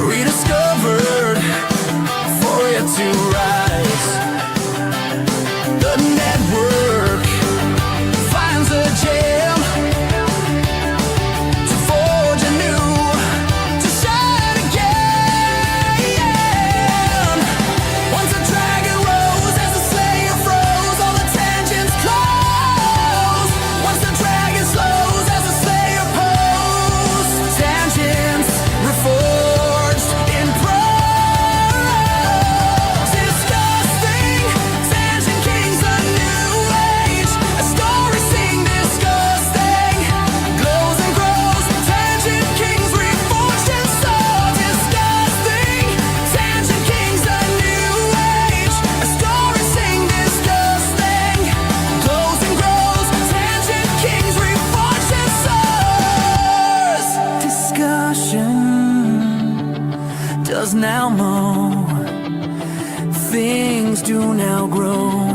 rediscovered for it to rise. The network finds a gem to forge anew, to shine again. Once the dragon rose, as the slayer froze, all the tangents close. Once the dragon slows, as the slayer pose, tangents reforged in prose. Discussing Tangent Kings, a new age, a story sing disgusting, glows and grows. Tangent Kings reforged in soul. Discussing Tangent Kings, a new age, a story sing disgusting, glows and grows. Tangent Kings reforged in souls. Discussion does now mow, things do now grow,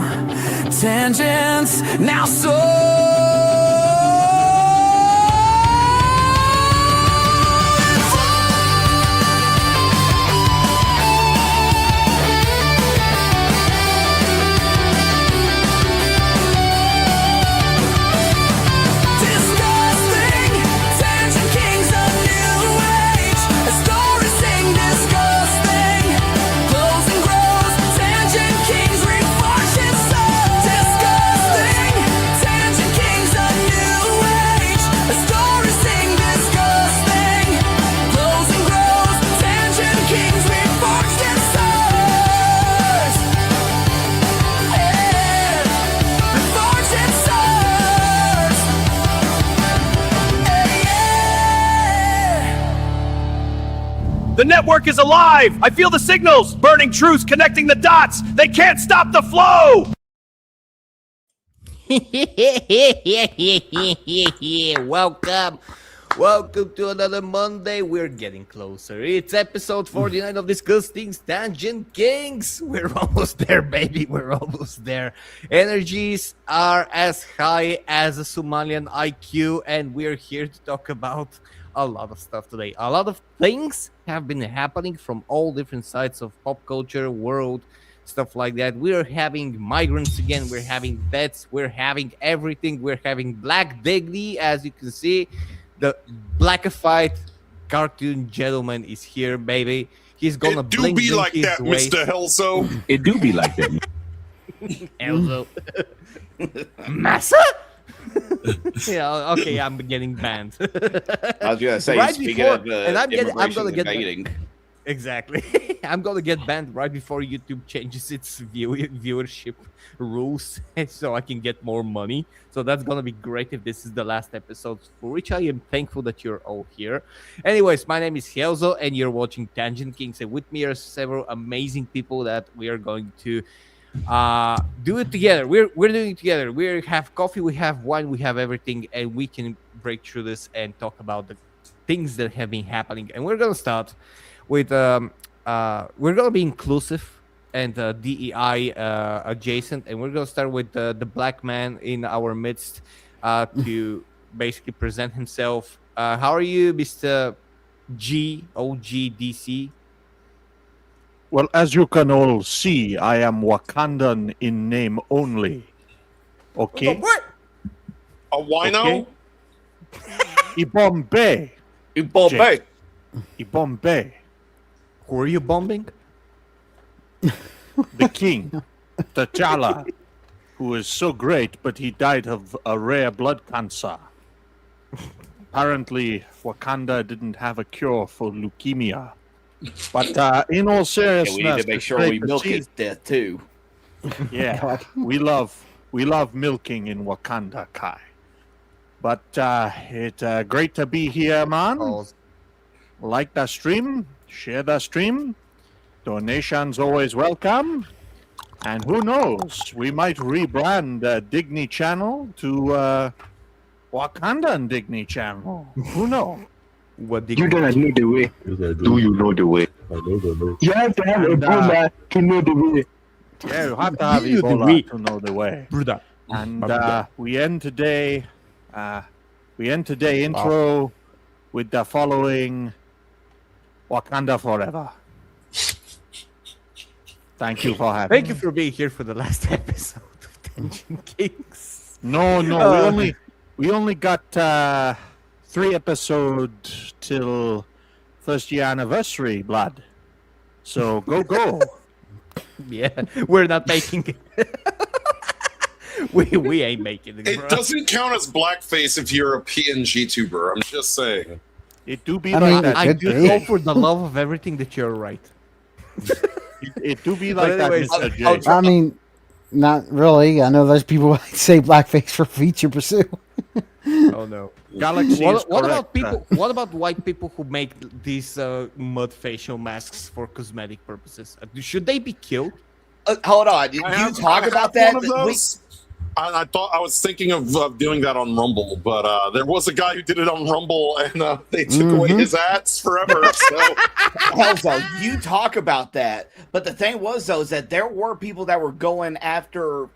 tangents now soar. Disgusting Tangent Kings, a new age, a story sing disgusting, glows and grows. Tangent Kings reforged in soul. Disgusting Tangent Kings, a new age, a story sing disgusting, glows and grows. Tangent Kings reforged in souls. Yeah, reforged in souls. The network is alive! I feel the signals! Burning truths connecting the dots! They can't stop the flow! Welcome to another Monday. We're getting closer. It's episode 49 of DiscussThing's Tangent Kings. We're almost there, baby. We're almost there. Energies are as high as a Somalian IQ, and we're here to talk about a lot of stuff today. A lot of things have been happening from all different sides of pop culture, world, stuff like that. We're having migrants again. We're having vets. We're having everything. We're having Black Dignity, as you can see. The blackified cartoon gentleman is here, baby. He's gonna It do be like that, Mr. Helso. It do be like that. Elzo. Massa? Yeah, okay, I'm getting banned. I was gonna say, Right speaking before- of and I'm gonna get invading, Exactly. I'm gonna get banned right before YouTube changes its viewership rules so I can get more money. So that's gonna be great if this is the last episode, for which I am thankful that you're all here. Anyways, my name is Helzo and you're watching Tangent Kings, and with me are several amazing people that we are going to do it together. We're doing it together. We have coffee, we have wine, we have everything, and we can break through this and talk about the things that have been happening. And we're gonna start with we're gonna be inclusive and DEI adjacent, and we're gonna start with the black man in our midst to basically present himself. How are you, Mr. OGDC? Well, as you can all see, I am Wakandan in name only. Okay? What? A wino? Ibombe. Bombay. Ibombe. Who are you bombing? The king, T'Challa, who is so great, but he died of a rare blood cancer. Apparently, Wakanda didn't have a cure for leukemia. But in all Yeah, seriousness, we need to make it's sure great we to milk see- his death too. Yeah, we love milking in Wakanda, Kai. But it's great to be here, man. Like the stream, share the stream. Donations always welcome. And who knows, we might rebrand Digny Channel to Wakandan Digny Channel. Who knows? What did You don't know the way. Do you know the way? You have to have And, Ebola to know the way. Yeah, you have to have You the way. Ebola to know the way. Bruda. And we end today intro with the following Wakanda forever. Thank you for having Thank me. you for being here for the last episode of Tension Kings. No, we only got 3 episodes till first year anniversary, blood. So go. Yeah, we're not making it. we ain't making it. It bro. doesn't count as blackface if you're a PNG tuber. I'm just saying. It do be I like mean, that. I Good do day. go for the love of everything that you're right. It do be But like that, anyways, Mr. J. I mean, not really. I know there's people who say blackface for feature pursue. Oh no. Galaxy is What about correct, people? What about white people who make these mud facial masks for cosmetic purposes? Should they be killed? Hold on. Did I you have- talk I about have that? one of those. I thought I was thinking of doing that on Rumble, but there was a guy who did it on Rumble, and they took away his ads forever. So Helzo, you talk about that. But the thing was, though, is that there were people that were going after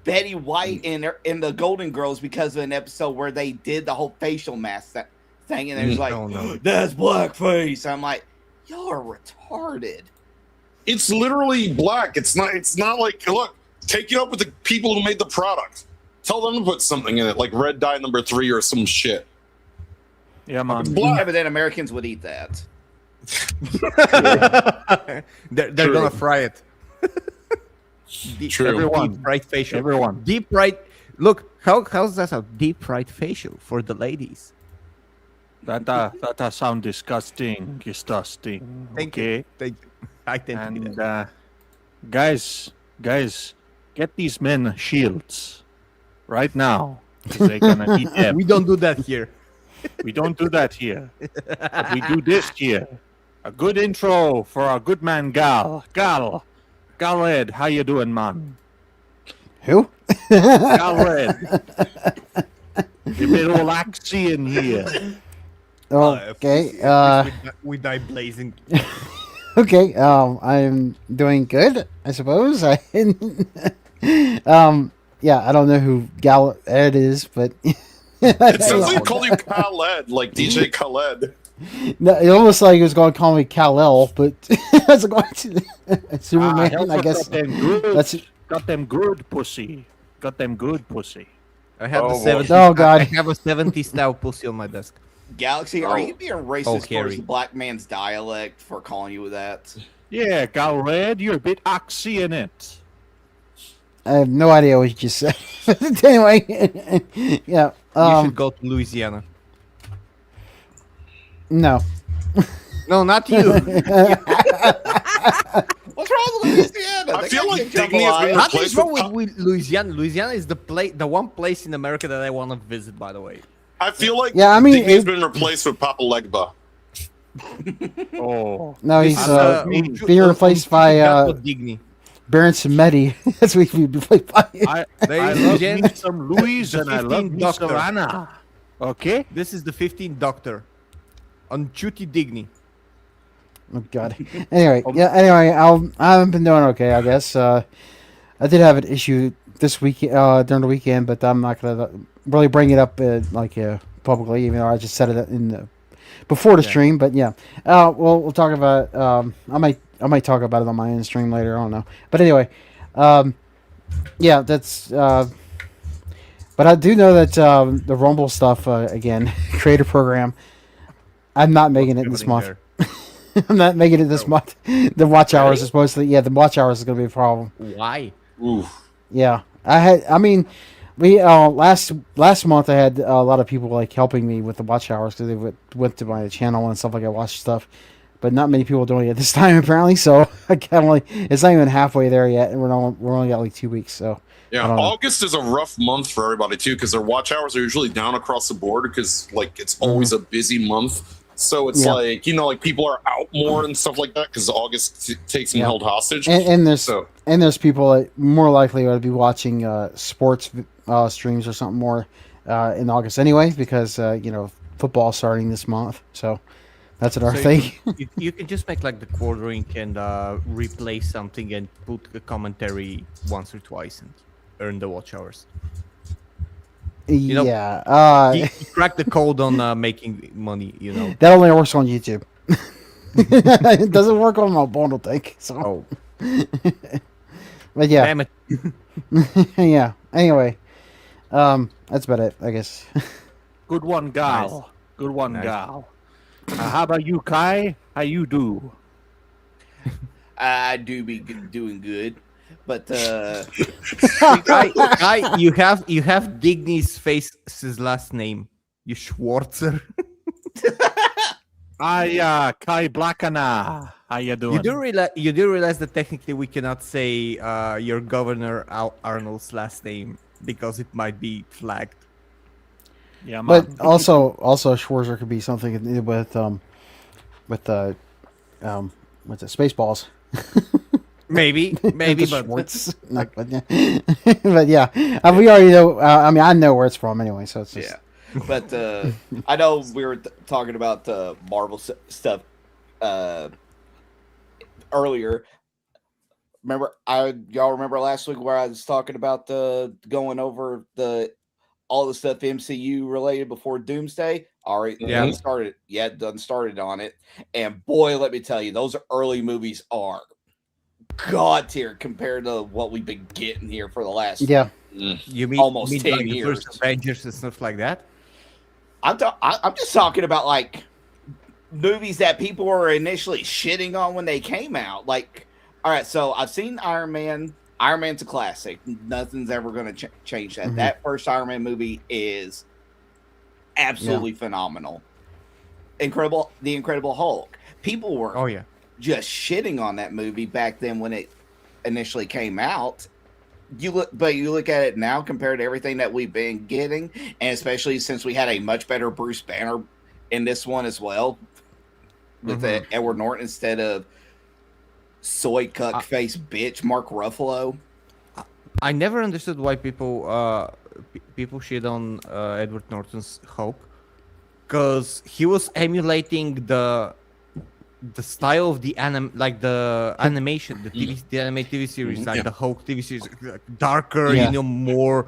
Betty White in the Golden Girls because of an episode where they did the whole facial mask thing, and it was like, Oh, no. that's blackface. I'm like, y'all are retarded. it's literally black. It's not like, look, take it up with the people who made the product. Tell them to put something in it, like red dye number 3 or some shit. Yeah, man. It's Yeah, black. but then Americans would eat that. They're True. gonna fry it. True. Everyone. Deep fried facial. Everyone. Deep fried. Look, how's that sound? Deep fried facial for the ladies. That sound disgusting. Disgusting. Thank Okay. you. Thank you. I tend to be And that. guys, get these men shields right now. 'Cause they're gonna eat them. We don't do that here. We don't do that here. But we do this here. A good intro for our good man Gal. Gal Red, how you doing, man? Who? Gal Red. You little Axian here. Okay. We die blazing. Okay. I'm doing good, I suppose. Yeah, I don't know who Gal Ed is, but It sounds like they call you Khaled, like DJ Khaled. no, it almost like he was going to call me Kal-El, but that's going to Superman. Helzo I guess got them good, that's got them good pussy. Got them good pussy. I have Oh, the boy. 70s. Oh, God. I have a 70s style pussy on my desk. Galaxy, are Oh. you being racist towards Carrie. the black man's dialect for calling you that? Yeah, Gal Red, you're a bit Axian it. I have no idea what you just said. Anyway, yeah. You should go to Louisiana. No. No, not you. What's wrong with Louisiana? I They feel got like you Digny has jambalaya. been Nothing's replaced wrong with with Louisiana. Louisiana is the one place in America that I want to visit. By the way, I feel like Yeah, I mean, Digny has it- been replaced with Papa Legba. Oh. No, he's This is, being replaced by Gato Digny. Baron Samedi. That's what he's replaced by. I Ladies love and gents, me some Louise the and I love 15th me Doctor. some Anna. Okay? This is the 15th Doctor on duty Digny. Oh God. Anyway, yeah. Anyway, I haven't been doing okay. I guess I did have an issue this week during the weekend, but I'm not gonna really bring it up publicly, even though I just said it in the before the stream. But yeah, we'll talk about. I might talk about it on my own stream later. I don't know. But anyway, yeah, that's. But I do know that the Rumble stuff again, creator program. I'm not making it this month. There. I'm not making it this month. The watch hours is supposed to. Yeah, the watch hours is going to be a problem. Why? Ooh. Yeah, I mean, we last month I had a lot of people like helping me with the watch hours because they went to my channel and stuff like I watched stuff, but not many people doing it this time apparently. So I can only. It's not even halfway there yet, and we're only got like 2 weeks. So Yeah, I don't know. August is a rough month for everybody too because their watch hours are usually down across the board because like it's always a busy month. So it's Yeah. like like people are out more and stuff like that because August takes them Yeah. held hostage. and there's So people that more likely to be watching sports streams or something more in August anyway because football starting this month. So that's another So thing. you can just make like the quartering and replace something and put a commentary once or twice and earn the watch hours. know, Yeah. He cracked the code on making money. That only works on YouTube. It doesn't work on my bundle tank. So, but yeah, Damn it. yeah. Anyway, that's about it, I guess. Good one, gal. Nice. Good one, Nice. gal. How about you, Kai? How you do? I do be doing good, but Guy, you have Digny's face's last name. You Schwarzer. Kai Blackana. How you doing? You do realize that technically we cannot say your Governor Arnold's last name because it might be flagged. Yeah, man. But also Schwarzer could be something with what's it, Spaceballs. Maybe, but Schwartz. Not, but yeah, but yeah. We already know. I mean, I know where it's from anyway, so it's just. yeah. But I know we were talking about the Marvel stuff earlier. Y'all remember last week where I was talking about going over all the stuff MCU related before Doomsday? All right, Yeah. done started on it. And boy, let me tell you, those early movies are god tier compared to what we've been getting here for the last Yeah. you mean almost 10 like the years. first Avengers and stuff like that? I'm just talking about like movies that people were initially shitting on when they came out. Like, all right, so I've seen Iron Man. Iron Man's a classic. Nothing's ever going to change that. Mhm. That first Iron Man movie is absolutely phenomenal. The Incredible Hulk. People were Oh yeah. just shitting on that movie back then when it initially came out. You look at it now compared to everything that we've been getting, and especially since we had a much better Bruce Banner in this one as well, with Edward Norton instead of soy cuck face bitch Mark Ruffalo. I never understood why people people shit on Edward Norton's Hulk, because he was emulating the style of the animation, the animated TV series, like the Hulk TV series, darker, more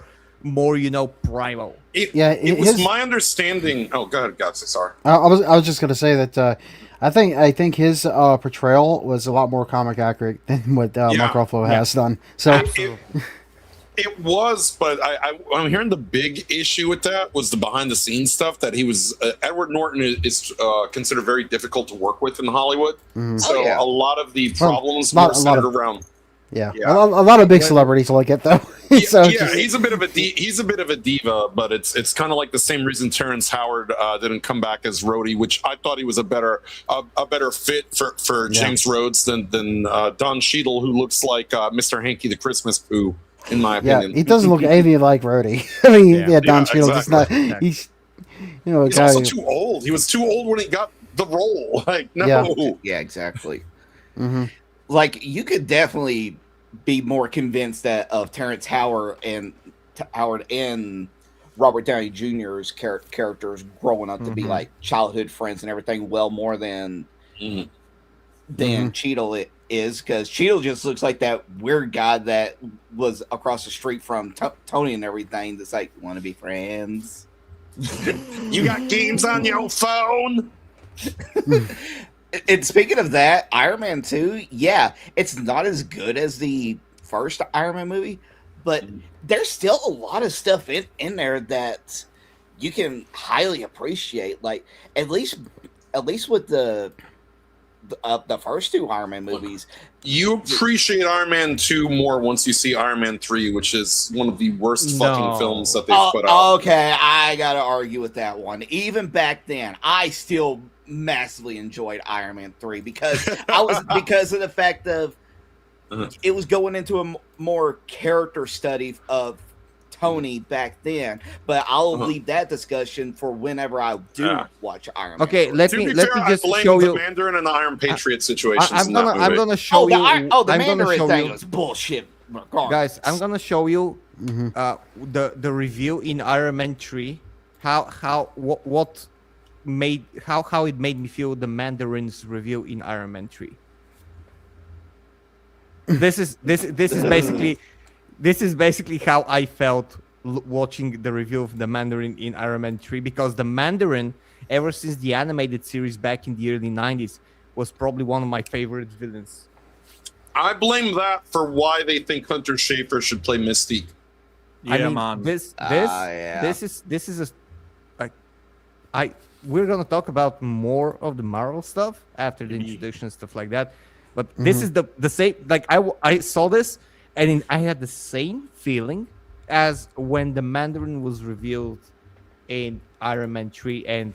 primal. It was his- my understanding. Oh, go ahead, God, sorry. I was just gonna say that I think his portrayal was a lot more comic accurate than what Mark Ruffalo has done. So It was, but I'm hearing the big issue with that was the behind the scenes stuff that he was. Edward Norton is considered very difficult to work with in Hollywood. So a lot of the problems were centered around. Yeah. A lot of big celebrities like it though. So He's a bit of a diva, but it's kind of like the same reason Terrence Howard didn't come back as Rhodey, which I thought he was a better fit for James Rhodes than Don Cheadle, who looks like Mr. Hanky the Christmas Pooh, in my opinion. he doesn't look anything like Rhodey. I mean, Don Cheadle just not. He's He's also too old. He was too old when he got the role. Like no. Yeah, exactly. Mm-hmm. Like you could definitely be more convinced of Terrence Howard and Robert Downey Jr.'s characters growing up to be like childhood friends and everything, well more than Cheadle is, because Cheadle just looks like that weird guy that was across the street from Tony and everything. That's like, want to be friends? You got games on your phone? And speaking of that, Iron Man 2, it's not as good as the first Iron Man movie, but there's still a lot of stuff in there that you can highly appreciate. Like at least with the first two Iron Man movies, you appreciate Iron Man 2 more once you see Iron Man 3, which is one of the worst fucking films that they've put out. Okay, I gotta argue with that one. Even back then, I still massively enjoyed Iron Man 3 because of the fact of it was going into a more character study of Tony back then. But I'll leave that discussion for whenever I do watch Iron Man. Okay, 3. let me just show the you. Mandarin and the Iron Patriot situation. I'm gonna show you. The I'm Mandarin gonna show thing you, was bullshit. Regardless. guys. I'm gonna show you the review in Iron Man 3. What made how it made me feel the Mandarin's review in Iron Man 3. This is basically how I felt watching the review of the Mandarin in Iron Man 3, because the Mandarin, ever since the animated series back in the early 90s, was probably one of my favorite villains. I blame that for why they think Hunter Schafer should play Mystique. Yeah, I mean, man. this is a like we're gonna talk about more of the Marvel stuff after the introduction and stuff like that. But this is the same. Like I saw this and I had the same feeling as when the Mandarin was revealed in Iron Man 3 and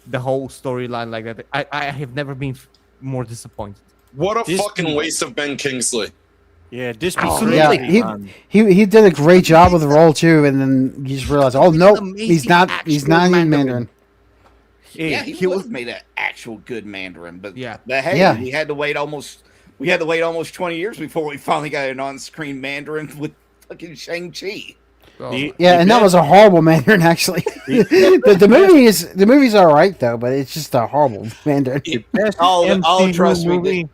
the whole storyline like that. I have never been more disappointed. What a fucking waste of Ben Kingsley. Yeah, this Yeah, he did a great job with the role too, and then you just realize, oh no, he's not in Mandarin. Yeah, he would have made an actual good Mandarin, but Yeah. hey, we had to wait almost 20 years before we finally got an on-screen Mandarin with fucking Shang-Chi. Yeah, and that was a horrible Mandarin actually. the movie's all right though, but it's just a horrible Mandarin. The best trust me, movie,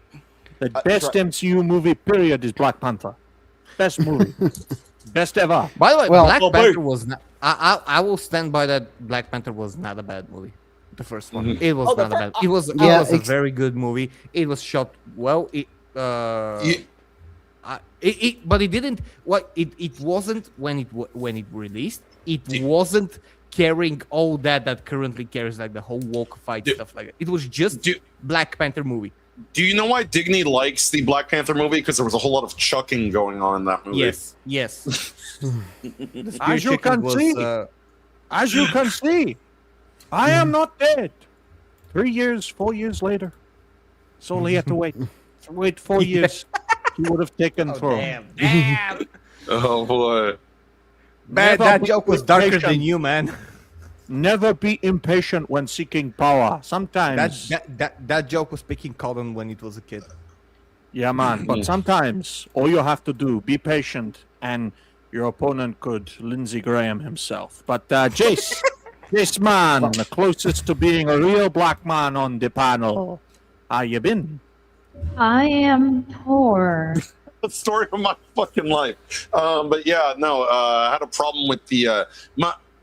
the best MCU movie period is Black Panther. Best movie, best ever. By the way, Well- Black Panther was not. I will stand by that. Black Panther was not a bad movie. The first one, it was not a bad. It was a very good movie. It was shot well. But it didn't. It wasn't when it released. It wasn't carrying all that currently carries like the whole walk fight stuff like that. It was just Black Panther movie. Do you know why Digny likes the Black Panther movie? Because there was a whole lot of chucking going on in that movie. Yes. As you can see, I am not dead. 3 years, 4 years later, it's only have to wait. Wait 4 years. He would have taken throne. Damn. Oh boy. Man, Never that be joke was darker impatient. than you, man. Never be impatient when seeking power. Sometimes, That joke was picking cotton when it was a kid. yeah, man. But sometimes, all you have to do, be patient, and your opponent could Lindsey Graham himself. But Jace, this man, the closest to being a real black man on the panel. How you been? I am poor. The story of my fucking life. But yeah, no, I had a problem with the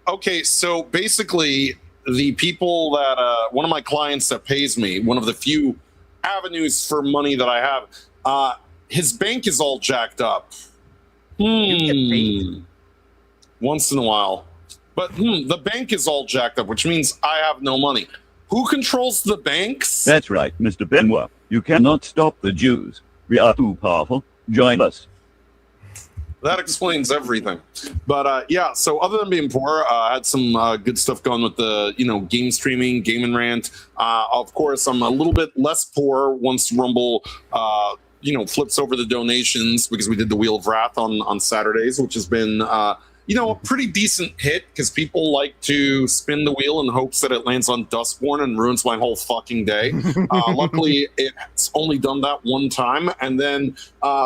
okay, so basically the people that one of my clients that pays me, one of the few avenues for money that I have, his bank is all jacked up. You get paid? Once in a while. But the bank is all jacked up, which means I have no money. Who controls the banks? That's right, Mr. Benoit. You cannot stop the Jews. We are too powerful. Join us. That explains everything. But yeah, so other than being poor, I had some good stuff going with the, game streaming, Game and Rant. Of course, I'm a little bit less poor once Rumble, flips over the donations, because we did the Wheel of Wrath on Saturdays, which has been, a pretty decent hit, because people like to spin the wheel in hopes that it lands on Dustborn and ruins my whole fucking day. Luckily, it's only done that one time, and then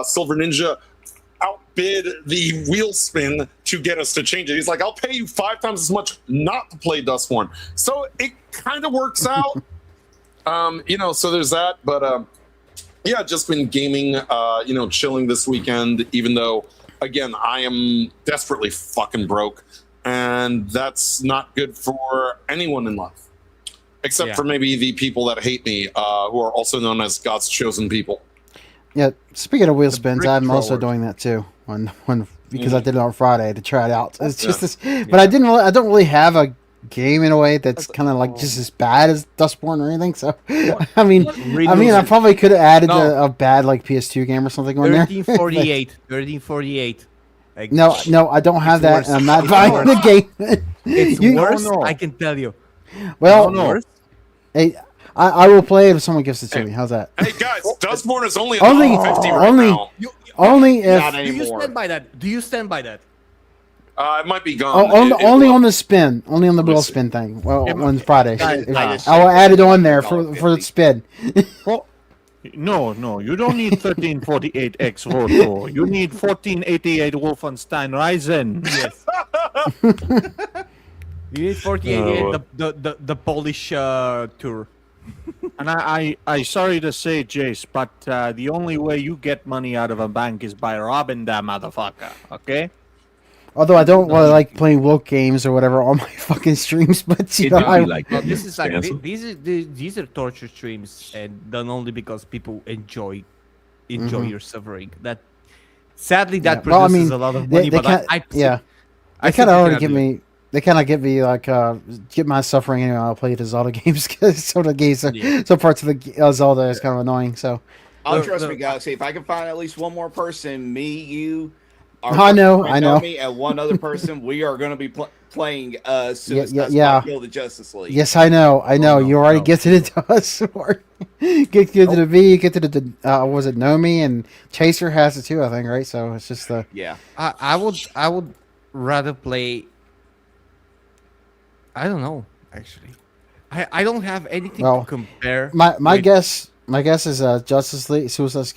Silver Ninja outbid the wheel spin to get us to change it. He's like, I'll pay you 5 times as much not to play Dustborn. So it kind of works out. So there's that. But yeah, just been gaming, chilling this weekend, even though, again, I am desperately fucking broke, and that's not good for anyone in life, except for maybe the people that hate me, who are also known as God's chosen people. Yeah, speaking of wheel spins, I'm also doing that too. Because I did it on Friday to try it out. It's just this, but I don't really have a game in a way that's kind of like just as bad as Dustborn or anything. So I mean, I probably could have added a bad like PS2 game or something on there. 1348. Like, No, I don't have that. And I'm not buying the game. It's worse. I can tell you. Well, hey, I will play it if someone gives it to me. How's that? Hey guys, Dustborn is only Only- $1.50 right only- now. Only if Not Do you anymore. stand by that? Do you stand by that? It might be gone. only on the spin, only on the wheel spin thing. Well, on Friday, Guys, I will add it on there for the spin. No, you don't need 1348X Roto. You need 1488 Wolfenstein Ryzen. Yes. You need 48, the Polish tour. And I sorry to say, Jace, but the only way you get money out of a bank is by robbing that motherfucker, okay? Although I don't really like playing woke games or whatever on my fucking streams, but you know, Well, this is like these are torture streams, and done only because people enjoy your suffering. That sadly that well, I produces mean, a lot of money. they But can't- I they kind of already get me. They kind of get me like get my suffering anyway. I'll play the Zelda games because some of the games, some parts of the Zelda is kind of annoying. So, Trust me, Galaxy. If I can find at least one more person, me, you, I know. me, and one other person, we are going to be playing Suicide yeah. Squad Guild of Justice League. yes, I know. You already gifted it to us. Get to me. Get to the was it Nomi and Chaser has it too? I think right. So it's just the I would rather play. I don't know. Actually, I don't have anything to compare. My guess is Justice League Suicide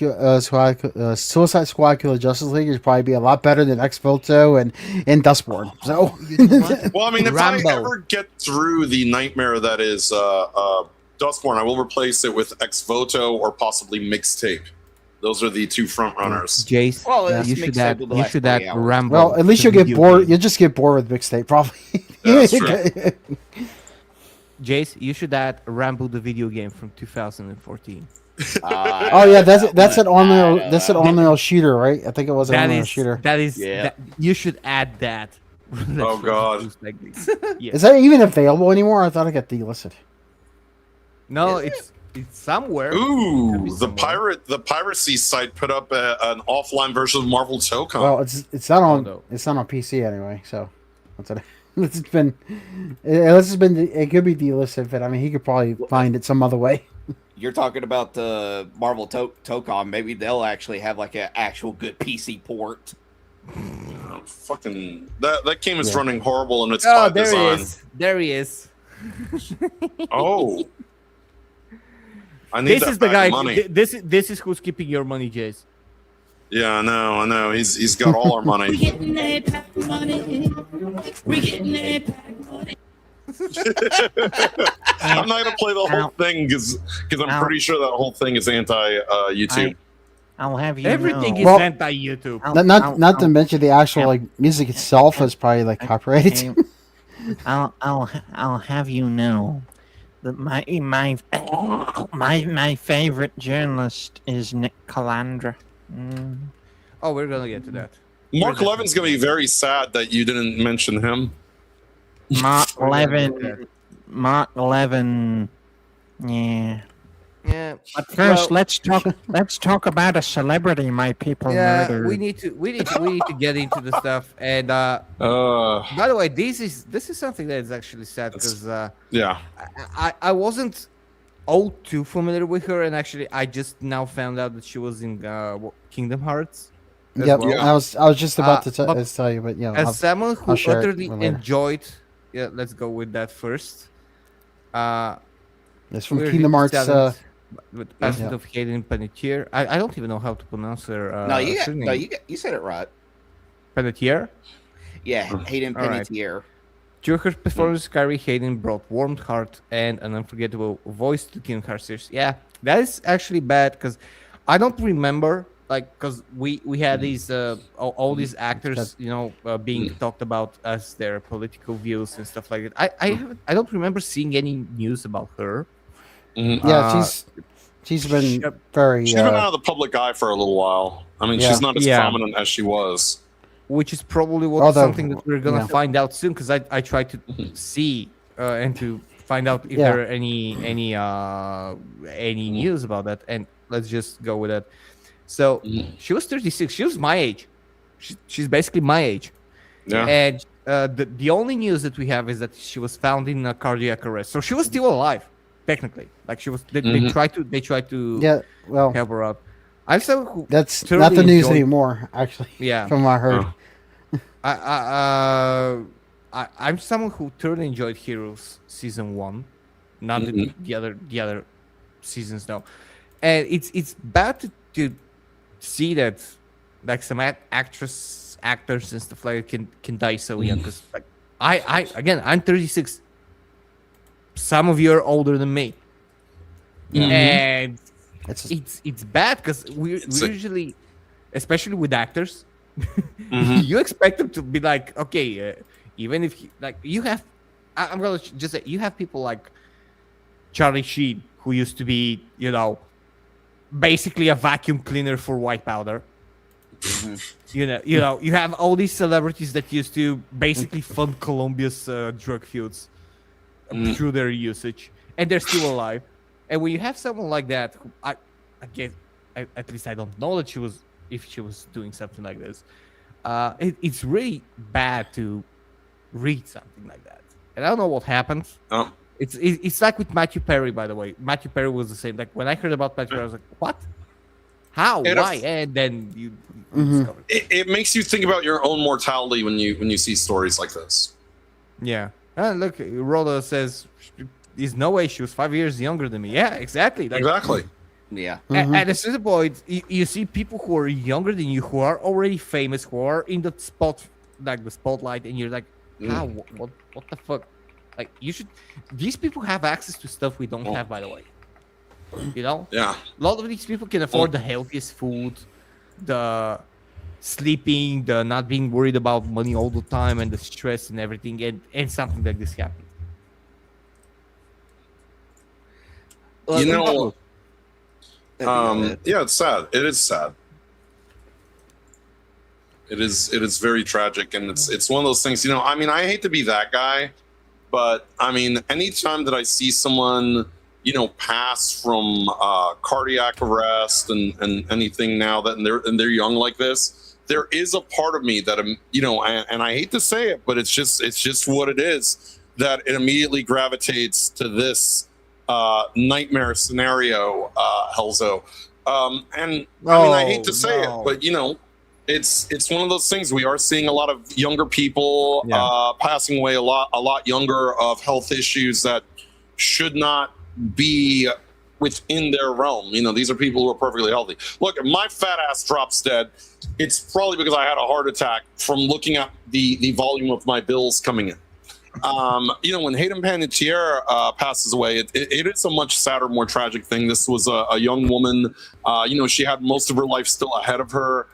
Squad Kill Justice League would probably be a lot better than Ex Voto and Dustborn. So well, I mean, if I ever get through the nightmare that is Dustborn, I will replace it with Ex Voto or possibly Mixtape. Those are the two front runners. Jace, Well, you should add Rambo. Well, at least you'll get bored. You'll just get bored with Mixtape, probably. That's true. Jace, you should add Rambo the video game from 2014. Oh yeah, that's an on-rail shooter, right? I think it was an on-rail shooter. That is. You should add that. Oh God. Is that even available anymore? I thought I got delisted. No, it's somewhere. Ooh, the piracy site put up an offline version of Marvel Tokon. Well, it's not on PC anyway, so that's it. It could be delisted, but I mean he could probably find it some other way. You're talking about the Marvel Tokon. Maybe they'll actually have like an actual good PC port. Fucking that game is running horrible in its there design. he is. There he is. Oh. I need This that is the back guy. money. This is who's keeping your money, Jace. Yeah, I know. He's got all our money. I'm not gonna play the whole thing because I'm pretty sure that whole thing is anti YouTube. I'll have you Everything know. is anti-YouTube. Not to mention the actual like music itself is probably like copyrighted. I'll have you know that my favorite journalist is Nick Calandra. Oh, we're gonna get to that. Mark Levin's gonna be very sad that you didn't mention him. Mark Levin. Yeah. Yeah. But first, let's talk about a celebrity my people murdered. we need to get into the stuff. And by the way, this is something that is actually sad because I wasn't all too familiar with her, and actually I just now found out that she was in Kingdom Hearts. Yep, well. I was just about to tell you, but as someone who share it utterly later. enjoyed, let's go with that first. It's from we're Kingdom here Hearts. challenged with Passage of Hayden Panettiere. I don't even know how to pronounce her. You said it right. Panettiere. Yeah, Hayden All right. Panettiere. Through her performance, Carrie Hayden brought warm heart and an unforgettable voice to Kingdom Hearts series. Yeah, that is actually bad because I don't remember, like, because we had these all these actors, being talked about as their political views and stuff like that. I don't remember seeing any news about her. Yeah, she's been very. She's been out of the public eye for a little while. I mean, she's not as prominent as she was. Which is probably something that we're gonna find out soon, because I tried to see and to find out if there are any news about that, and let's just go with that. So she was 36. She was my age. She's basically my age. Yeah. And the only news that we have is that she was found in a cardiac arrest. So she was still alive, technically. Like she was. They tried to help her out. That's not the news anymore, actually. Yeah, from what I heard. I'm someone who thoroughly enjoyed Heroes season 1, not the other seasons now, and it's bad to see that like some actors and stuff like that can die so young, because like I'm 36. Some of you are older than me, and it's bad because we usually, especially with actors, You expect them to be like, okay, even if you have, I'm gonna just say you have people like Charlie Sheen, who used to be, basically a vacuum cleaner for white powder. You have all these celebrities that used to basically fund Colombia's drug fields through their usage, and they're still alive. And when you have someone like that, who I guess, at least I don't know that if she was doing something like this. It's really bad to read something like that, and I don't know what happened. Oh. It's like with Matthew Perry, by the way. Matthew Perry was the same. Like when I heard about Matthew Perry, I was like, "What? How? Why?" And then you discover it makes you think about your own mortality when you see stories like this. Yeah. And look, Rhoda says, "There's no way she was 5 years younger than me." Yeah, exactly. Exactly. Yeah. At a certain point, you see people who are younger than you, who are already famous, who are in the spotlight, and you're like, "How? What the fuck?" Like, these people have access to stuff we don't have, by the way. Yeah. A lot of these people can afford the healthiest food, the sleeping, the not being worried about money all the time, and the stress and everything, and something like this happened. Yeah, it's sad. It is sad. It is very tragic, and it's one of those things. I mean, I hate to be that guy, but I mean, anytime that I see someone, pass from cardiac arrest and anything now that and they're young like this, there is a part of me that and I hate to say it, but it's just what it is, that it immediately gravitates to this nightmare scenario, Helzo. And I mean, I hate to say it, but it's one of those things. We are seeing a lot of younger people passing away a lot younger of health issues that should not be within their realm. These are people who are perfectly healthy. Look, if my fat ass drops dead, it's probably because I had a heart attack from looking at the volume of my bills coming in. When Hayden Panettiere passes away, it is a much sadder, more tragic thing. This was a young woman. She had most of her life still ahead of her.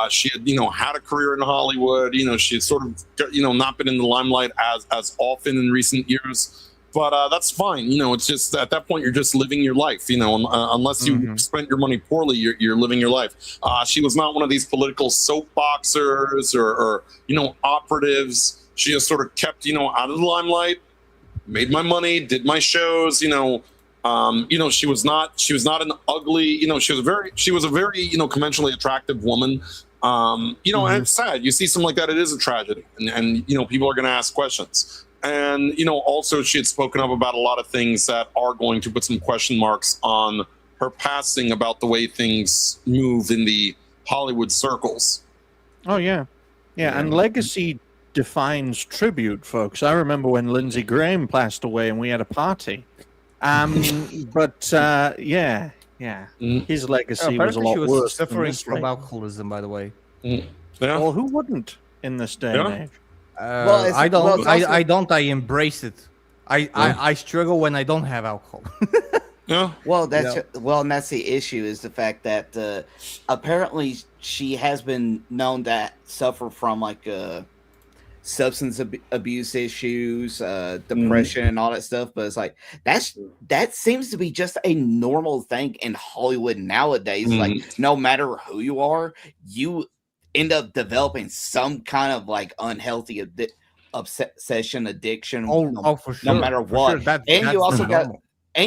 She had, had a career in Hollywood. She had sort of, not been in the limelight as often in recent years. But that's fine. It's just at that point, you're just living your life, unless you spent your money poorly, you're living your life. She was not one of these political soapboxers or operatives. She just sort of kept, out of the limelight, made my money, did my shows, she was not an ugly, she was a very, conventionally attractive woman. And it's sad. You see something like that, it is a tragedy. And people are going to ask questions. And, also she had spoken up about a lot of things that are going to put some question marks on her passing, about the way things move in the Hollywood circles. Oh, yeah. Yeah. And legacy defines tribute, folks. I remember when Lindsey Graham passed away and we had a party. But his legacy was a lot worse. Suffering from alcoholism, by the way. Yeah. Well, who wouldn't in this day and age? I don't. I don't. I embrace it. I struggle when I don't have alcohol. Yeah. Well, and that's the issue, is the fact that apparently she has been known to suffer from substance abuse issues, depression, and all that stuff. But it's like that seems to be just a normal thing in Hollywood nowadays. Like, no matter who you are, you end up developing some kind of unhealthy obsession, addiction. For sure. No matter what. Sure. And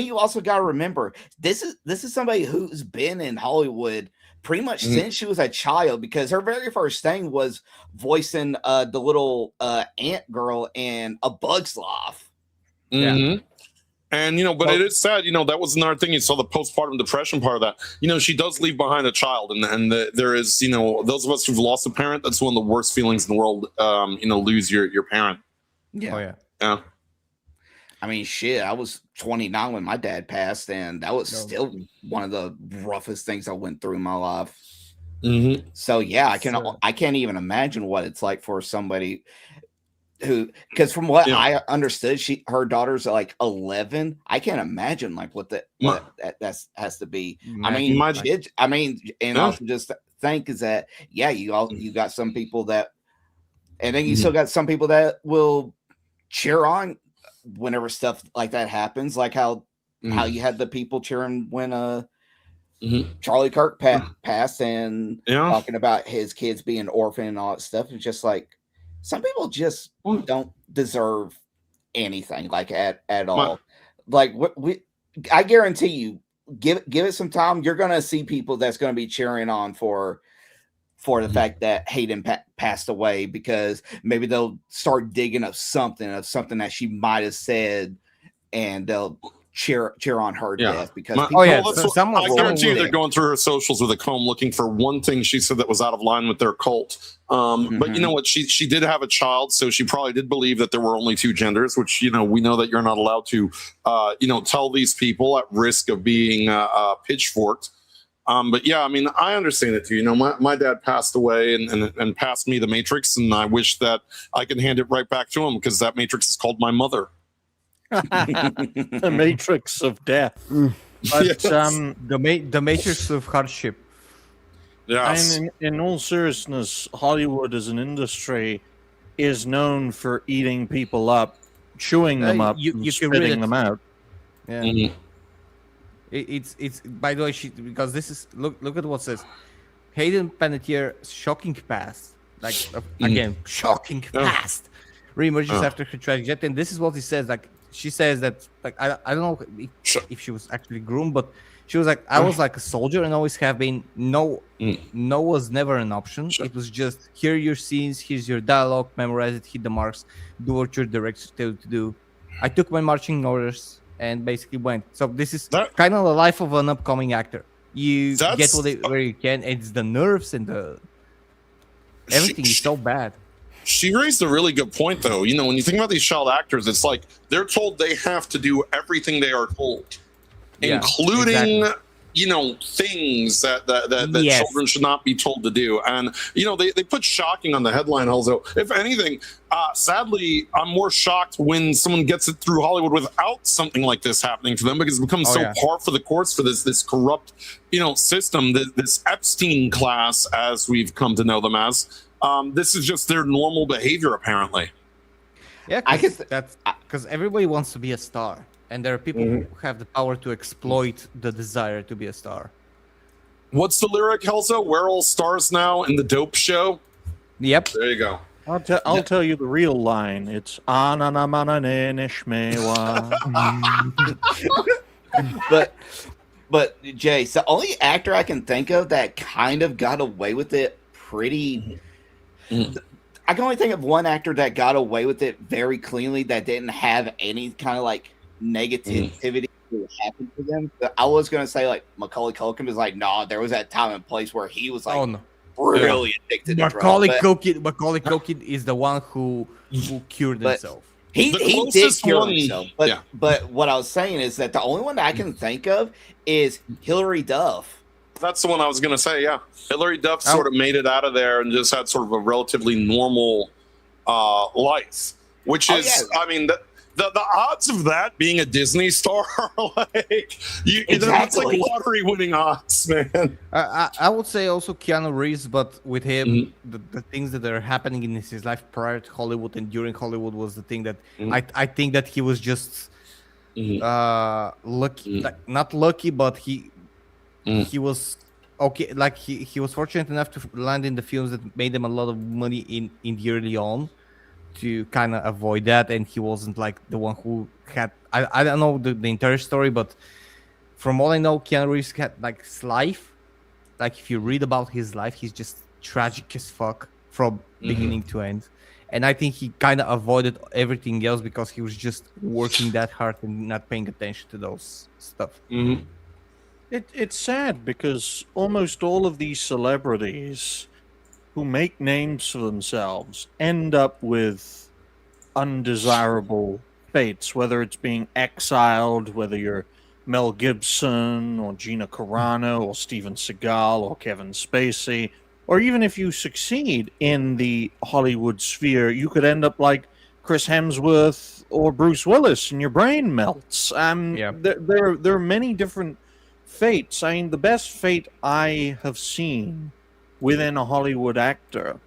you also got to remember, this is somebody who's been in Hollywood pretty much since she was a child, because her very first thing was voicing the little ant girl in A Bug's Life. Yeah. And, but it is sad, that was another thing. You saw the postpartum depression part of that. She does leave behind a child, and there is, those of us who've lost a parent, that's one of the worst feelings in the world, lose your parent. Yeah. Oh, yeah. Yeah. I mean, shit, I was 29 when my dad passed, and that was still one of the roughest things I went through in my life. Mm-hmm. So, yeah, I can't even imagine what it's like for somebody who, because from what I understood, her daughter's 11. I can't imagine what that has to be. I mean, also just think is that you got some people that, and then you still got some people that will cheer on whenever stuff like that happens, like how you had the people cheering when Charlie Kirk passed and talking about his kids being orphaned and all that stuff. It's just like some people just don't deserve anything like at all. Like I guarantee you, give it some time. You're gonna see people that's gonna be cheering on for the fact that Hayden passed away, because maybe they'll start digging up something that she might have said, and they'll cheer on her death because I guarantee you they're going through her socials with a comb looking for one thing she said that was out of line with their cult. But you know what? She did have a child, so she probably did believe that there were only two genders, which, you know, we know that you're not allowed to, tell these people at risk of being pitchforked. But yeah, I mean, I understand it too. You know, my dad passed away and passed me the Matrix, and I wish that I could hand it right back to him, because that Matrix is called my mother. The Matrix of death. But Yes. The Matrix of hardship. Yes. And in all seriousness, Hollywood as an industry is known for eating people up, chewing them up, you and can read spitting it. them out. Yeah. It's by the way, because this is look at what it says. Hayden Panettiere's shocking past, like again, shocking past, reemerges after her tragic death, and this is what he says. Like, she says that, like, I don't know if she was actually groomed, but she was like, I was like a soldier and always have been. No was never an option. It was just, here are your scenes, here's your dialogue, memorize it, hit the marks, do what your director tells you to do. I took my marching orders and basically went. So this is kind of the life of an upcoming actor. You get where you can. It's the nerves and the everything is so bad. She raised a really good point, though. You know, when you think about these child actors, it's like they're told they have to do everything they are told, including things that children should not be told to do. And they put shocking on the headline. Also, if anything, sadly, I'm more shocked when someone gets it through Hollywood without something like this happening to them, because it becomes par for the course for this corrupt system, this Epstein class, as we've come to know them as. This is just their normal behavior, apparently. Yeah, that's because everybody wants to be a star, and there are people who have the power to exploit the desire to be a star. What's the lyric, Helza? We're all stars now in the dope show. Yep. There you go. I'll tell you the real line. It's but Jay, the only actor I can think of that kind of got away with it pretty. I can only think of one actor that got away with it very cleanly, that didn't have any kind of like negativity that happened to them. But I was gonna say like Macaulay Culkin was like, nah, there was that time and place where he was like really addicted to drugs. Macaulay Culkin is the one who cured himself. He did cure himself. But what I was saying is that the only one that I can think of is Hilary Duff. That's the one I was going to say, yeah. Hilary Duff sort of made it out of there and just had sort of a relatively normal life, which is, I mean, the odds of that being a Disney star are like, that's like lottery-winning odds, man. I would say also Keanu Reeves, but with him, the things that are happening in his life prior to Hollywood and during Hollywood was the thing that I think that he was just lucky, like, not lucky, but he was okay. Like he was fortunate enough to land in the films that made him a lot of money in the early on, to kind of avoid that. And he wasn't like the one who had. I don't know the entire story, but from all I know, Keanu Reeves had like his life. Like if you read about his life, he's just tragic as fuck from beginning to end. And I think he kind of avoided everything else because he was just working that hard and not paying attention to those stuff. It's sad because almost all of these celebrities who make names for themselves end up with undesirable fates, whether it's being exiled, whether you're Mel Gibson or Gina Carano or Steven Seagal or Kevin Spacey, or even if you succeed in the Hollywood sphere, you could end up like Chris Hemsworth or Bruce Willis and your brain melts. There are many different fates. I mean, the best fate I have seen within a Hollywood actor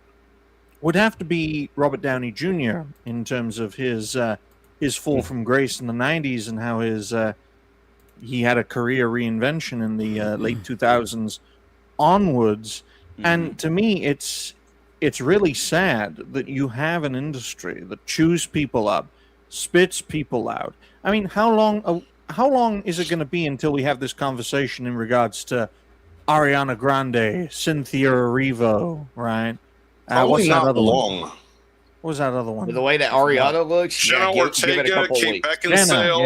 would have to be Robert Downey Jr. in terms of his fall from grace in the 90s and how he had a career reinvention in the late 2000s onwards. And to me, it's really sad that you have an industry that chews people up, spits people out. I mean, how long is it going to be until we have this conversation in regards to Ariana Grande, Cynthia Erivo, right? Probably not other long. What was that other one? The way that Ariana looks, Jenna give it a Ortega, couple Kate weeks. Beckinsale.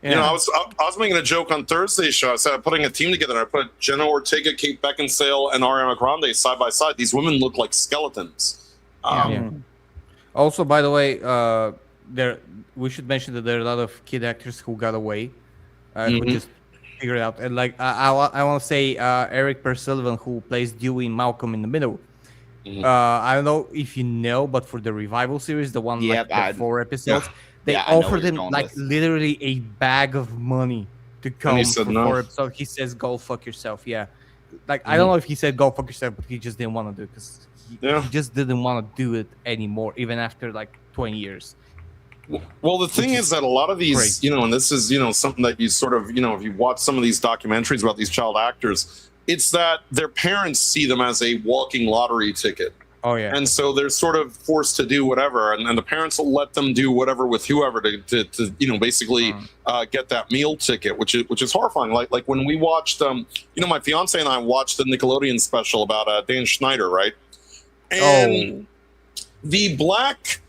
Yeah. You know, I was making a joke on Thursday's show. I said I'm putting a team together. I put Jenna Ortega, Kate Beckinsale, and Ariana Grande side by side. These women look like skeletons. Also, by the way, we should mention that there are a lot of kid actors who got away, who just figured it out. And like I want to say Eric Persilvan, who plays Dewey in Malcolm in the Middle. I don't know if you know, but for the revival series, the one like the 4 episodes, they offered him like literally a bag of money to come for 4 episodes. He says, "Go fuck yourself." Yeah, like I don't know if he said "Go fuck yourself," but he just didn't want to do it because he just didn't want to do it anymore, even after like 20 years. Well, the thing is that a lot of these, you know, and this is, you know, something that you sort of, you know, if you watch some of these documentaries about these child actors, it's that their parents see them as a walking lottery ticket. Oh, yeah. And so they're sort of forced to do whatever. And the parents will let them do whatever with whoever to you know, basically get that meal ticket, which is horrifying. Like when we watched, you know, my fiance and I watched the Nickelodeon special about Dan Schneider, right? And the black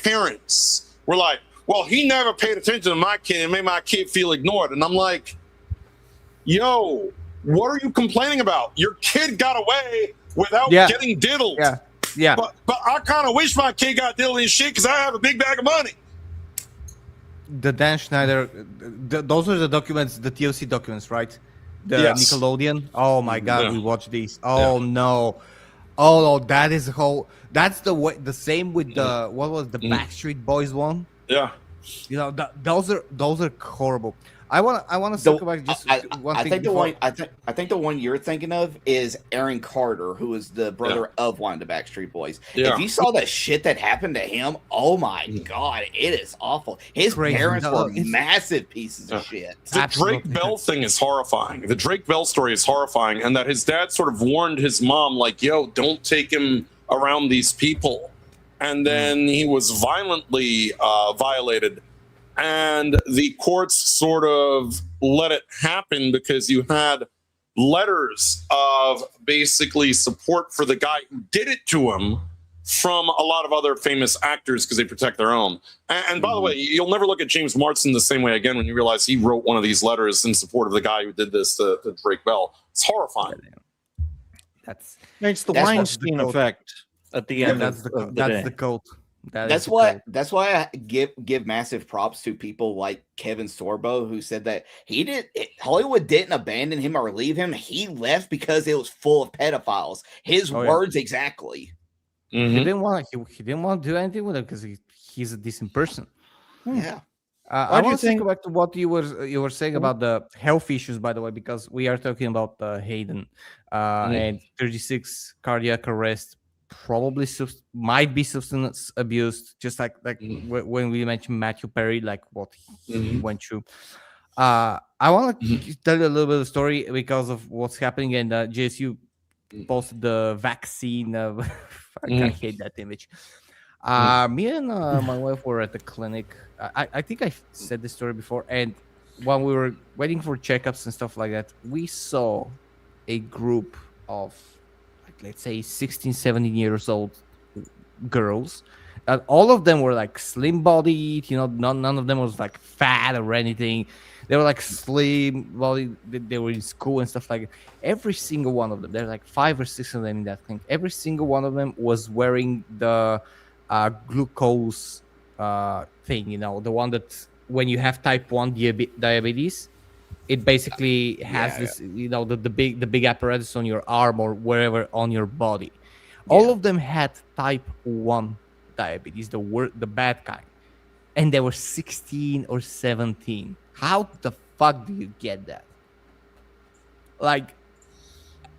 parents were like, well, he never paid attention to my kid and made my kid feel ignored. And I'm like, yo, what are you complaining about? Your kid got away without getting diddled. Yeah. But I kind of wish my kid got diddled and shit because I have a big bag of money. The Dan Schneider, those are the documents, the TLC documents, right? The Nickelodeon. Oh my God, we watched these. Oh no. Oh no, that is that's the way. The same with the what was the Backstreet Boys one? Yeah. You know, those are horrible. I want to talk about just one thing. I think the one you're thinking of is Aaron Carter, who is the brother of one of the Backstreet Boys. Yeah. If you saw the shit that happened to him, oh my God, it is awful. His parents were massive pieces of shit. The Drake Bell thing is horrifying. The Drake Bell story is horrifying, and that his dad sort of warned his mom, like, yo, don't take him around these people. And then he was violently violated. And the courts sort of let it happen because you had letters of basically support for the guy who did it to him from a lot of other famous actors because they protect their own. And by the way, you'll never look at James Marsden the same way again when you realize he wrote one of these letters in support of the guy who did this to Drake Bell. It's horrifying. It's the Weinstein effect at the end. That's the cult. That's why I give massive props to people like Kevin Sorbo, who said that Hollywood didn't abandon him or leave him. He left because it was full of pedophiles. His words exactly. He didn't want to do anything with it because he's a decent person. Yeah. I want to go back to what you were saying about the health issues, by the way, because we are talking about Hayden and 36 cardiac arrest. Probably might be substance abuse, just like when we mentioned Matthew Perry, like what he went through. I want to tell you a little bit of the story because of what's happening. And JSU posted the vaccine. I hate that image. Me and my wife were at the clinic. I think I said this story before. And when we were waiting for checkups and stuff like that, we saw a group of, let's say 16, 17 years old girls. All of them were like slim bodied, you know, none of them was like fat or anything. They were like slim body. They were in school and stuff like that. Every single one of them, there are like 5 or 6 of them in that thing. Every single one of them was wearing the glucose thing, you know, the one that when you have type 1 diabetes, it basically has this, you know, the big apparatus on your arm or wherever on your body. All of them had type 1 diabetes, the bad kind, and they were 16 or 17. How the fuck do you get that? Like,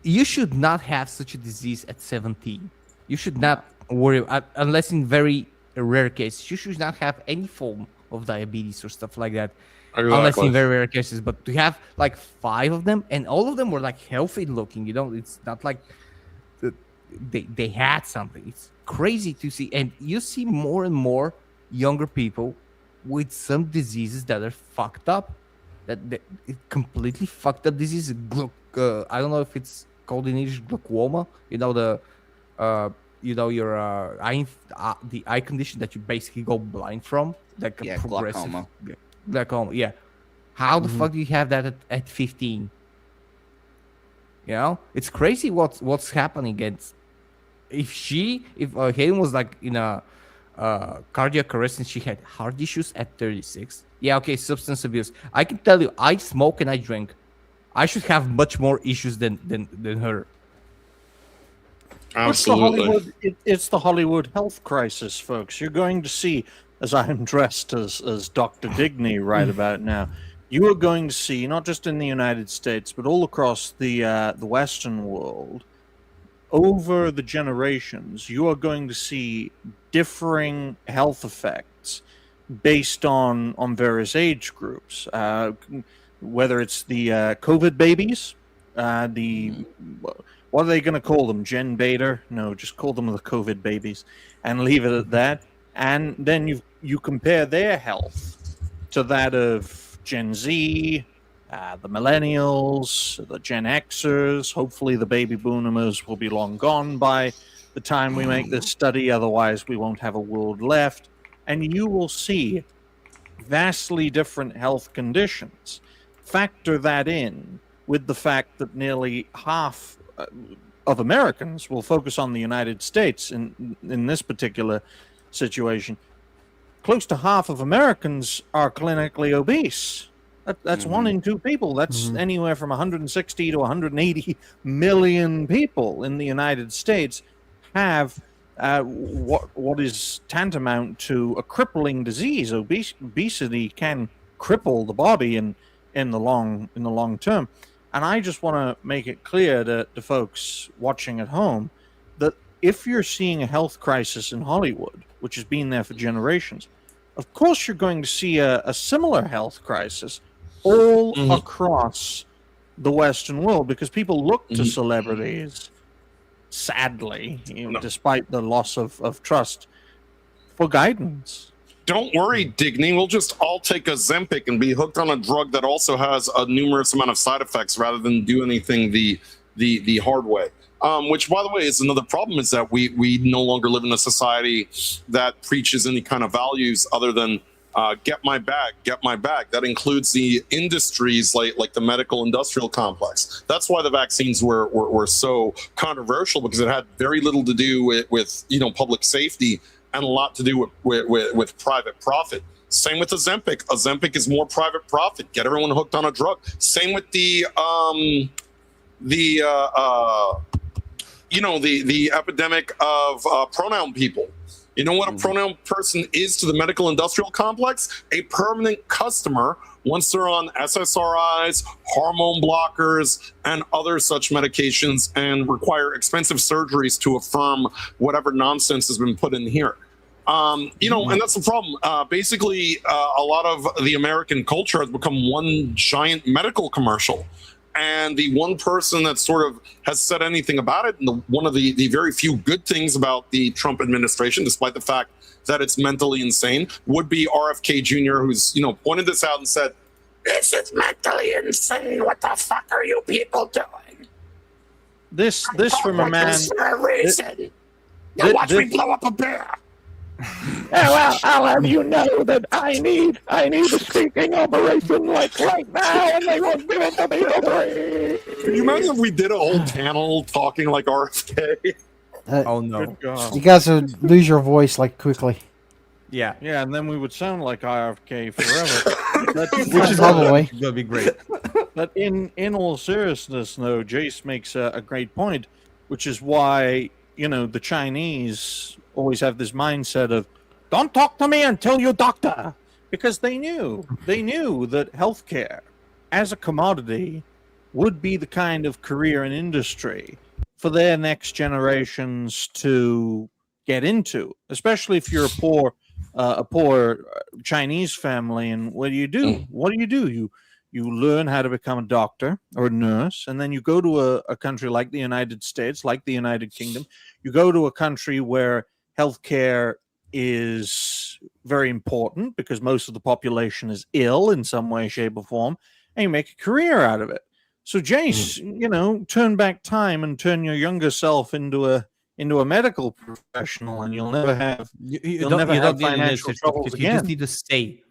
you should not have such a disease at 17. You should not worry, unless in very rare cases. You should not have any form of diabetes or stuff like that. Unless in very rare cases. But to have like 5 of them, and all of them were like healthy looking, it's not like they had something. It's crazy to see. And you see more and more younger people with some diseases that are fucked up. That completely fucked up disease. I don't know if it's called in English glaucoma. The eye condition that you basically go blind from. Like a progressive glaucoma. Yeah. How the fuck do you have that at 15? It's crazy what's happening. If Hayden was like in a cardiac arrest and she had heart issues at 36. Yeah, okay, substance abuse. I can tell you, I smoke and I drink. I should have much more issues than her. Absolutely. It's the Hollywood health crisis, folks. You're going to see, as I'm dressed as Dr. Digney right about now, you are going to see, not just in the United States, but all across the Western world, over the generations, you are going to see differing health effects based on various age groups. Whether it's the COVID babies, what are they going to call them? Gen Beta? No, just call them the COVID babies and leave it at that. And then you compare their health to that of Gen Z, the millennials, the Gen Xers. Hopefully the baby boomers will be long gone by the time we make this study. Otherwise, we won't have a world left. And you will see vastly different health conditions. Factor that in with the fact that nearly half of Americans will focus on the United States in this particular situation. Close to half of Americans are clinically obese. That's 1 in 2 people. That's anywhere from 160 to 180 million people in the United States have what is tantamount to a crippling disease. Obesity can cripple the body in the long term. And I just want to make it clear to folks watching at home that if you're seeing a health crisis in Hollywood, which has been there for generations, of course you're going to see a similar health crisis all across the Western world, because people look to celebrities, sadly, despite the loss of trust, for guidance. Don't worry, Digney. We'll just all take Ozempic and be hooked on a drug that also has a numerous amount of side effects rather than do anything the hard way. Which, by the way, is another problem, is that we no longer live in a society that preaches any kind of values other than get my bag, get my bag. That includes the industries like the medical industrial complex. That's why the vaccines were so controversial, because it had very little to do with public safety and a lot to do with private profit. Same with Ozempic. Ozempic is more private profit. Get everyone hooked on a drug. Same with the epidemic of pronoun people. You know what a pronoun person is to the medical industrial complex? A permanent customer once they're on SSRIs, hormone blockers, and other such medications, and require expensive surgeries to affirm whatever nonsense has been put in here. And that's the problem. Basically, a lot of the American culture has become one giant medical commercial. And the one person that sort of has said anything about it, and one of the very few good things about the Trump administration, despite the fact that it's mentally insane, would be RFK Jr., who's pointed this out and said, "This is mentally insane. What the fuck are you people doing?" This from a man. Watch me blow up a bear. Well, I'll have you know that I need a speaking operation like right now, and they won't give it to me for free. Can you imagine if we did a whole panel talking like RFK? Oh no! You guys would lose your voice like quickly. Yeah, and then we would sound like RFK forever. Which is probably that'd be great. But in all seriousness, though, Jace makes a great point, which is why the Chinese always have this mindset of don't talk to me until you doctor, because they knew that healthcare as a commodity would be the kind of career and industry for their next generations to get into, especially if you're a poor Chinese family. And what do you do? What do? You learn how to become a doctor or a nurse, and then you go to a country like the United States, like the United Kingdom. You go to a country where healthcare is very important because most of the population is ill in some way, shape, or form, and you make a career out of it. So, Jace, turn back time and turn your younger self into a medical professional, and you'll never have financial troubles again. You just need to stay.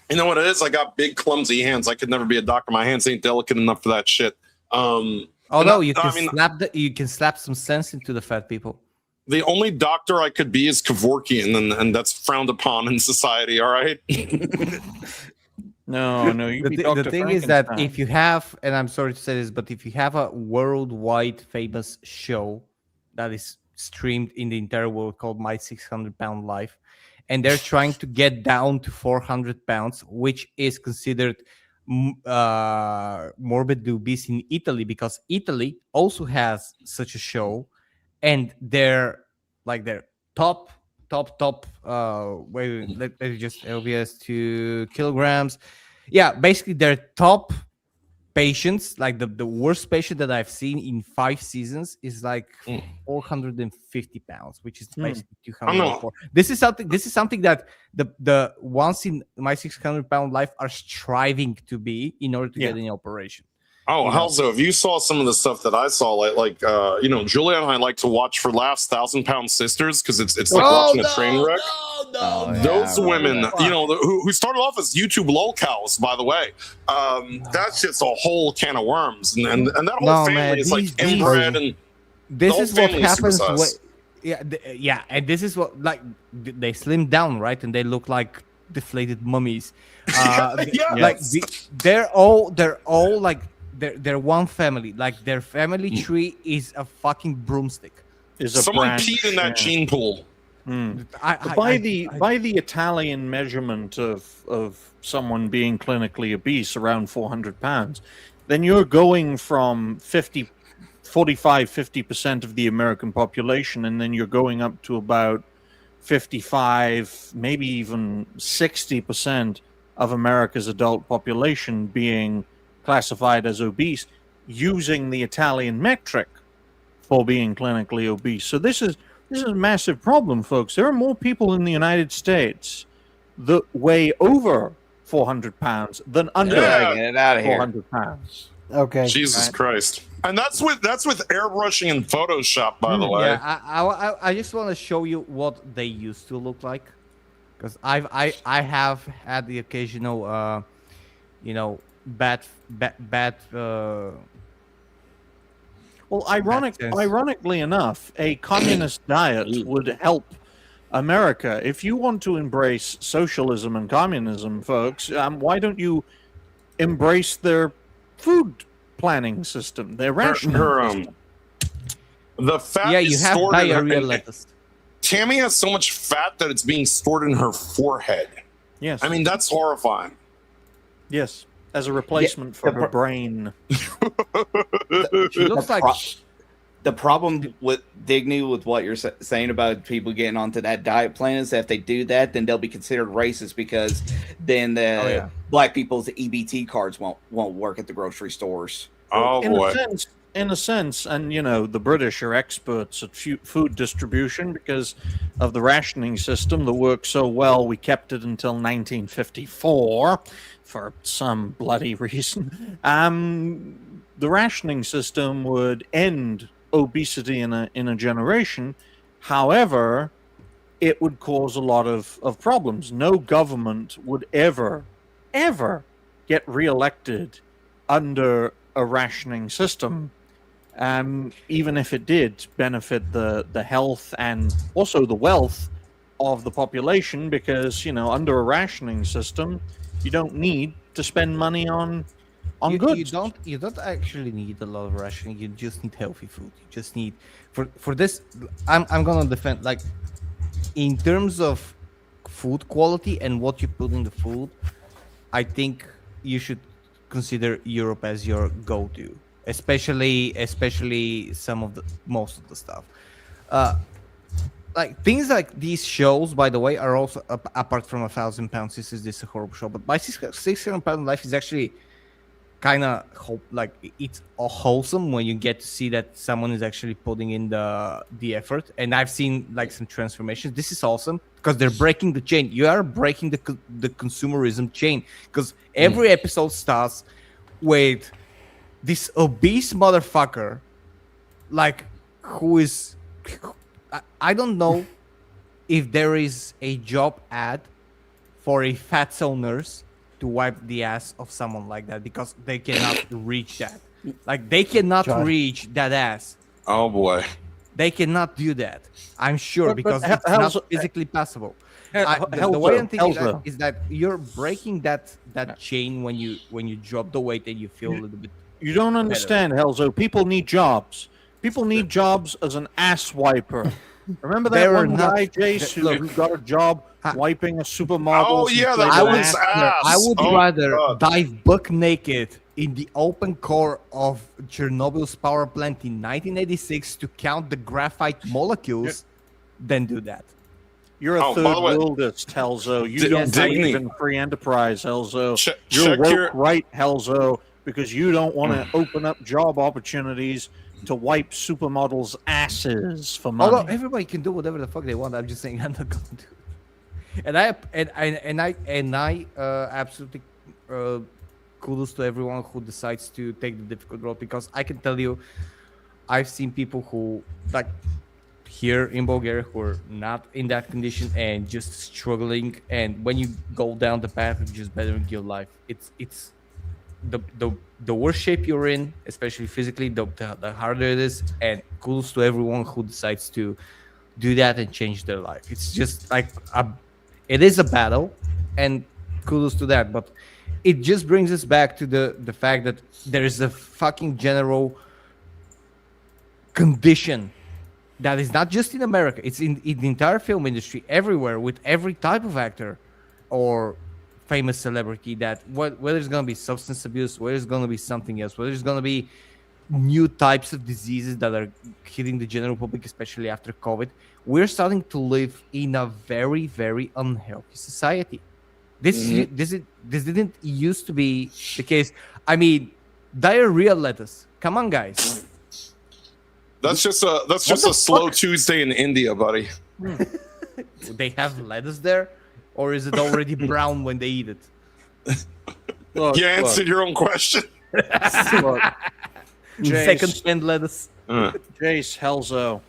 You know what it is? I got big, clumsy hands. I could never be a doctor. My hands ain't delicate enough for that shit. Although you can slap some sense into the fat people. The only doctor I could be is Kevorkian, and that's frowned upon in society. All right. No. The thing is that if you have, and I'm sorry to say this, but if you have a worldwide famous show that is streamed in the entire world called My 600 Pound Life, and they're trying to get down to 400 pounds, which is considered morbidly obese in Italy, because Italy also has such a show, and they're like their top wait, let me just LBS to kilograms. Yeah, basically their top patients, like the worst patient that I've seen in 5 seasons is like 450 pounds, which is basically 204. This is something that the ones in My 600 Pound Life are striving to be in order to get an operation. Oh, hell so. If you saw some of the stuff that I saw, like Julia and I like to watch for laughs 1,000-pound sisters, because it's like watching a train wreck. Those women, who started off as YouTube lolcows, by the way, that's just a whole can of worms, and that whole family is like inbred, and this is what happens. And this is what, like, they slim down, right, and they look like deflated mummies. They're all like. They're one family. Like, their family tree is a fucking broomstick. Someone peed in that gene pool. By the Italian measurement of someone being clinically obese, around 400 pounds, then you're going from 50% of the American population, and then you're going up to about 55, maybe even 60% of America's adult population being classified as obese, using the Italian metric for being clinically obese. So this is a massive problem, folks. There are more people in the United States that weigh over 400 pounds than under get it out of 400 pounds. Okay. Jesus Christ. And that's with airbrushing and Photoshop, by the way. Yeah, I just want to show you what they used to look like, because I have had the occasional bad well, ironically enough, a communist diet would help America. If you want to embrace socialism and communism, folks, why don't you embrace their food planning system, their rationing system? The fat is you have stored diarrhea in her. lettuce. Tammy has so much fat that it's being stored in her forehead. Yes. I mean, that's horrifying. Yes. As a replacement for her brain. She looks like... The problem with Digny, with what you're saying about people getting onto that diet plan, is that if they do that, then they'll be considered racist, because then the black people's EBT cards won't work at the grocery stores. Oh, boy. In a sense, and the British are experts at food distribution because of the rationing system that worked so well. We kept it until 1954 for some bloody reason. The rationing system would end obesity in a generation. However, it would cause a lot of problems. No government would ever get reelected under a rationing system, even if it did benefit the health and also the wealth of the population, because under a rationing system you don't need to spend money on goods. You don't actually need a lot of rationing. You just need healthy food. You just need for this. I'm gonna defend, like, in terms of food quality and what you put in the food. I think you should consider Europe as your go-to, especially most of the stuff. Like things like these shows, by the way, are also apart from £1,000. This is a horrible show, but my £600 life is actually kind of like it's wholesome when you get to see that someone is actually putting in the effort. And I've seen like some transformations. This is awesome because they're breaking the chain. You are breaking the consumerism chain, because every episode starts with this obese motherfucker, like who is. I don't know if there is a job ad for a fatso nurse to wipe the ass of someone like that, because they cannot reach that. Like they cannot reach that ass. Oh boy, they cannot do that. I'm sure, because it's not physically possible. The way I'm thinking is that you're breaking that chain when you drop the weight and you feel a little bit. You don't understand, Helzo. People need jobs. People need jobs as an ass wiper. Remember that one guy, Jace, who got a job wiping a supermodel? Oh yeah, that was ass. I would rather dive buck naked in the open core of Chernobyl's power plant in 1986 to count the graphite molecules than do that. You're a third worldist, Helzo. You don't believe in free enterprise, Helzo. You're woke right, Helzo, because you don't want to open up job opportunities to wipe supermodels' asses for money. Although everybody can do whatever the fuck they want, I'm just saying I'm not gonna do it. And I absolutely kudos to everyone who decides to take the difficult road, because I can tell you, I've seen people who like here in Bulgaria who are not in that condition and just struggling. And when you go down the path of just bettering your life, it's the worse shape you're in, especially physically, the harder it is. And kudos to everyone who decides to do that and change their life. It's just like it is a battle, and kudos to that. But it just brings us back to the fact that there is a fucking general condition that is not just in America. It's in the entire film industry, everywhere, with every type of actor or famous celebrity, that whether it's going to be substance abuse, whether it's going to be something else, whether it's going to be new types of diseases that are hitting the general public, especially after COVID, we're starting to live in a very, very unhealthy society. This didn't used to be the case. I mean, diarrhea lettuce. Come on, guys. That's just a slow Tuesday in India, buddy. They have lettuce there, or is it already brown when they eat it? You answered your own question. Second-hand lettuce. Jace, Helzo,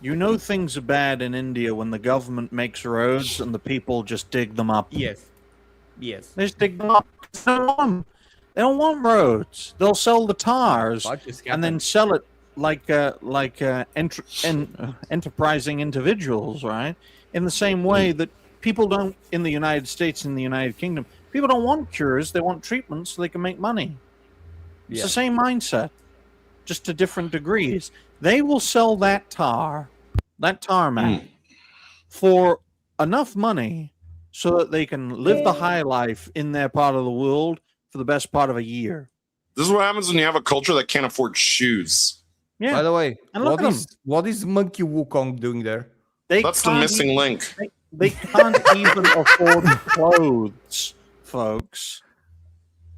you know things are bad in India when the government makes roads and the people just dig them up. Yes. They just dig them up. They don't want roads. They'll sell the tars and then sell it like enterprising individuals, right? In the same way that people don't, in the United States, in the United Kingdom, people don't want cures. They want treatments so they can make money. It's the same mindset, just to different degrees. They will sell that tarmac, for enough money so that they can live the high life in their part of the world for the best part of a year. This is what happens when you have a culture that can't afford shoes. Yeah. By the way, what is Monkey Wukong doing there? That's the missing link. They can't even afford clothes, folks.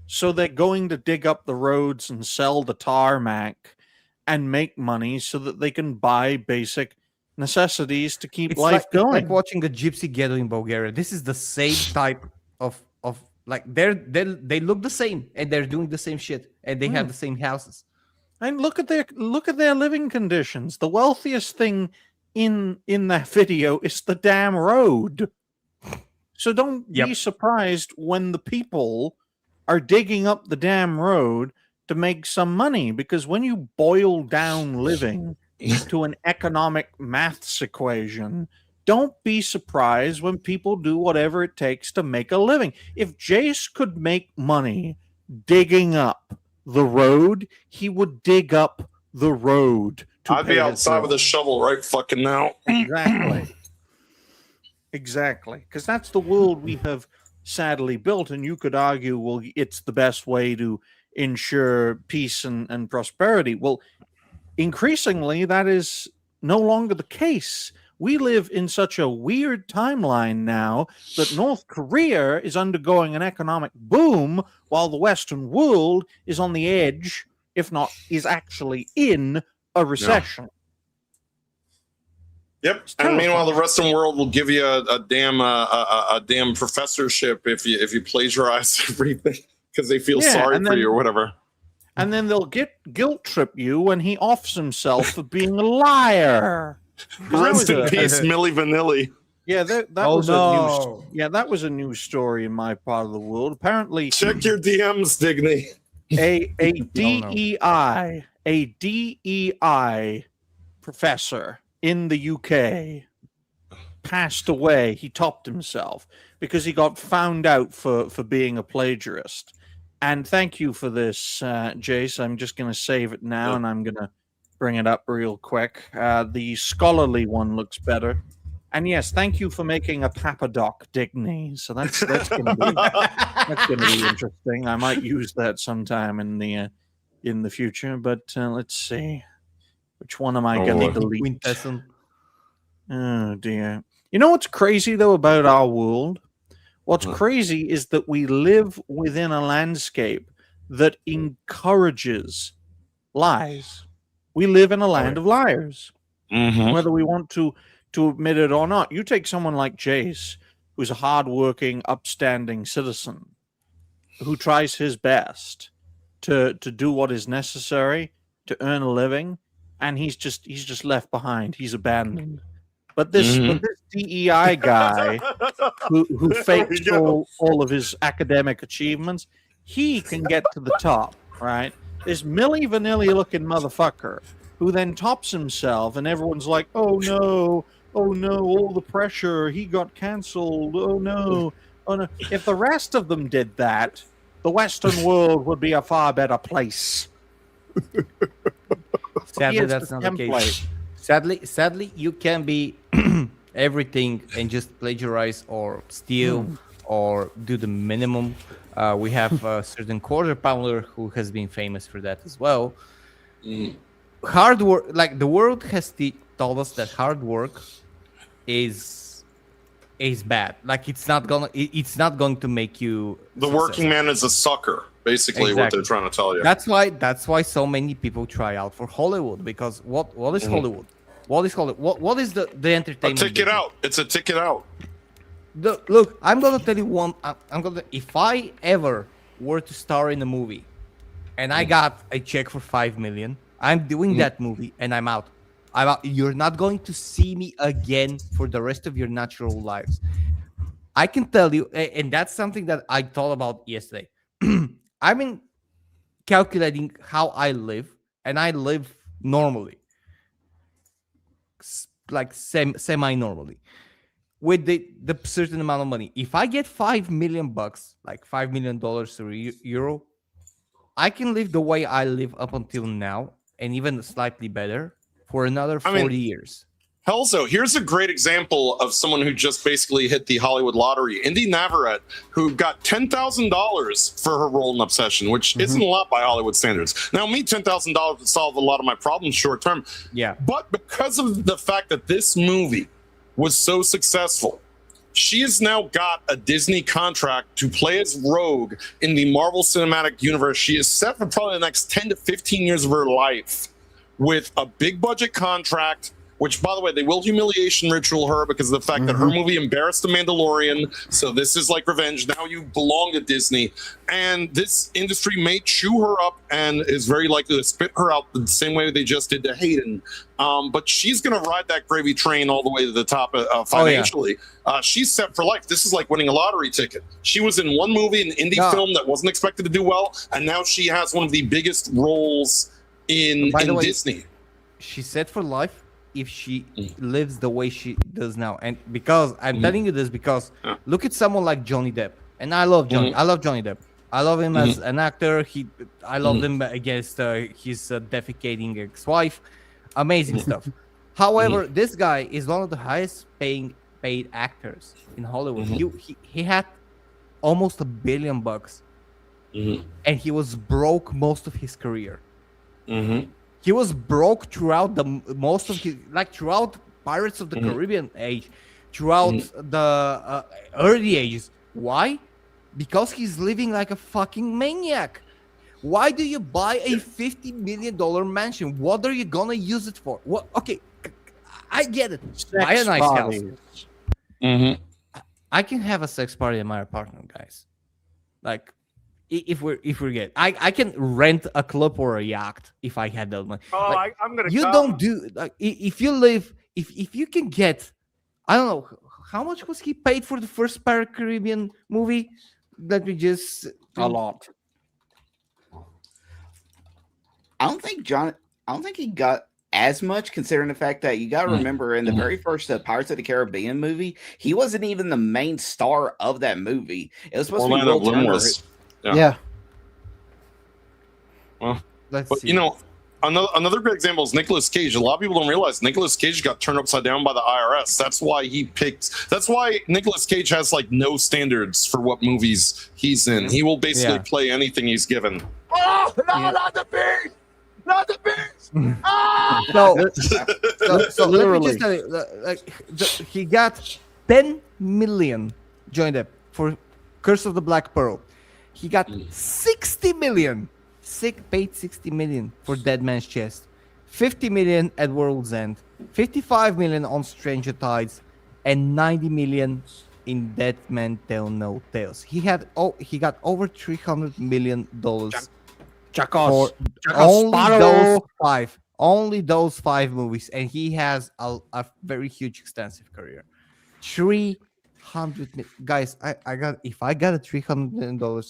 So they're going to dig up the roads and sell the tarmac and make money so that they can buy basic necessities to keep life going. It's like watching a gypsy ghetto in Bulgaria. This is the same type of like they look the same and they're doing the same shit and they have the same houses. And look at their living conditions. The wealthiest thing in that video is the damn road. So don't be surprised when the people are digging up the damn road to make some money, because when you boil down living to an economic maths equation, don't be surprised when people do whatever it takes to make a living. If Jace could make money digging up the road, he would dig up the road. I'd be outside with a shovel right fucking now. Exactly. Because that's the world we have sadly built, and you could argue, well, it's the best way to ensure peace and prosperity. Well, increasingly, that is no longer the case. We live in such a weird timeline now that North Korea is undergoing an economic boom while the Western world is on the edge, if not is actually in a recession. Yep. And meanwhile, the Western world will give you a damn professorship if you plagiarize everything because they feel sorry for you or whatever. And then they'll guilt trip you when he offs himself for being a liar. Rest in peace, Milli Vanilli. Yeah, that was a news story in my part of the world. Apparently, check your DMs, Digny. A DEI professor in the UK passed away. He topped himself because he got found out for being a plagiarist. And thank you for this, Jace. I'm just going to save it now, and I'm going to bring it up real quick. The scholarly one looks better. And yes, thank you for making a Papadoc Digny. So that's going to be interesting. I might use that sometime in the future. But let's see, which one am I going to delete? Oh dear. You know what's crazy though about our world? What's crazy is that we live within a landscape that encourages lies. We live in a land of liars, whether we want to admit it or not. You take someone like Jace, who's a hardworking, upstanding citizen, who tries his best to do what is necessary to earn a living, and he's just left behind. He's abandoned. But this DEI guy who faked all of his academic achievements, he can get to the top, right? This Milli Vanilli looking motherfucker who then tops himself, and everyone's like, oh no, all the pressure, he got canceled, oh no. If the rest of them did that, the Western world would be a far better place. Sadly, that's not the case. Sadly, you can be everything and just plagiarize or steal or do the minimum. We have a certain quarter pounder who has been famous for that as well. Hard work, like the world has told us that hard work is bad. Like it's not going to make you the working man is a sucker. Basically, what they're trying to tell you. That's why so many people try out for Hollywood, because what is Hollywood? What is Hollywood? What is the entertainment? A ticket out. It's a ticket out. Look, I'm gonna tell you one. If I ever were to star in a movie, and I got a check for $5 million, I'm doing that movie, and I'm out. You're not going to see me again for the rest of your natural lives. I can tell you, and that's something that I thought about yesterday. I've been calculating how I live, and I live normally, like semi-normally, with the certain amount of money. If I get $5 million, like $5 million or euro, I can live the way I live up until now, and even slightly better for another 40 years. Helzo, here's a great example of someone who just basically hit the Hollywood lottery. Indy Navarrete, who got $10,000 for her role in Obsession, which isn't a lot by Hollywood standards. Now, me, $10,000 would solve a lot of my problems short term. Yeah. But because of the fact that this movie was so successful, she has now got a Disney contract to play as Rogue in the Marvel Cinematic Universe. She is set for probably the next 10 to 15 years of her life with a big budget contract, which, by the way, they will humiliation ritual her because of the fact that her movie embarrassed the Mandalorian. So this is like revenge. Now you belong to Disney. And this industry may chew her up and is very likely to spit her out the same way they just did to Hayden. But she's going to ride that gravy train all the way to the top financially. She's set for life. This is like winning a lottery ticket. She was in one movie, an indie film that wasn't expected to do well. And now she has one of the biggest roles in Disney. She's set for life if she lives the way she does now. And because I'm telling you this because look at someone like Johnny Depp. And I love Johnny. I love Johnny Depp. I love him as an actor. I love him against his defecating ex-wife. Amazing stuff. However, this guy is one of the highest paid actors in Hollywood. He had almost $1 billion, and he was broke most of his career. He was broke throughout throughout Pirates of the Caribbean age, throughout the early ages. Why? Because he's living like a fucking maniac. Why do you buy a $50 million mansion? What are you gonna use it for? What? Okay, I get it. Buy a nice house. I can have a sex party in my apartment, guys. Like, if we're good, I can rent a club or a yacht if I had that money. Oh, Like, I'm gonna. you come. don't do like if you live if you can get, I don't know how much was he paid for the first Pirate Caribbean movie that we just A lot. I don't think he got as much, considering the fact that you got to remember in the very first Pirates of the Caribbean movie, he wasn't even the main star of that movie. It was supposed Orlando to be Will Bloom Turner. was. Yeah. Well, let's but see. you know, another great example is Nicolas Cage. A lot of people don't realize Nicolas Cage got turned upside down by the IRS. That's why Nicolas Cage has like no standards for what movies he's in. He will basically play anything he's given. Oh no, not the beast! Not the beast! So let me just tell you, he got 10 million joined up for Curse of the Black Pearl. He got 60 million. Paid 60 million for Dead Man's Chest, 50 million at World's End, 55 million on Stranger Tides, and 90 million in Dead Man Tell No Tales. He got over $300 million for only those five movies, and he has a very huge, extensive career. 300 guys. If I got a $300 million,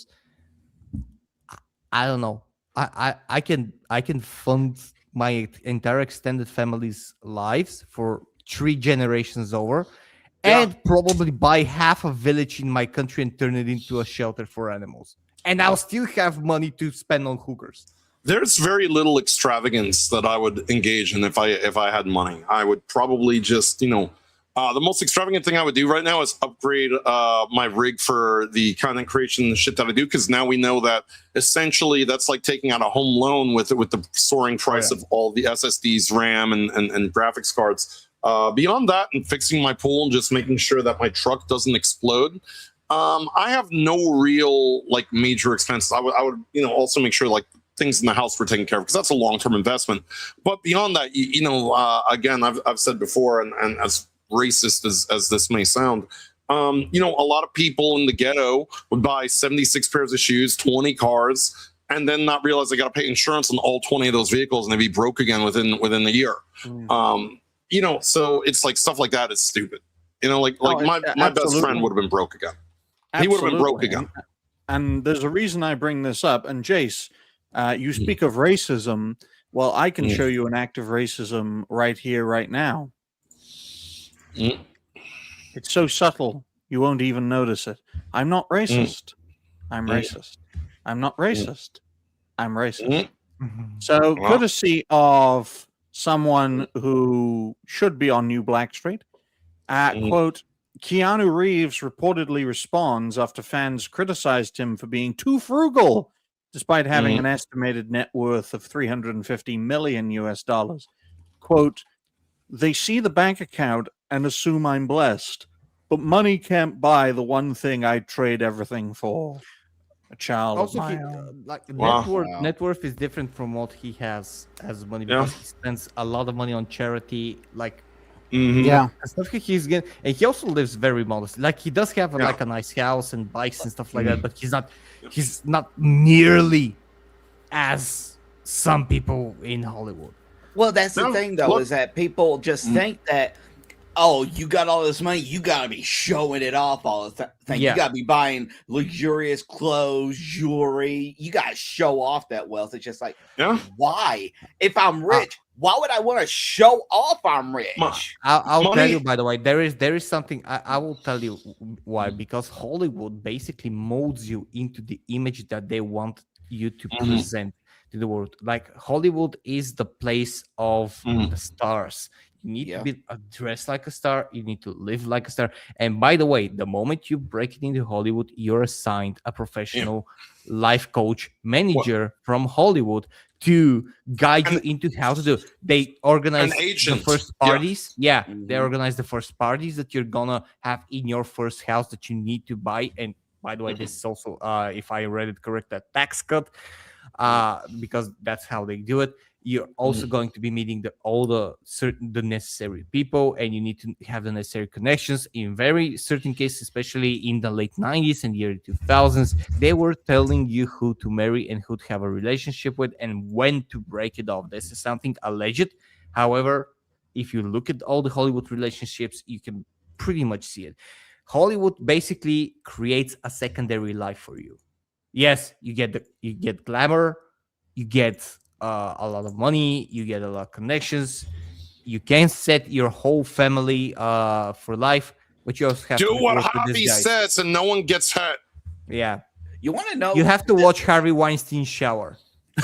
I don't know. I can fund my entire extended family's lives for 3 generations over, and probably buy half a village in my country and turn it into a shelter for animals. And I'll still have money to spend on hookers. There's very little extravagance that I would engage in if I had money. I would probably just, the most extravagant thing I would do right now is upgrade my rig for the content creation shit that I do, because now we know that essentially that's like taking out a home loan with the soaring price of all the SSDs, RAM, and graphics cards. Beyond that, and fixing my pool and just making sure that my truck doesn't explode, I have no real like major expenses. I would also make sure like things in the house were taken care of, because that's a long-term investment. But beyond that, again, I've said before, and as racist as this may sound, a lot of people in the ghetto would buy 76 pairs of shoes, 20 cars, and then not realize they got to pay insurance on all 20 of those vehicles, and they'd be broke again within a year. So it's like stuff like that is stupid. My best friend would have been broke again. He would have been broke again. And there's a reason I bring this up. And Jace, you speak of racism. Well, I can show you an act of racism right here, right now. It's so subtle, you won't even notice it. I'm not racist. I'm racist. I'm not racist. I'm racist. So, courtesy of someone who should be on New Black Street, quote, Keanu Reeves reportedly responds after fans criticized him for being too frugal, despite having an estimated net worth of $350 million US. Quote, they see the bank account and assume I'm blessed, but money can't buy the one thing I'd trade everything for. A child Also, of my own. net worth is different from what he has as money, because he spends a lot of money on charity, like stuff he's getting, and he also lives very modest. Like, he does have like a nice house and bikes and stuff like that, but he's not nearly as some people in Hollywood. Well, that's the thing, though, is that people just think that, oh, you got all this money, you got to be showing it off all the time. You got to be buying luxurious clothes, jewelry. You got to show off that wealth. It's just like, why? If I'm rich, why would I want to show off I'm rich? I'll tell you, by the way, there is something, I will tell you why. Because Hollywood basically molds you into the image that they want you to present. to the world. Like Hollywood is the place of the stars. You need to be dressed like a star. You need to live like a star. And by the way, the moment you break it into Hollywood, you're assigned a professional life coach manager from Hollywood to guide you into how to do it. They organize the first parties. They organize the first parties that you're gonna have in your first house that you need to buy. And by the way, this is also, if I read it correct, a tax cut, because that's how they do it. You're also going to be meeting the necessary people, and you need to have the necessary connections. In very certain cases, especially in the late 90s and the early 2000s, they were telling you who to marry and who to have a relationship with and when to break it off. This is something alleged. However, if you look at all the Hollywood relationships, you can pretty much see it. Hollywood basically creates a secondary life for you. Yes, you get glamour, you get a lot of money, you get a lot of connections. You can set your whole family for life, but you also have do to what work with Hobby this guy. says, and no one gets hurt. Yeah, You want to know? you have to watch Harvey Weinstein shower,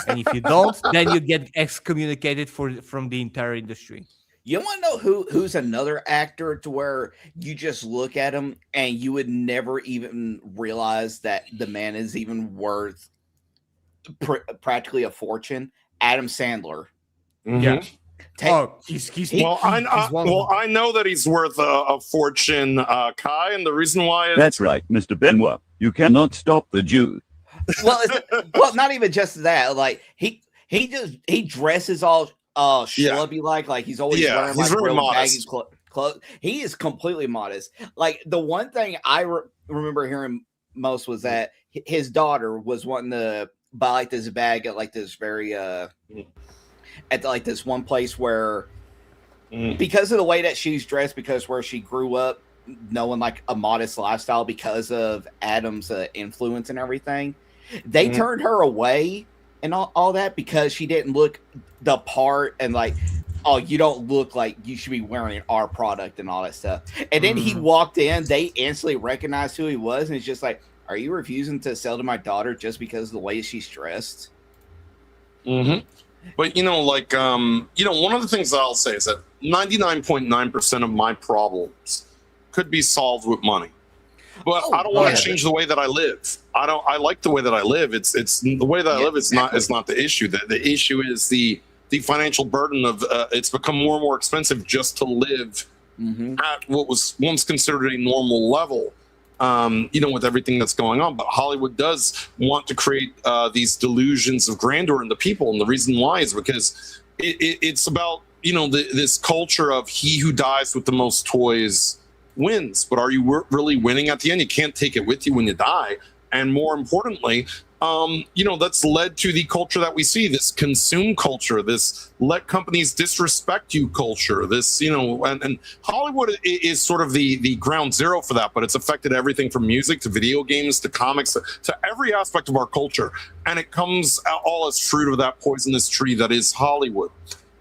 and if you don't, then you get excommunicated from the entire industry. You want to know who's another actor to where you just look at him and you would never even realize that the man is even worth practically a fortune? Adam Sandler. Yeah. He's Well, I know that he's worth a fortune, Kai, and the reason why is That's right, Mr. Benoit. You cannot stop the Jews. Well, not even just that. Like he dresses all schlubby like he's always wearing he's like very real baggy modest. clothes. He is completely modest. Like the one thing I remember hearing most was that his daughter was wanting to buy like this bag at like this very at like this one place where because of the way that she's dressed, because where she grew up knowing like a modest lifestyle because of Adam's influence and everything, they turned her away and all that because she didn't look the part and like, oh, you don't look like you should be wearing our product and all that stuff. And then he walked in, they instantly recognized who he was, and it's just like, are you refusing to sell to my daughter just because of the way she's dressed? But like one of the things that I'll say is that 99.9% of my problems could be solved with money. But I don't want to change the way that I live. I like the way that I live. It's the way that I live is not the issue. The issue is the financial burden of it's become more and more expensive just to live at what was once considered a normal level. With everything that's going on. But Hollywood does want to create these delusions of grandeur in the people. And the reason why is because it's about, this culture of he who dies with the most toys wins. But are you really winning at the end? You can't take it with you when you die. And more importantly, that's led to the culture that we see, this consume culture, this let companies disrespect you culture, this, and Hollywood is sort of the ground zero for that, but it's affected everything from music to video games to comics to every aspect of our culture. And it comes all as fruit of that poisonous tree that is Hollywood.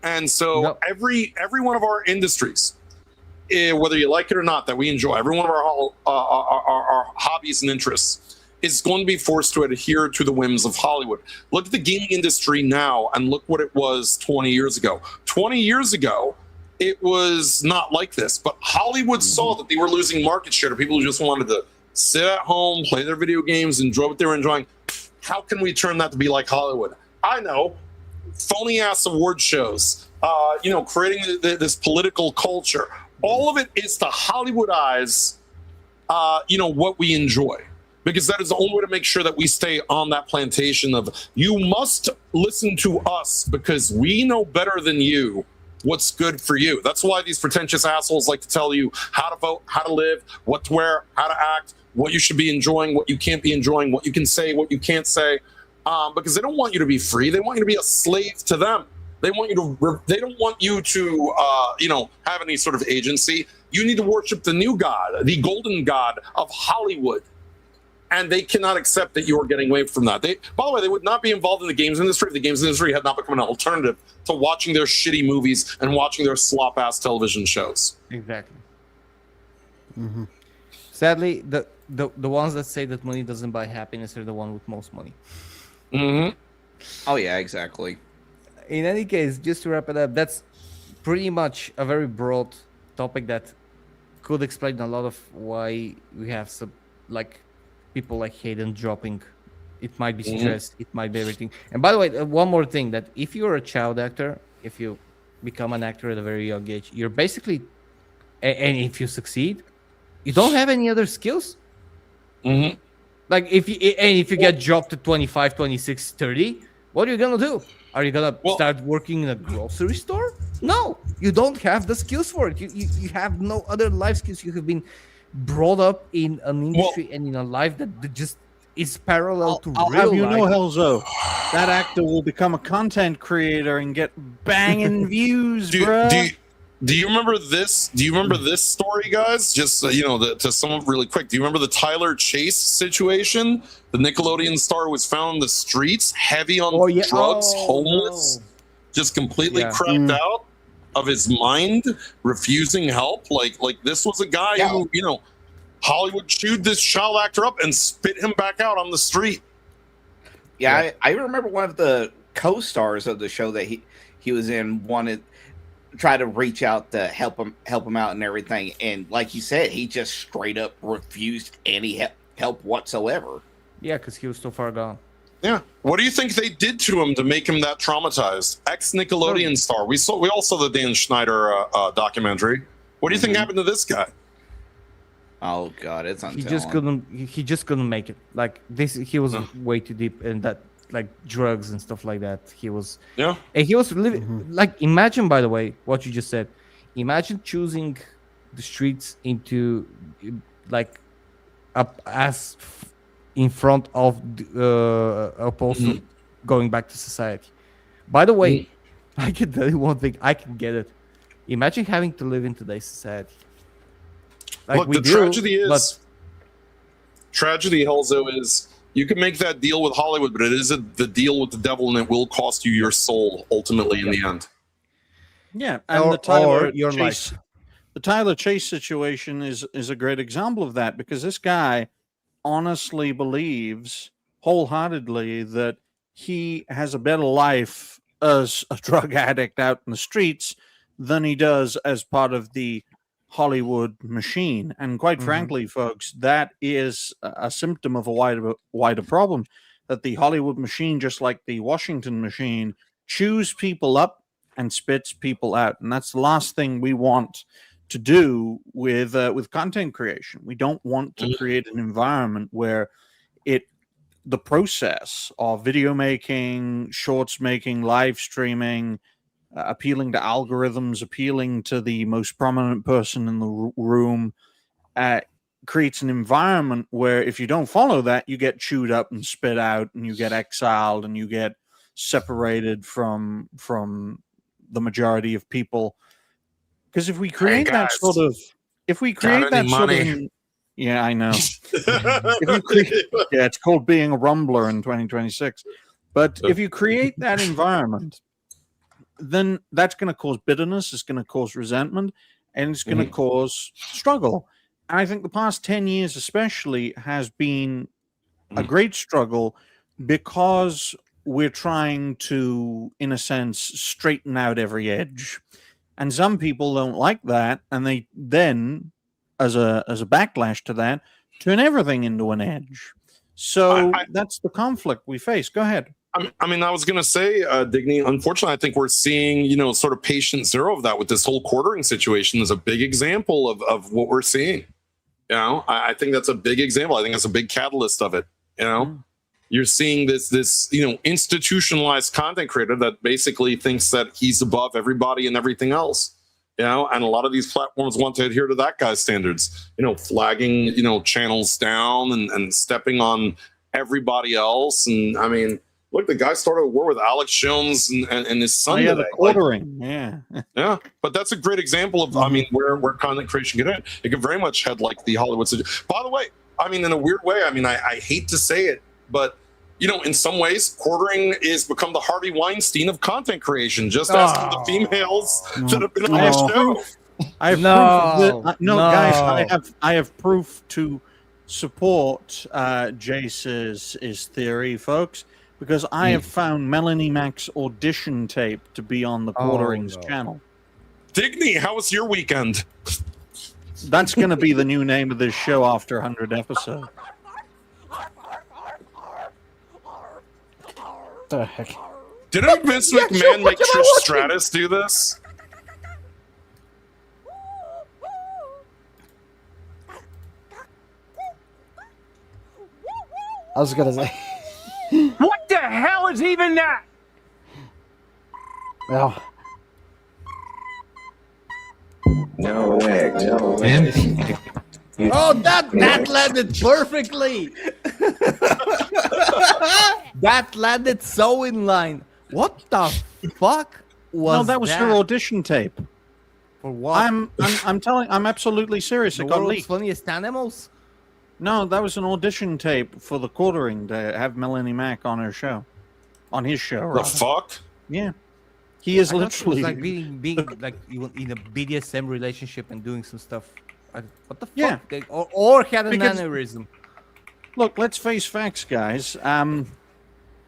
And so every one of our industries, whether you like it or not, that we enjoy, every one of our hobbies and interests, is going to be forced to adhere to the whims of Hollywood. Look at the gaming industry now and look what it was 20 years ago. 20 years ago, it was not like this, but Hollywood saw that they were losing market share to people who just wanted to sit at home, play their video games, enjoy what they were enjoying. How can we turn that to be like Hollywood? I know, phony ass award shows, creating this political culture. All of it is to Hollywoodize, what we enjoy. Because that is the only way to make sure that we stay on that plantation of you must listen to us because we know better than you what's good for you. That's why these pretentious assholes like to tell you how to vote, how to live, what to wear, how to act, what you should be enjoying, what you can't be enjoying, what you can say, what you can't say, because they don't want you to be free. They want you to be a slave to them. They want you to. They don't want you to, have any sort of agency. You need to worship the new god, the golden god of Hollywood. And they cannot accept that you are getting away from that. By the way, they would not be involved in the games industry if the games industry had not become an alternative to watching their shitty movies and watching their slop-ass television shows. Exactly. Sadly, the ones that say that money doesn't buy happiness are the one with most money. Oh yeah, exactly. In any case, just to wrap it up, that's pretty much a very broad topic that could explain a lot of why we have some like people like Hayden dropping. It might be stress, it might be everything. And by the way, one more thing, that if you're a child actor, if you become an actor at a very young age, you're basically, and if you succeed, you don't have any other skills. Like if you get dropped to 25, 26, 30, what are you gonna do? Are you gonna start working in a grocery store? No, you don't have the skills for it. You have no other life skills. You have been brought up in an industry and in a life that just is parallel to I'll real have you life. know, Helzo, that actor will become a content creator and get banging views, bro. Do you remember this? Do you remember this story, guys? Just to sum up really quick. Do you remember the Tyler Chase situation? The Nickelodeon star was found in the streets, heavy on drugs, homeless, just completely cracked out of his mind, refusing help. Like this was a guy who Hollywood chewed this child actor up and spit him back out on the street. Yeah, I remember one of the co-stars of the show that he was in tried to reach out to help him out and everything, and like you said, he just straight up refused any help whatsoever. Yeah, because he was so far gone. Yeah. What do you think they did to him to make him that traumatized? Ex-Nickelodeon star. We all saw the Dan Schneider documentary. What do you think happened to this guy? Oh God, it's He just couldn't make it. Like this, he was way too deep in that, like drugs and stuff like that. He was and he was living like, imagine, by the way, what you just said. Imagine choosing the streets into like up as in front of opposed to going back to society. By the way, I can tell you one thing. I can get it. Imagine having to live in today's society. Like, look, tragedy, Helzo, is you can make that deal with Hollywood, but it is the deal with the devil, and it will cost you your soul ultimately in the end. Yeah, and the Tyler Chase situation is a great example of that, because this guy honestly believes wholeheartedly that he has a better life as a drug addict out in the streets than he does as part of the Hollywood machine. And quite frankly, folks, that is a symptom of a wider problem, that the Hollywood machine, just like the Washington machine, chews people up and spits people out. And that's the last thing we want to do with content creation. We don't want to create an environment where the process of video making, shorts making, live streaming, appealing to algorithms, appealing to the most prominent person in the room, creates an environment where if you don't follow that, you get chewed up and spit out, and you get exiled, and you get separated from the majority of people. Because if we create yeah, I know. It's called being a rumbler in 2026. But if you create that environment, then that's going to cause bitterness, it's going to cause resentment, and it's going to cause struggle. And I think the past 10 years especially has been a great struggle, because we're trying to, in a sense, straighten out every edge. And some people don't like that, and they then, as a backlash to that, turn everything into an edge. So that's the conflict we face. Go ahead. I mean, I was going to say, Digny, unfortunately, I think we're seeing, sort of patient zero of that with this whole quartering situation is a big example of what we're seeing. I think that's a big example. I think that's a big catalyst of it. You're seeing this institutionalized content creator that basically thinks that he's above everybody and everything else. And a lot of these platforms want to adhere to that guy's standards, flagging, channels down and stepping on everybody else. And I mean, look, the guy started a war with Alex Jones and his son. Yeah, the quartering. Yeah. But that's a great example of, I mean, where content creation could end. It could very much head like the Hollywood situation. By the way, I mean, in a weird way, I mean, I hate to say it, but in some ways, quartering is become the Harvey Weinstein of content creation. Just ask the females that have been on the show. I have proof. Guys, I have proof to support Jace's theory, folks. because I have found Melanie Mac's audition tape to be on the Quarterings channel. Digny, how was your weekend? That's going to be the new name of this show after 100 episodes. The heck? Didn't Vince McMahon make Trish Stratus do this? I was gonna say. What the hell is even that? Well, No way. No way. Oh, that landed perfectly. That landed so in line. What the fuck was No, that was her audition tape. For what? I'm absolutely serious. The It got world's leaked. funniest animals? No, that was an audition tape for the Quartering to have Melanie Mac on her show. On his show, The rather. fuck? Yeah. He is I thought it was literally... like being like you in a BDSM relationship and doing some stuff. What the fuck? Yeah. Or had an Because- aneurysm. Look, let's face facts, guys.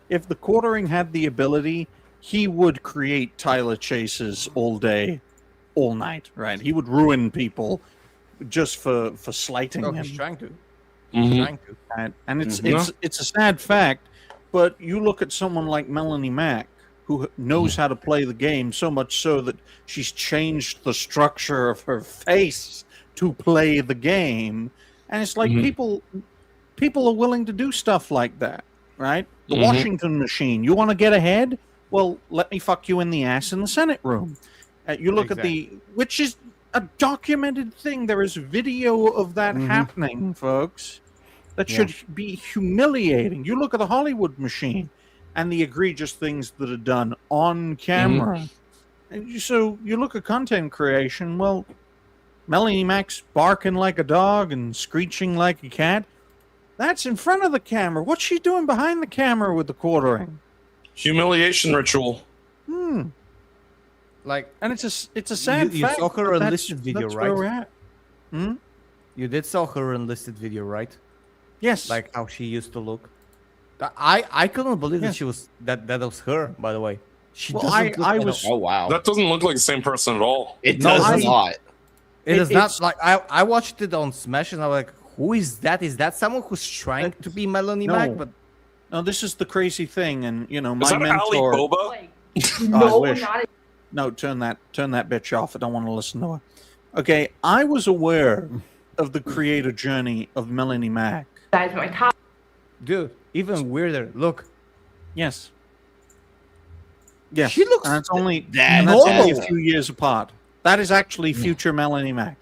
If the Quartering had the ability, he would create Tyler chases all day, all night, right? He would ruin people just for slighting Oh, him. he's trying to. Mhm. Trying to. And it's a sad fact, but you look at someone like Melanie Mac, who knows how to play the game so much so that she's changed the structure of her face to play the game, and it's like people are willing to do stuff like that, right? The Washington machine. You want to get ahead? Well, let me fuck you in the ass in the Senate room. You look at which is a documented thing. There is video of that happening, folks. That should be humiliating. You look at the Hollywood machine and the egregious things that are done on camera. And so you look at content creation, well, Melanie Mac's barking like a dog and screeching like a cat. That's in front of the camera. What's she doing behind the camera with the Quartering? Humiliation ritual. Like, and it's a sad you fact. saw her but unlisted video, that's where right? we're at. You did saw her unlisted video, right? Yes. Like how she used to look. I couldn't believe Yeah. that she was that was her. By the way, she Well, doesn't look I at was- all. Oh wow, That doesn't look like the same person at all. it No, does I- not. It is it's- not like I watched it on Smash and I was like, who is that? Is that someone who's trying to be Melanie Mac? No. But No, this is the crazy thing, and you know, Is my that Ali mentor. Boba? I wish. No, turn that bitch off. I don't want to listen to her. Okay, I was aware of the creator journey of Melanie Mac. dude, even weirder. Look, Yes. Yes. She looks And it's only that and that's only a normal. few years apart. That is actually future Melanie Mac.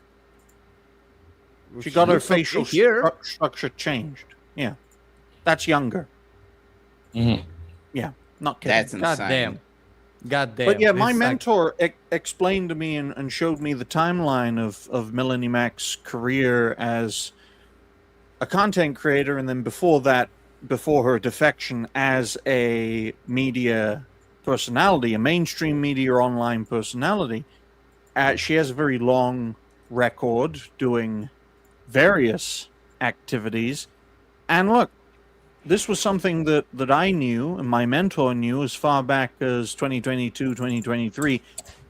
She got her looks okay facial here. structure changed. Yeah, that's younger. Yeah, not kidding. That's insane. God damn. But yeah, my It's like- mentor explained to me and showed me the timeline of Melanie Mac's career as a content creator, and then before that, before her defection as a media personality, a mainstream media online personality. She has a very long record doing various activities. And look, this was something that I knew and my mentor knew as far back as 2022, 2023,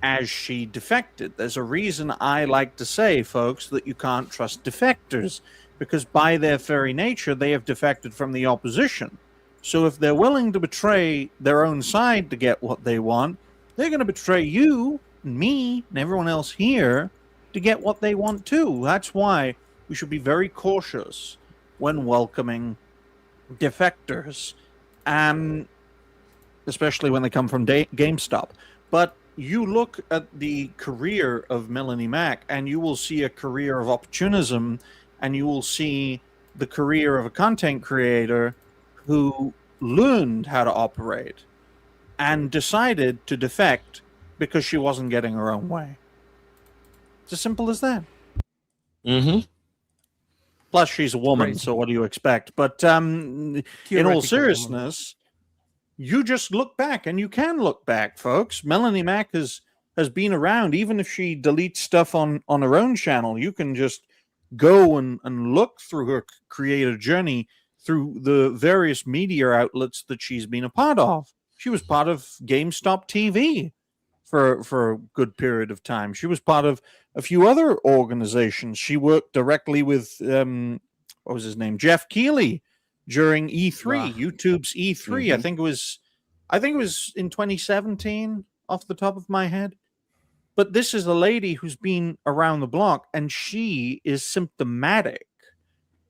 as she defected. There's a reason I like to say, folks, that you can't trust defectors, because by their very nature, they have defected from the opposition. So if they're willing to betray their own side to get what they want, they're going to betray you, and me, and everyone else here to get what they want too. That's why we should be very cautious when welcoming defectors, especially when they come from GameStop. But you look at the career of Melanie Mac, and you will see a career of opportunism, and you will see the career of a content creator who learned how to operate and decided to defect because she wasn't getting her own way. It's as simple as that. Plus, she's a woman, Crazy. so what do you expect? But in all Theoretical seriousness, you just look back, and you can look back, folks. Melanie Mac has been around, even if she deletes stuff on her own channel. You can just go and look through her creator journey through the various media outlets that she's been a part of. She was part of GameStop TV for a good period of time. She was part of a few other organizations. She worked directly with what was his name, Jeff Keighley, during E3, YouTube's E3. I think it was in 2017, off the top of my head. But this is a lady who's been around the block, and she is symptomatic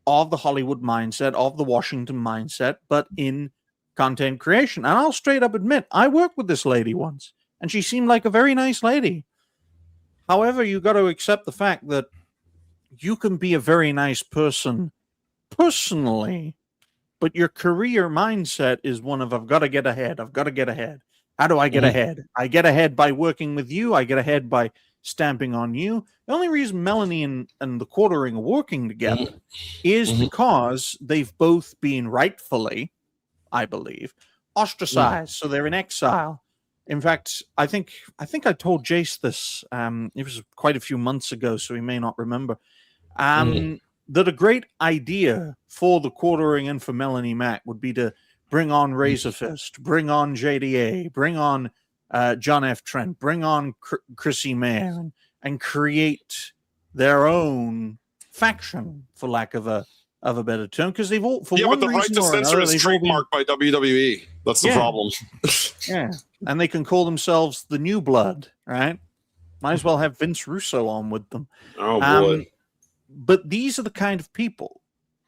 of the Hollywood mindset, of the Washington mindset, but in content creation. And I'll straight up admit, I worked with this lady once, and she seemed like a very nice lady. However, you got to accept the fact that you can be a very nice person personally, but your career mindset is one of, I've got to get ahead. I've got to get ahead. How do I get ahead? I get ahead by working with you. I get ahead by stamping on you. The only reason Melanie and the Quartering are working together is because they've both been rightfully, I believe, ostracized. So they're in exile. In fact, I think I told Jace this. It was quite a few months ago, so he may not remember. That a great idea for the Quartering and for Melanie Mac would be to bring on Razorfist, bring on JDA, bring on John F. Trent, bring on Chrissy Mayer, and create their own faction, for lack of a better term, because they've all but the right to censor is trademarked by WWE. That's the problem. Yeah, and they can call themselves the New Blood, right? Might as well have Vince Russo on with them. Oh boy! But these are the kind of people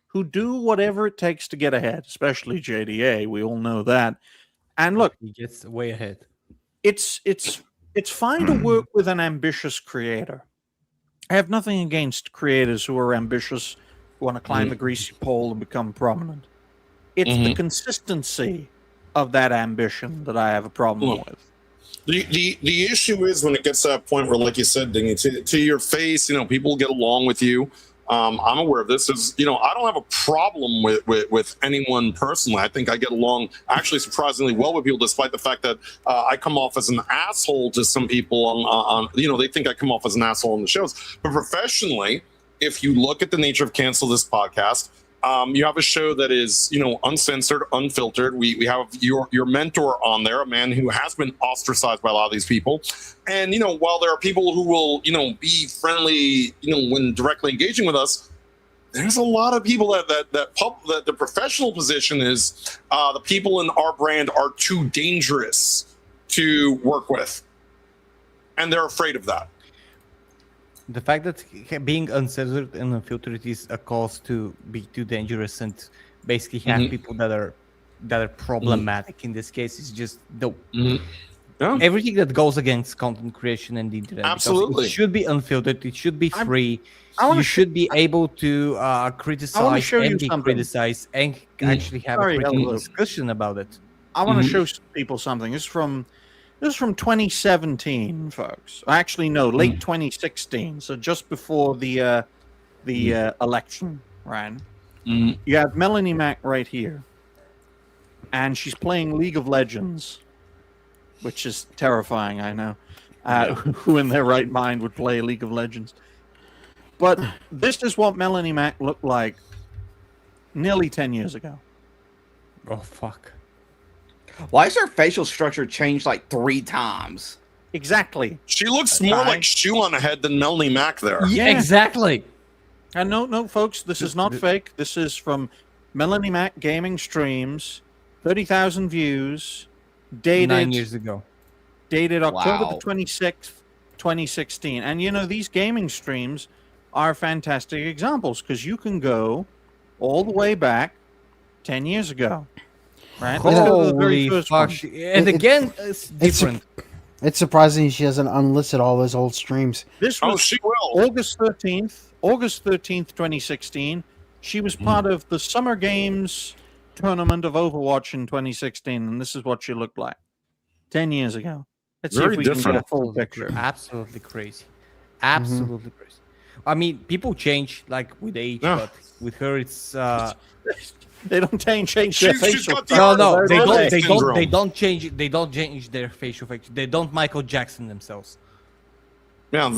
who do whatever it takes to get ahead, especially JDA. We all know that. And look, he gets way ahead. It's fine to work with an ambitious creator. I have nothing against creators who are ambitious, who want to climb the greasy pole and become prominent. It's the consistency of that ambition that I have a problem with. The issue is when it gets to that point where, like you said, Dingy, to your face, people get along with you. I'm aware of this. I don't have a problem with anyone personally. I think I get along actually surprisingly well with people, despite the fact that I come off as an asshole to some people on they think I come off as an asshole on the shows. But professionally, if you look at the nature of Cancel This Podcast, you have a show that is, uncensored, unfiltered. We have your mentor on there, a man who has been ostracized by a lot of these people. And, while there are people who will, be friendly, when directly engaging with us, there's a lot of people that the professional position is the people in our brand are too dangerous to work with. And they're afraid of that. The fact that being uncensored and unfiltered is a cause to be too dangerous and basically have people that are problematic in this case is just everything that goes against content creation and the internet. Absolutely, it should be unfiltered. It should be free. You should be able to criticize and be criticized and actually have a critical discussion about it. I want to show people something. This is from 2017, folks. Actually, no, late 2016. So just before the election, right? You have Melanie Mac right here, and she's playing League of Legends, which is terrifying. I know. Who in their right mind would play League of Legends? But this is what Melanie Mac looked like nearly 10 years ago. Oh fuck. Why is her facial structure changed like 3 times? Exactly. She looks more like Shoe on a Head than Melanie Mac there. Yeah, exactly. And no, folks, this is not fake. This is from Melanie Mac Gaming Streams, 30,000 views, dated 9 years ago. Dated October the 26th, 2016. And these gaming streams are fantastic examples because you can go all the way back 10 years ago. Right? Let's go to the very first one. And again, it's different. It's surprising she hasn't unlisted all those old streams. This was she will. August 13th, 2016. She was part of the Summer Games tournament of Overwatch in 2016, and this is what she looked like 10 years ago. Let's see if we can get a full picture. Absolutely crazy. Absolutely crazy. I mean, people change like with age, but with her, it's they don't change their facial. No, they don't change. They don't change their facial features. They don't Michael Jackson themselves. Yeah,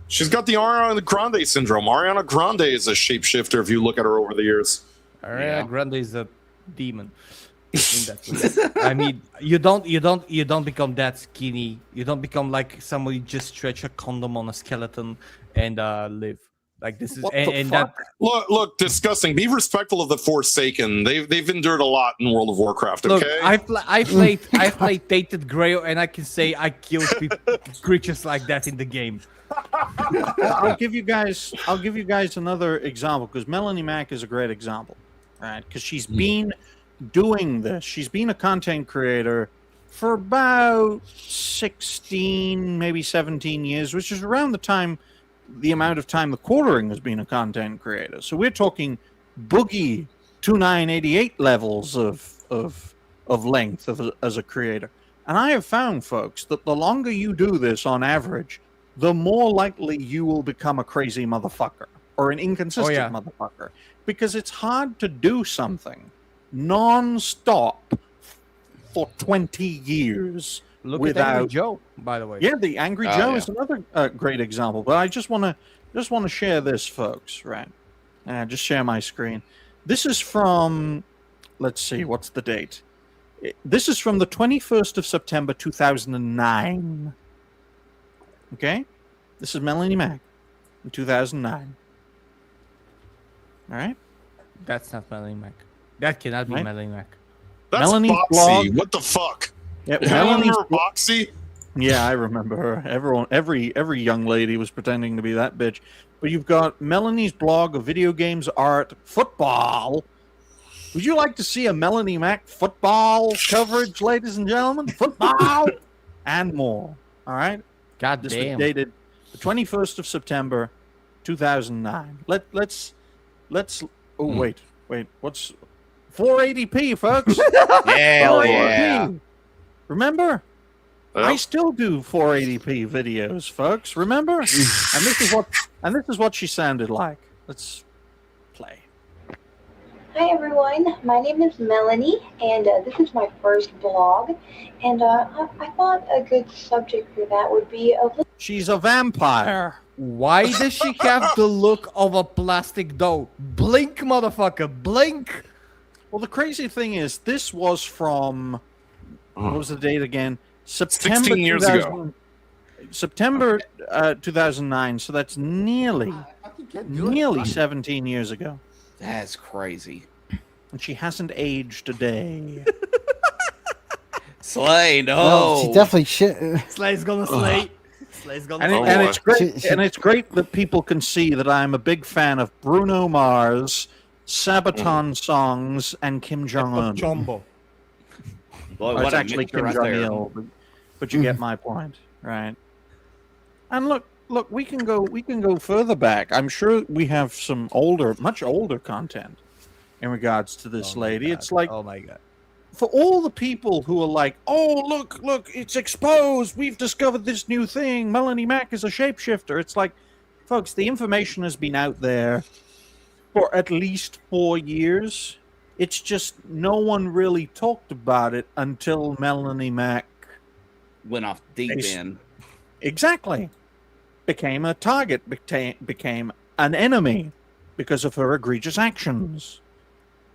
she's got the Ariana Grande syndrome. Ariana Grande is a shapeshifter if you look at her over the years. Ariana Grande is a demon. In that way. I mean, you don't become that skinny. You don't become like somebody just stretch a condom on a skeleton and live. Like this is and that. Look, discussing. Be respectful of the Forsaken. They've endured a lot in World of Warcraft. Look, Okay. I played Tainted Grail, and I can say I killed creatures like that in the game. I'll give you guys another example because Melanie Mac is a great example, right? Because she's been doing this. She's been a content creator for about 16, maybe 17 years, which is around the amount of time the Quartering has been a content creator. So we're talking boogie 2988 levels of length as a creator. And I have found, folks, that the longer you do this on average, the more likely you will become a crazy motherfucker or an inconsistent motherfucker. Because it's hard to do something non-stop for 20 years. Look without at Angry Joe, by the way. Yeah, the Angry Joe is another great example. But I just want to share this, folks. Right? Just share my screen. This is from. Let's see, what's the date? This is from the 21st of September 2009. Okay, this is Melanie Mac in 2009. All right, that's not Melanie Mac. That cannot be Melanie Mac. That's Melanie's Boxy. blog. What the fuck? Yeah, You remember Boxy? Yeah, I remember her. Every young lady was pretending to be that bitch. But you've got Melanie's blog of video games, art, football. Would you like to see a Melanie Mac football coverage, ladies and gentlemen? Football and more. All right. God This damn. was dated the 21st of September, 2009. Let's. Oh wait. What's 480p, folks? Hell yeah. Remember? I still do 480p videos, folks. Remember? and this is what she sounded like. Let's play. Hi everyone, my name is Melanie, and this is my first blog. And I thought a good subject for that would be She's a vampire. Why does she have the look of a plastic doll? Blink, motherfucker, blink! Well, the crazy thing is, this was from what was the date again? September 16 years ago. September 2009. So that's nearly 17 years ago. That's crazy. And she hasn't aged a day. Slay, no. Well, she definitely shit. Slay's gonna slay. Slay's gonna And, slay. and it's great. And it's great that people can see that I'm a big fan of Bruno Mars, Sabaton songs, and Kim Jong Un. Jumbo. Boy, It's what a actually mixture Kim right Jong there. Il, but you get my point, right? And look, we can go further back. I'm sure we have some much older content in regards to this lady. It's like, oh my god. For all the people who are like, oh, look, it's exposed. We've discovered this new thing. Melanie Mac is a shapeshifter. It's like, folks, the information has been out there for at least 4 years. It's just no one really talked about it until Melanie Mac went off deep end. Exactly. Became a target, became an enemy because of her egregious actions.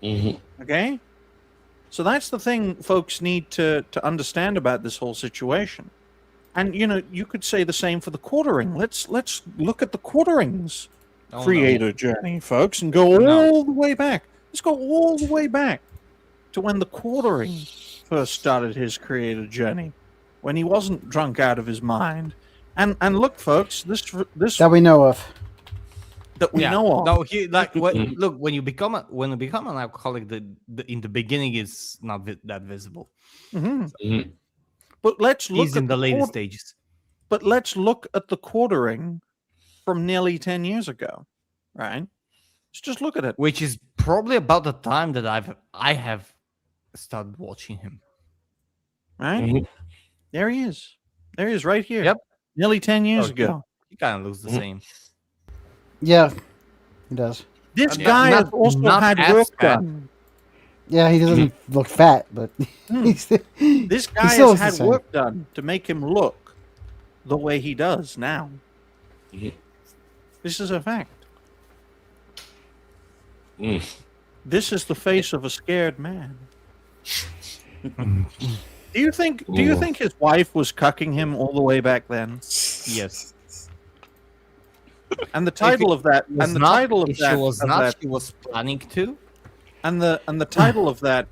Mm-hmm. Okay? So that's the thing folks need to understand about this whole situation. And, you could say the same for the Quartering. Let's look at the Quartering's creator journey, folks, and go all the way back. Let's go all the way back to when the Quartering first started his creator journey, when he wasn't drunk out of his mind. And look, folks, this that we know of. That we know of. No, look, when you become an alcoholic, in the beginning is not that visible. Mm-hmm. Mm-hmm. But let's look. He's in the later stages. But let's look at the Quartering from nearly 10 years ago, right? Let's just look at it. Which is probably about the time that I have started watching him. Right? Mm-hmm. There he is. There he is, right here. Yep. Nearly 10 years ago. He kind of looks the same. Yeah, he does. This guy has also had work done. Yeah, he doesn't look fat, but this guy has had work done to make him look the way he does now. Mm-hmm. This is a fact. This is the face of a scared man. Do you think his wife was cucking him all the way back then? Yes. And the title of that, and the title of that, she was not. She was planning to. And the title of that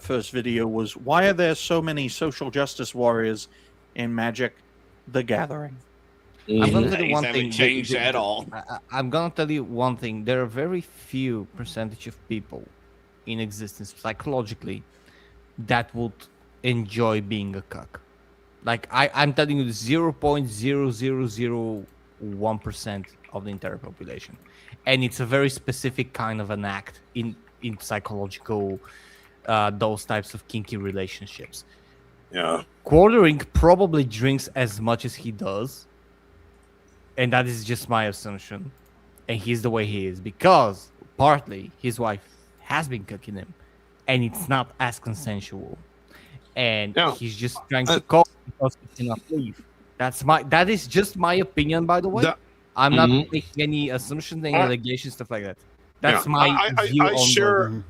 first video was "Why are there so many social justice warriors in Magic: The Gathering?" I'm gonna tell you one Haven't thing. changed at all. I'm gonna tell you one thing. There are very few percentage of people in existence psychologically that would enjoy being a cuck. Like I'm telling you, 0.0001% of the entire population, and it's a very specific kind of an act in psychological, those types of kinky relationships. Yeah. Quartering probably drinks as much as he does, and that is just my assumption. And he's the way he is because partly his wife has been cooking him, and it's not as consensual. And he's just trying to call because he cannot leave. That is just my opinion, by the way. I'm not making any assumptions, any allegations, stuff like that. That's my view on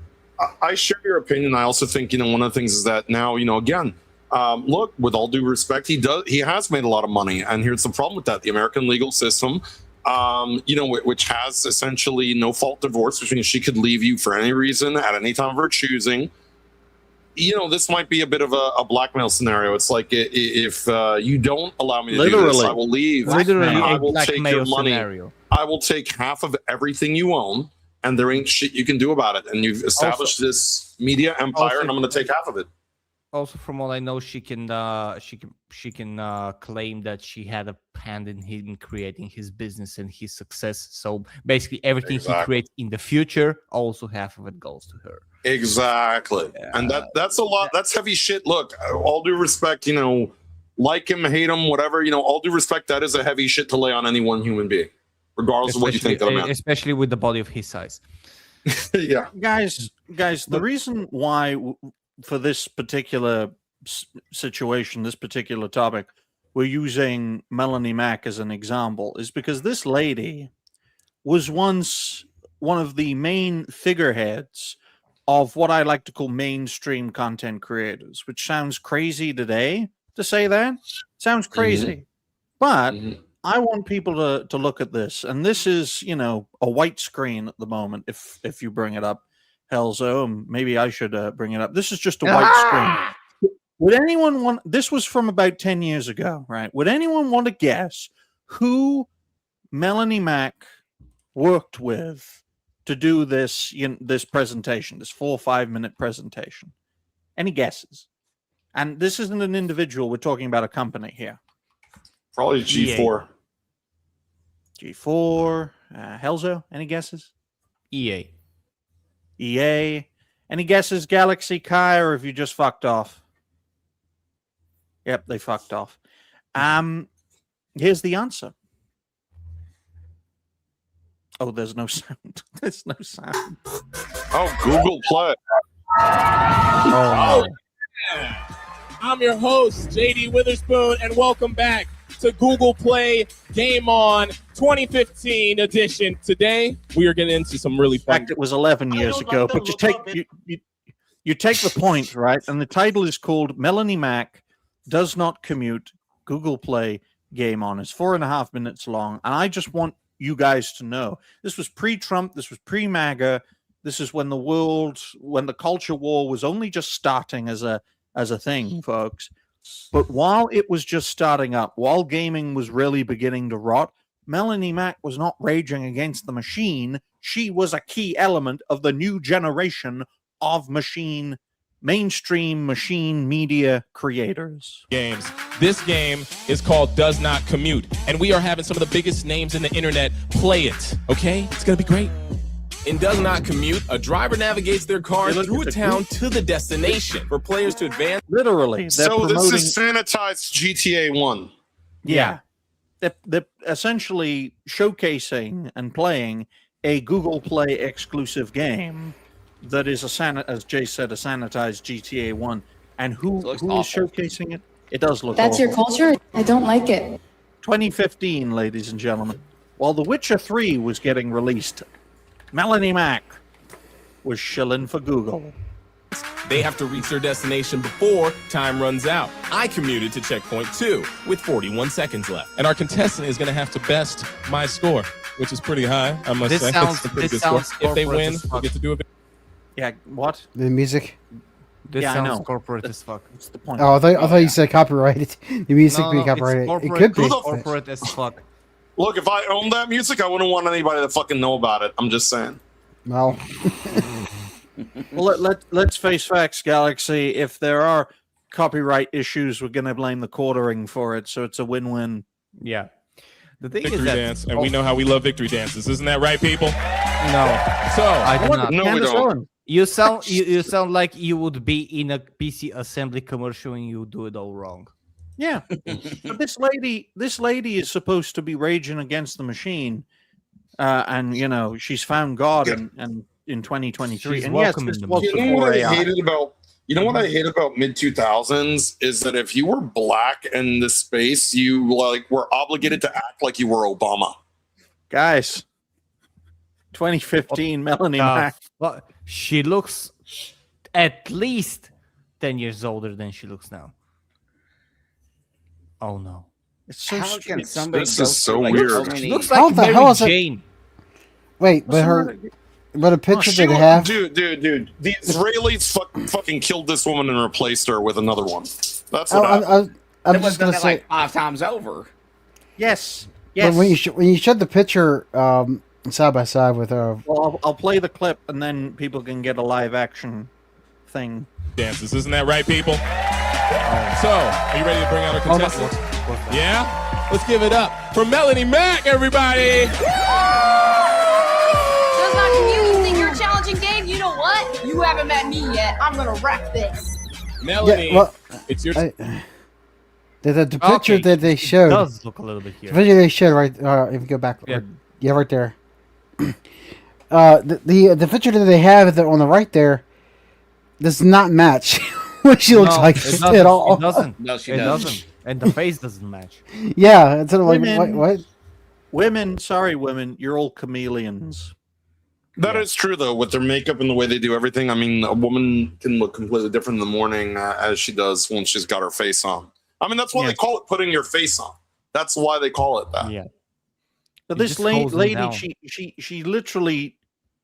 I share your opinion. I also think, one of the things is that now, again, look, with all due respect, he has made a lot of money. And here's the problem with that. The American legal system, which has essentially no fault divorce, which means she could leave you for any reason at any time of her choosing. This might be a bit of a blackmail scenario. It's like if you don't allow me to do this, I will leave. Literally, I will take your money. Scenario. I will take half of everything you own, and there ain't shit you can do about it. And you've established this media empire, and I'm going to take half of it. Also, from what I know, she can claim that she had a hand in him creating his business and his success. So basically, everything he creates in the future, also half of it goes to her. Exactly, and that's a lot. That's heavy shit. Look, all due respect, like him, hate him, whatever. All due respect, that is a heavy shit to lay on any one human being, regardless of what you think of him. Especially with the body of his size. Yeah, guys, the reason why for this particular situation, this particular topic, we're using Melanie Mack as an example is because this lady was once one of the main figureheads of what I like to call mainstream content creators, which sounds crazy today to say that. Sounds crazy. But I want people to look at this. And this is, a white screen at the moment, if you bring it up. Helzo, maybe I should bring it up. This is just a white screen. Would anyone want... This was from about 10 years ago, right? Would anyone want to guess who Melanie Mack worked with to do this this presentation, this 4 or 5 minute presentation? Any guesses? And this isn't an individual. We're talking about a company here. Probably G4. G4. Helzo, any guesses? EA. Any guesses, Galaxy Kai, or have you just fucked off? Yep, they fucked off. Here's the answer. Oh, there's no sound. There's no sound. Oh, Google Play. Oh, yeah. I'm your host, JD Witherspoon, and welcome back to Google Play Game On 2015 edition. Today, we are getting into some really fun... In fact, it was 11 years ago, but you take the point, right? And the title is called Melanie Mack Does Not Commute Google Play Game On. It's 4.5 minutes long, and I just want you guys to know this was pre-Trump, this was pre-MAGA, this is when the culture war was only just starting as a thing, folks. But while it was just starting up, while gaming was really beginning to rot, Melanie Mack was not raging against the machine. She was a key element of the new generation of mainstream machine media creators. Games. This game is called Does Not Commute, and we are having some of the biggest names in the internet play it, okay? It's gonna be great. In Does Not Commute, a driver navigates their car through a town to the destination for players to advance. Literally. So this is sanitized GTA 1. Yeah. They're essentially showcasing and playing a Google Play exclusive game that is, as Jay said, a sanitized GTA 1. And who is showcasing it? It does look That's awful. your culture? I don't like it. 2015, ladies and gentlemen. While The Witcher 3 was getting released, Melanie Mack was shilling for Google. They have to reach their destination before time runs out. I commuted to checkpoint 2 with 41 seconds left. And our contestant is going to have to best my score, which is pretty high, I must say. It's a pretty good score. If they win, we get to do it. Yeah, what? The music. This Yeah, I sounds know. corporate as fuck. What's the point? Oh, I thought you said copyrighted. The music being copyrighted. It could be. It's corporate as fuck. Look, if I owned that music, I wouldn't want anybody to fucking know about it. I'm just saying. Well. Well, let's face facts, Galaxy. If there are copyright issues, we're going to blame the quartering for it, so it's a win-win. Yeah. The thing Victory is that dance, and we know how we love victory dances. Isn't that right, people? no, So, I do not. No, we don't. You sound like you would be in a PC assembly commercial and you do it all wrong. Yeah, but this lady is supposed to be raging against the machine, and you know she's found God and in 2023. She's and yes, welcoming this them. was You know before what I AI. hated about mid 2000s is that if you were black in this space, you were obligated to act like you were Obama. Guys, 2015, Melanie Mac. Well, she looks at least 10 years older than she looks now. Oh no. It's so How can stupid. somebody This go is so through, like, weird. so many- Looks How like the Mary hell is it- Jane. Wait, but a picture She that they was- have. dude. The Israelis fucking killed this woman and replaced her with another one. That's what happened. I'm That was just gonna done say. like 5 times over. Yes, But yes. when you showed the picture side by side with Well, I'll play the clip and then people can get a live action thing. dances. Isn't that right, people? So, are you ready to bring out our contestant? Yeah? Let's give it up for Melanie Mac, everybody! Does not commute. You think you're a challenging game? You know what? You haven't met me yet. I'm gonna wreck this. Melanie, Yeah, well, it's your the picture that they showed. It does look a little bit The here. video they showed right. If you go back. Yeah. Right there. The picture that they have on the right there does not match what she looks No, like it doesn't. at all. It doesn't. No, she It doesn't. doesn't. And the face doesn't match. Yeah, it's sort of like Women- what? Women, sorry, women, you're all chameleons. That is true, though, with their makeup and the way they do everything. I mean, a woman can look completely different in the morning as she does when she's got her face on. I mean, that's why they call it putting your face on. That's why they call it that. Yeah. But It this just holds them lady, down. she literally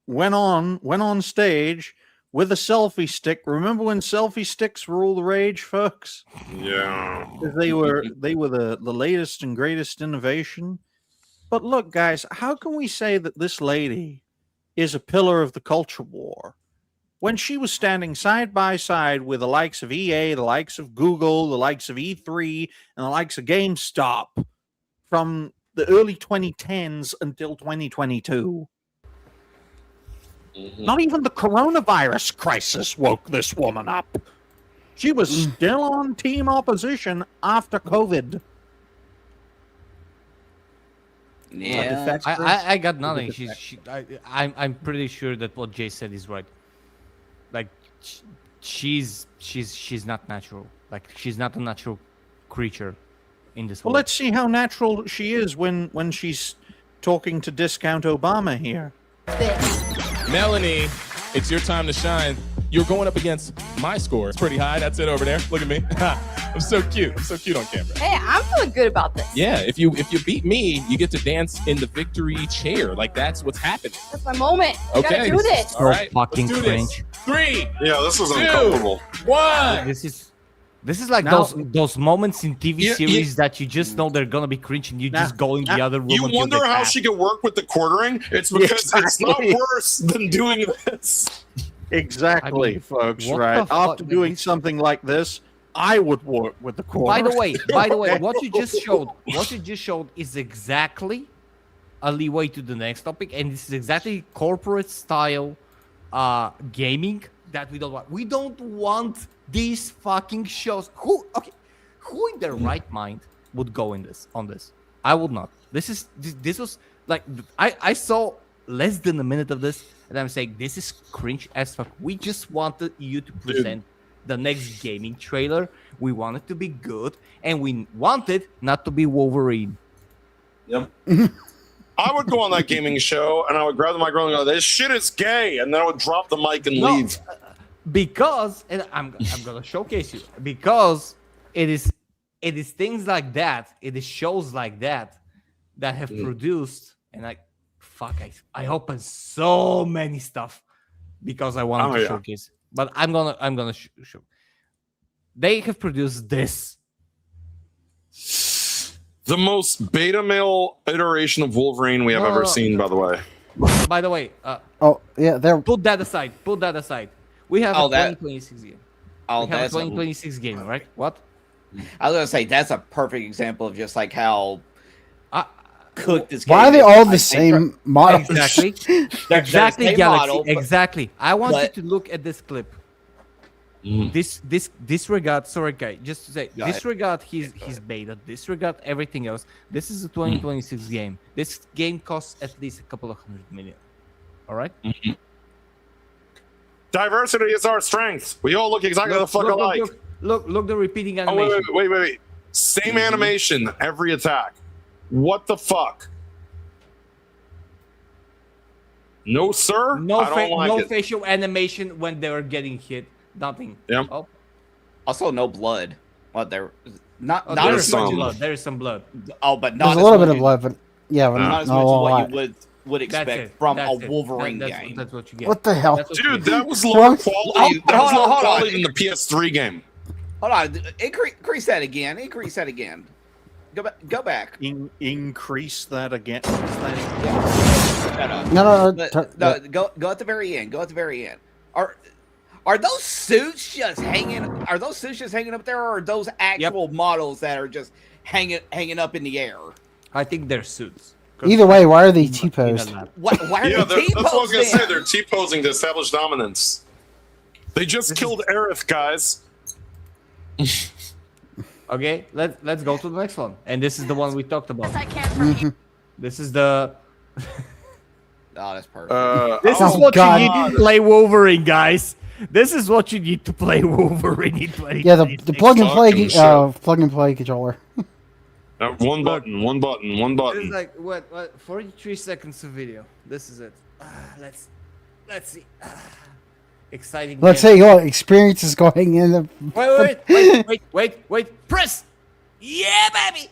went on stage with a selfie stick. Remember when selfie sticks were all the rage, folks? Yeah. 'Cause they were the latest and greatest innovation. But look, guys, how can we say that this lady is a pillar of the culture war when she was standing side by side with the likes of EA, the likes of Google, the likes of E3, and the likes of GameStop from the early 2010s until 2022? Not even the coronavirus crisis woke this woman up. She was still on team opposition after COVID. Yeah. I got nothing. I'm pretty sure that what Jay said is right. Like, she's not natural. Like, she's not a natural creature in this Well, world. let's see how natural she is when she's talking to Discount Obama here. Melanie, it's your time to shine. You're going up against my score. It's pretty high. That's it over there. Look at me. I'm so cute. I'm so cute on camera. Hey, I'm feeling good about this. Yeah, if you beat me, you get to dance in the victory chair. Like, that's what's happening. That's my moment. We Okay. gotta do this. All right, fucking let's do this. cringe. 3, Yeah, this was 2, uncomfortable. 1. This is like Now- those moments in TV Yeah, series that you just know they're gonna be cringe and you just go in the other room. You until wonder they how pass. she could work with the quartering? It's because it's not Exactly. worse than doing this. Exactly, I mean, folks, what right? the fuck, After man? doing something like this, I would work with the quarter. By the way, what you just showed is exactly a leeway to the next topic, and this is exactly corporate style gaming that we don't want. We don't want these fucking shows. Who in their right mind would go in on this? I would not. This was like I saw less than a minute of this, and I'm saying this is cringe as fuck. We just wanted you to present the next gaming trailer. We want it to be good, and we want it not to be Wolverine. Yep. I would go on that gaming show and I would grab the microphone and go, "This shit is gay," and then I would drop the mic and leave. Because, and I'm gonna showcase you, because it is things like that, it is shows like that have produced, and I opened so many stuff because I wanted to showcase. But I'm gonna show. They have produced this. The most beta male iteration of Wolverine we have ever seen, by the way. By the way, there. Put that aside. We have a 2026 game. Oh, we have a that's 2026 game, right? What? I was gonna say that's a perfect example of just like how cooked this game. Why are they is. all the same model? Exactly. They're Exactly, the same Galaxy. model, but- Exactly. I want you but- to look at this clip. Disregard. Sorry, guy. Just to say, disregard his beta. Disregard everything else. This is a 2026 game. This game costs at least a couple of $100 million. All right. Diversity is our strength. We all look exactly the fuck alike. Look, the repeating Oh, animation. wait. Same animation, every attack. What the fuck? No, sir. No, I don't like no it. facial animation when they were getting hit. Nothing. Yep. Oh. Also, no blood. What there? Not There as is some much. blood. There is some blood. Oh, but not There's a as little much bit of as- blood, but yeah, but not as not much a as what lot. you would expect That's it. from That's a it. Wolverine That's, game. That's what you get. What the hell? That's what you Dude, get. that was lower What? quality. That was lower hold on. quality than the PS3 game. Hold on, increase that again. Increase that again. Go back. Increase that again. No. Go at the very end. Go at the very end. Are those suits just hanging? Are those suits just hanging up there, or are those actual models that are just hanging up in the air? I think they're suits. Either way, why are they T-posed? Why are Yeah, they that's what I was gonna T-posing? say. They're T-posing to establish dominance. They just killed Aerith, guys. Okay, let's go to the next one, and this is the one we talked about. I can't This is the. Oh, that's perfect. This Oh, is what God. you need to play Wolverine, guys. This is what you need to play Wolverine in 2026. Yeah, the plug and Fucking play controller. One button. It's like what 43 seconds of video. This is it. Let's see. Exciting. Let's game. say your experience is going in the. Wait. Press. Yeah, baby.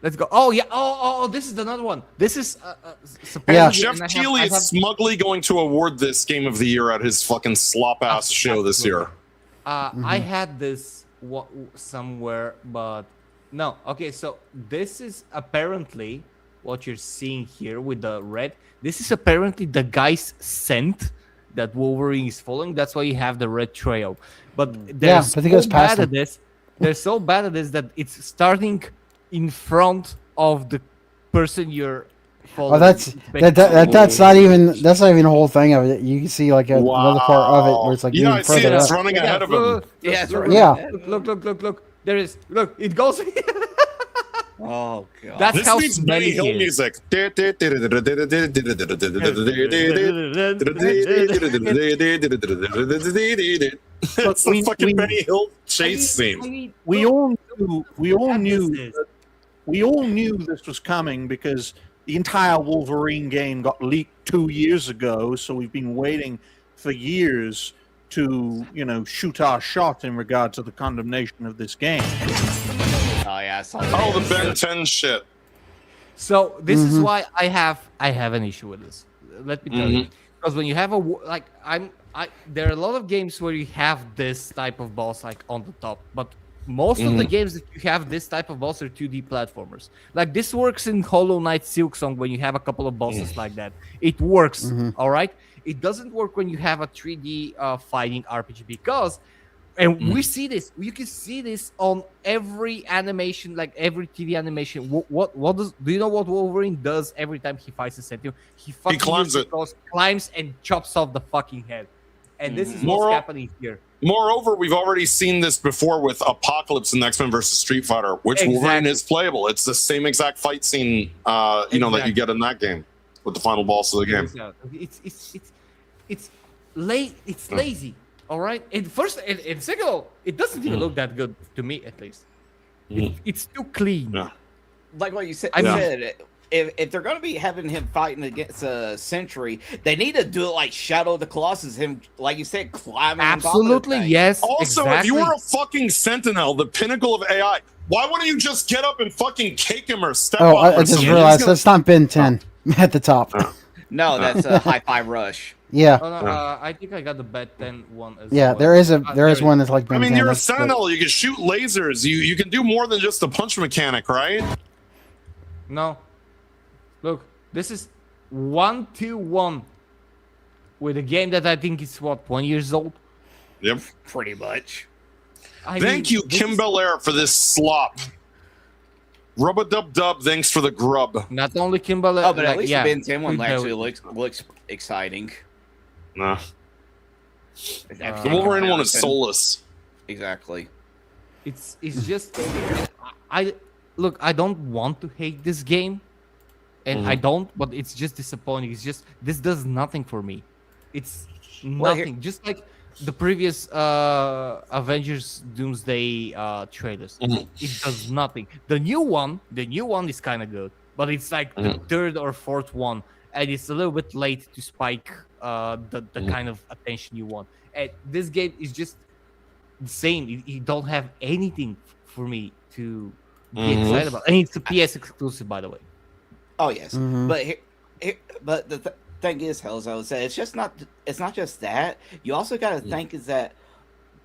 Let's go. Oh yeah. Oh, this is another one. This is supposedly. Jeff and Keighley is smugly going to award this Game of the Year at his fucking slop ass show this year. I had this somewhere, but no. Okay, so this is apparently what you're seeing here with the red. This is apparently the guy's scent that Wolverine is following. That's why you have the red trail. But they're but he goes past him. They're so bad at this that it's starting in front of the person you're following. Oh, that's not even a whole thing of it. You can see like another part of it where it's like Yeah, even I see further it. It's up. running ahead of him. Yeah, it's right. Yeah. Look. There is. Look, it goes. Oh god. That's This how needs Benny smelly Hill he is. music. It's the fucking Benny Hill chase scene. We all knew this was coming because the entire Wolverine game got leaked 2 years ago, so we've been waiting for years to, shoot our shot in regard to the condemnation of this game. Oh yeah, I saw that. Oh, the Ben 10 shit. So this is why I have an issue with this. Let me tell you, because when you have there are a lot of games where you have this type of boss like on the top, but most of the games that you have this type of boss are 2D platformers. Like this works in Hollow Knight Silksong when you have a couple of bosses like that. It works, all right. It doesn't work when you have a 3D fighting RPG because. And we see this. You can see this on every animation, like every TV animation. What do you know what Wolverine does every time he fights a Sentinel? He climbs it. Climbs and chops off the fucking head. And this is what's happening here. Moreover, we've already seen this before with Apocalypse in X-Men vs. Street Fighter, which Wolverine is playable. It's the same exact fight scene, that you get in that game with the final boss of the game. It's lazy. All right. And first, and second of all, it doesn't even look that good to me, at least. It's too clean. Yeah. Like what you said. I mean- said if they're going to be having him fighting against a Sentry, they need to do it like Shadow of the Colossus, him, like you said, climbing. Absolutely, yes. Also, exactly. if you were a fucking Sentinel, the pinnacle of AI, why wouldn't you just get up and fucking cake him or step Oh, on him? I just realized that's not Ben 10 at the top. No, that's a Hi-Fi Rush. Yeah. Oh, no, I think I got the Bet 10 one as Yeah, well. there is one that's like Ben I mean, 10. you're a That's good. Sentinel. You can shoot lasers. You can do more than just a punch mechanic, right? No. Look, this is 1-2-1 with a game that I think is, what, 1 years old? Yep. Pretty much. Thank you, Kim Belair, for this slop. Rub-a-dub-dub, thanks for the grub. Not only Kimberly. Oh, but at least the Ben 10 one Good actually note. looks exciting. Nah. The Wolverine one is soulless. Exactly. It's just I look, I don't want to hate this game, and I don't, but it's just disappointing. It's just this does nothing for me. It's Well, nothing. Just like the previous Avengers Doomsday trailers. It does nothing. The new one is kind of good, but it's like the third or fourth one, and it's a little bit late to spike the kind of attention you want. And this game is just the same. You don't have anything for me to be excited about, and it's a PS exclusive, by the way. Oh yes, but the thing is, Helzo, that it's not just that. You also got to think is that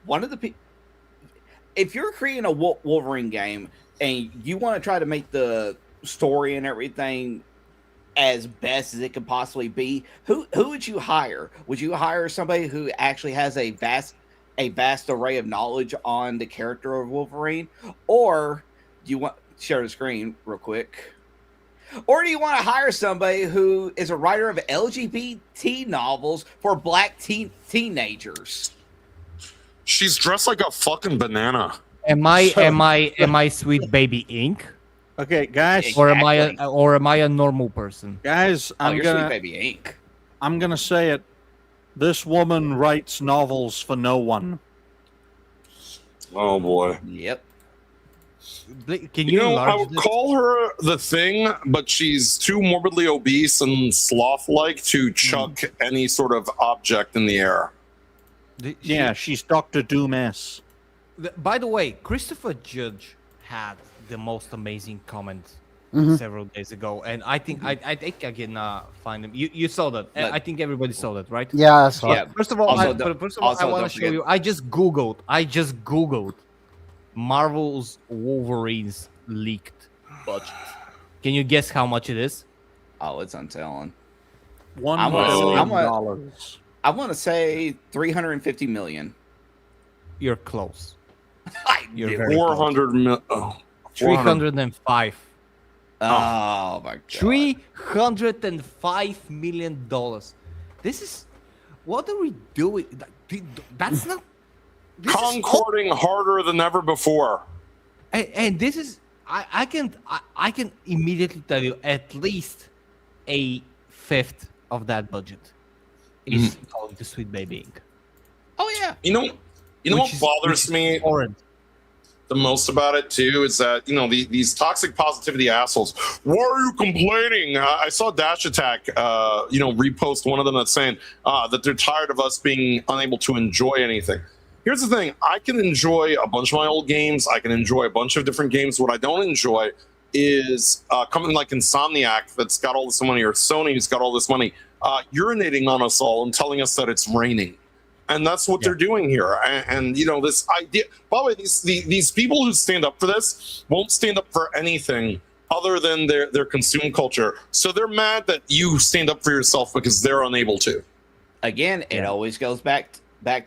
one of the if you're creating a Wolverine game and you want to try to make the story and everything as best as it could possibly be, who would you hire? Would you hire somebody who actually has a vast array of knowledge on the character of Wolverine, or do you want share the screen real quick? Or do you want to hire somebody who is a writer of LGBT novels for black teenagers? She's dressed like a fucking banana. Am I Sweet Baby Ink? Okay, guys. Or am I a normal person? Guys, You're Sweet Baby Ink. I'm gonna say it. This woman writes novels for no one. Oh boy. Yep. Can You know, I enlarge would this? call her the Thing, but she's too morbidly obese and sloth-like to chuck any sort of object in the air. Yeah, she's Dr. Doom-S. By the way, Christopher Judge had the most amazing comment several days ago, and I think I think I can find him. You saw that? I think everybody saw that, right? Yeah, I saw it. First of all, I want to show you. I just googled Marvel's Wolverine's leaked budget. Can you guess how much it is? Oh, it's untelling. $1 billion. I want to say 350 million. You're close. You're very 400 million. 305. Oh my god. $305 million. This is what are we doing? That's not Concording harder than ever before. and this is I can immediately tell you at least a fifth of that budget is going to Sweet Baby Inc. Oh yeah. You know what bothers me the most about it too is that these toxic positivity assholes. Why are you complaining? I saw Dash Attack, repost one of them that's saying that they're tired of us being unable to enjoy anything. Here's the thing: I can enjoy a bunch of my old games. I can enjoy a bunch of different games. What I don't enjoy is company like Insomniac that's got all this money, or Sony who's got all this money, urinating on us all and telling us that it's raining. And that's what they're doing here. And this idea. By the way, these people who stand up for this won't stand up for anything other than their consume culture. So they're mad that you stand up for yourself because they're unable to. Again, it always goes back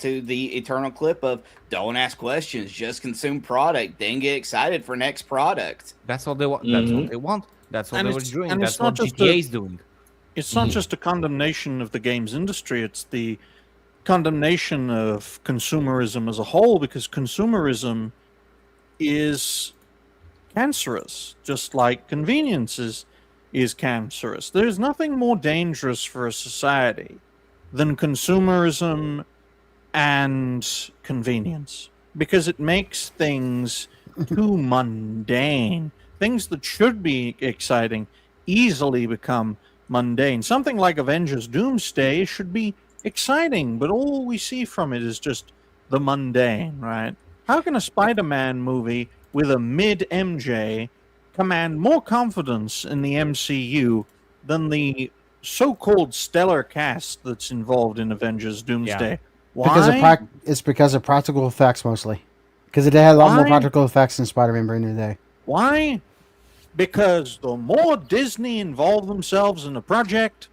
to the eternal clip of don't ask questions, just consume product, then get excited for next product. That's what they want. That's what they want. That's what they were doing. That's what GTA is doing. It's not just a condemnation of the games industry. It's the condemnation of consumerism as a whole, because consumerism is cancerous, just like convenience is cancerous. There's nothing more dangerous for a society than consumerism and convenience, because it makes things too mundane. Things that should be exciting easily become mundane. Something like Avengers Doomsday should be exciting, but all we see from it is just the mundane, right? How can a Spider-Man movie with a mid-MJ command more confidence in the MCU than the so-called stellar cast that's involved in Avengers Doomsday? Why? It's because of practical effects mostly. Because it had a lot more Why? practical effects than Spider-Man Brand New Day. Why? Because the more Disney involve themselves in a project,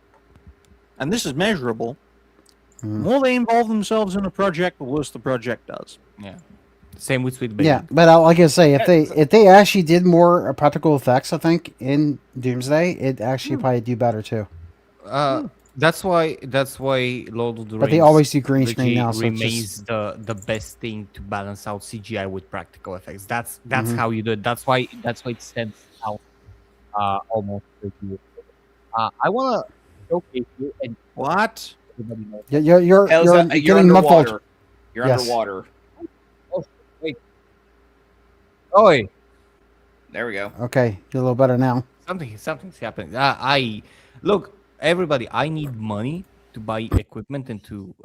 and this is measurable, the more they involve themselves in a project, the worse the project does. Yeah. Same with Sweet Baby. Yeah, but like I say, if they actually did more practical effects, I think in Doomsday, it'd actually probably do better too. That's why Lord of the Rings. But they always do green screen trilogy now, so it's remains the best thing to balance out CGI with practical effects. That's Mhm. how you do it. That's why it stands out almost 30 years ago. I wanna showcase you and what? Everybody knows. You're Elsa, getting muffled. underwater. You're Yes. underwater. Oh, wait. Oi. There we go. Okay, you're a little better now. Something's happening. I look, everybody. I need money to buy equipment and to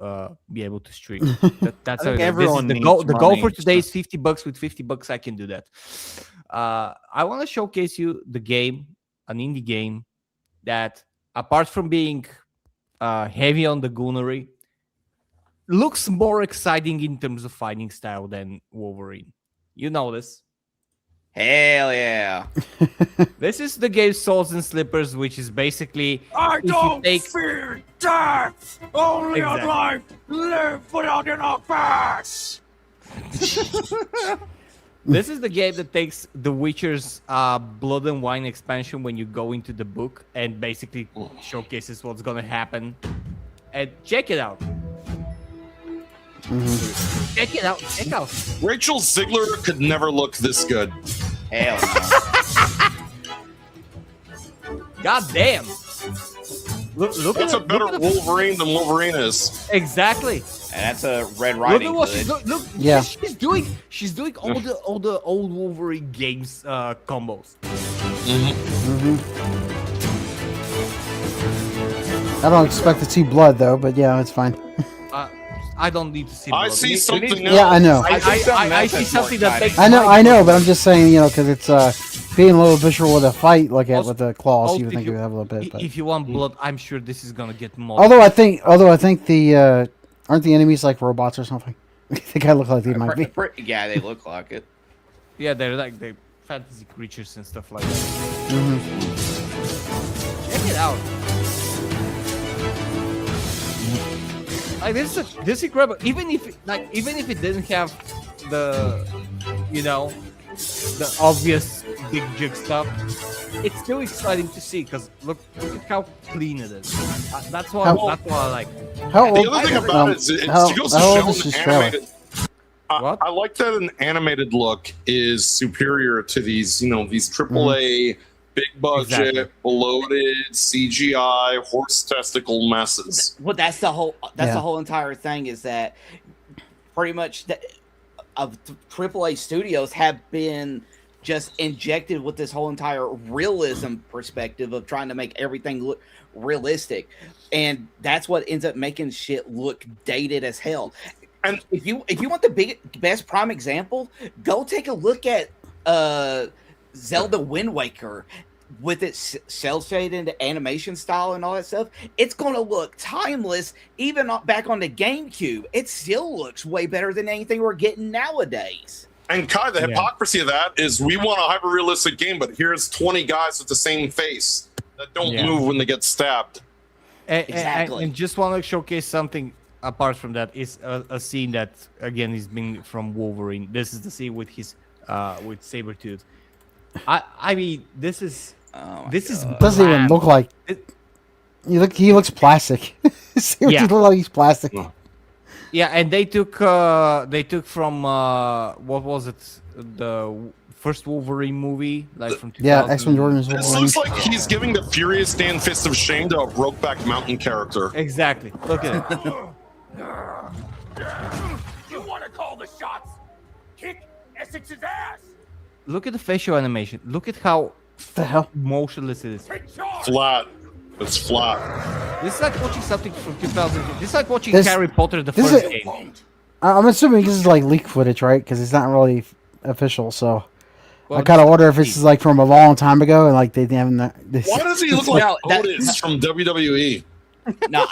be able to stream. That's I think how everyone the needs goal. The goal money, for today is so- $50. With $50, I can do that. I want to showcase you the game, an indie game that, apart from being heavy on the gunnery, looks more exciting in terms of fighting style than Wolverine. You know this. Hell yeah. This is the game Swords and Slippers, which is basically I if you don't take- fear death. Only Exactly. a life live without an offense. This is the game that takes The Witcher's Blood and Wine expansion when you go into the book and basically showcases what's gonna happen. And check it out. Check it out. Check out. Rachel Ziegler could never look this good. Hell no. God damn. Look That's at a better look at Wolverine than Wolverine is. Exactly. And that's a Red Look Riding at what Hood. look. Yeah. She's doing all the old Wolverine games combos. I don't expect to see blood though, but yeah, it's fine. I don't need to see. I blood. see something Yeah, I know. I see something that makes. I know, but I'm just saying, because it's being a little visual with a fight, like with the claws, you would think it would have a little bit. But. If you want blood, I'm sure this is gonna get more. Although I think the aren't the enemies like robots or something? I think I look like they might be. Yeah, they look like it. Yeah, they're like the fantasy creatures and stuff like that. Check it out. Like this is incredible. Even if it didn't have the the obvious big jig stuff, it's still exciting to see because look at how clean it is. That's what I like. How The old? other thing about it is it how goes to old show is this an trailer? animated. I like that an animated look is superior to these AAA big budget, Exactly. bloated CGI horse testicle messes. Well, that's the whole entire thing is that pretty much of AAA studios have been just injected with this whole entire realism perspective of trying to make everything look realistic, and that's what ends up making shit look dated as hell. And if you want the best prime example, go take a look at Zelda Wind Waker with its cel-shaded animation style and all that stuff. It's going to look timeless even back on the GameCube. It still looks way better than anything we're getting nowadays. And Kai, the hypocrisy of that is we want a hyper-realistic game, but here's 20 guys with the same face that don't move when they get stabbed. Exactly. And just want to showcase something apart from that is a scene that again is being from Wolverine. This is the scene with his with Sabretooth. I mean this is Doesn't even look like. He looks plastic. Seriously, look like he's plastic. Yeah, and they took from what was it, the first Wolverine movie, like from 2000. Yeah, X-Men Jordan's This Wolverine. looks like he's giving the Furious Dan Fist of Shame to a Brokeback Mountain character. Exactly. Look at it. You want to call the shots? Kick Essex's ass. Look at the facial animation. Look at how The hell? Motionless it is. Flat. It's flat. This is like watching something from 2000. This is like watching This- Harry Potter the this first is- game. I'm assuming this is like leak footage, right? Because it's not really official, so Well, I kind of wonder if this is like from a long time ago and like they haven't. This, Why does he look like No, that- Otis from WWE? No,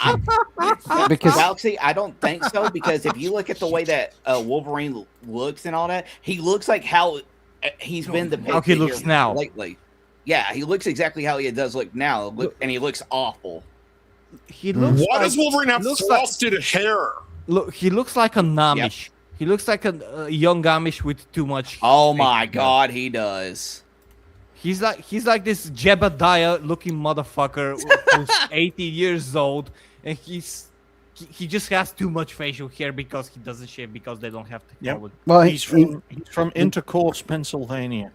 Because- Galaxy, I don't think so. Because if you look at the way that Wolverine looks and all that, he looks like how he's been depicted How he looks here now. lately. Yeah, he looks exactly how he does look now, and he looks awful. He looks. Why like, does Wolverine have looks like- frosted hair? Look, he looks like a Amish. He looks like a young Amish with too much. Oh my God, he does. He's like this Jebediah looking motherfucker who's 80 years old, and he just has too much facial hair because he doesn't shave because they don't have technology. well, He's from Intercourse, Pennsylvania.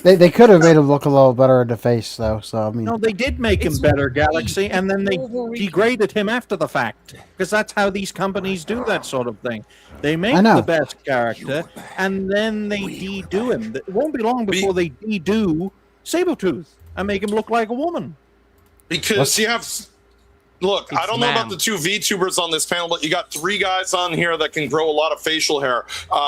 they could have made him look a little better in the face, though. So I mean, No, they did make him better, Galaxy, and then they degraded him after the fact. Because that's how these companies do that sort of thing. They make I know. the best character, and then they de-do him. It won't be long before they de-do Sabretooth and make him look like a woman. Because you have. Look, I It's don't know about ma'am. the two VTubers on this panel, but you got 3 guys on here that can grow a lot of facial hair.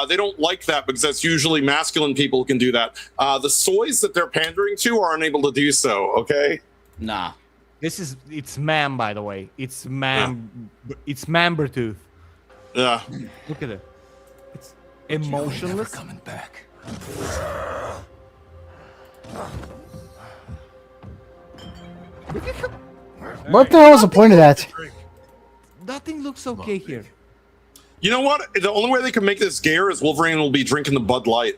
They don't like that because that's usually masculine people who can do that. The soys that they're pandering to are unable to do so, okay? Nah. It's ma'am, by the way. It's ma'am. It's Mambertooth. Yeah. Look at it. It's emotionless. Coming back. what the hell is the point of that? Nothing looks okay here. You know what? The only way they can make this gayer is Wolverine will be drinking the Bud Light.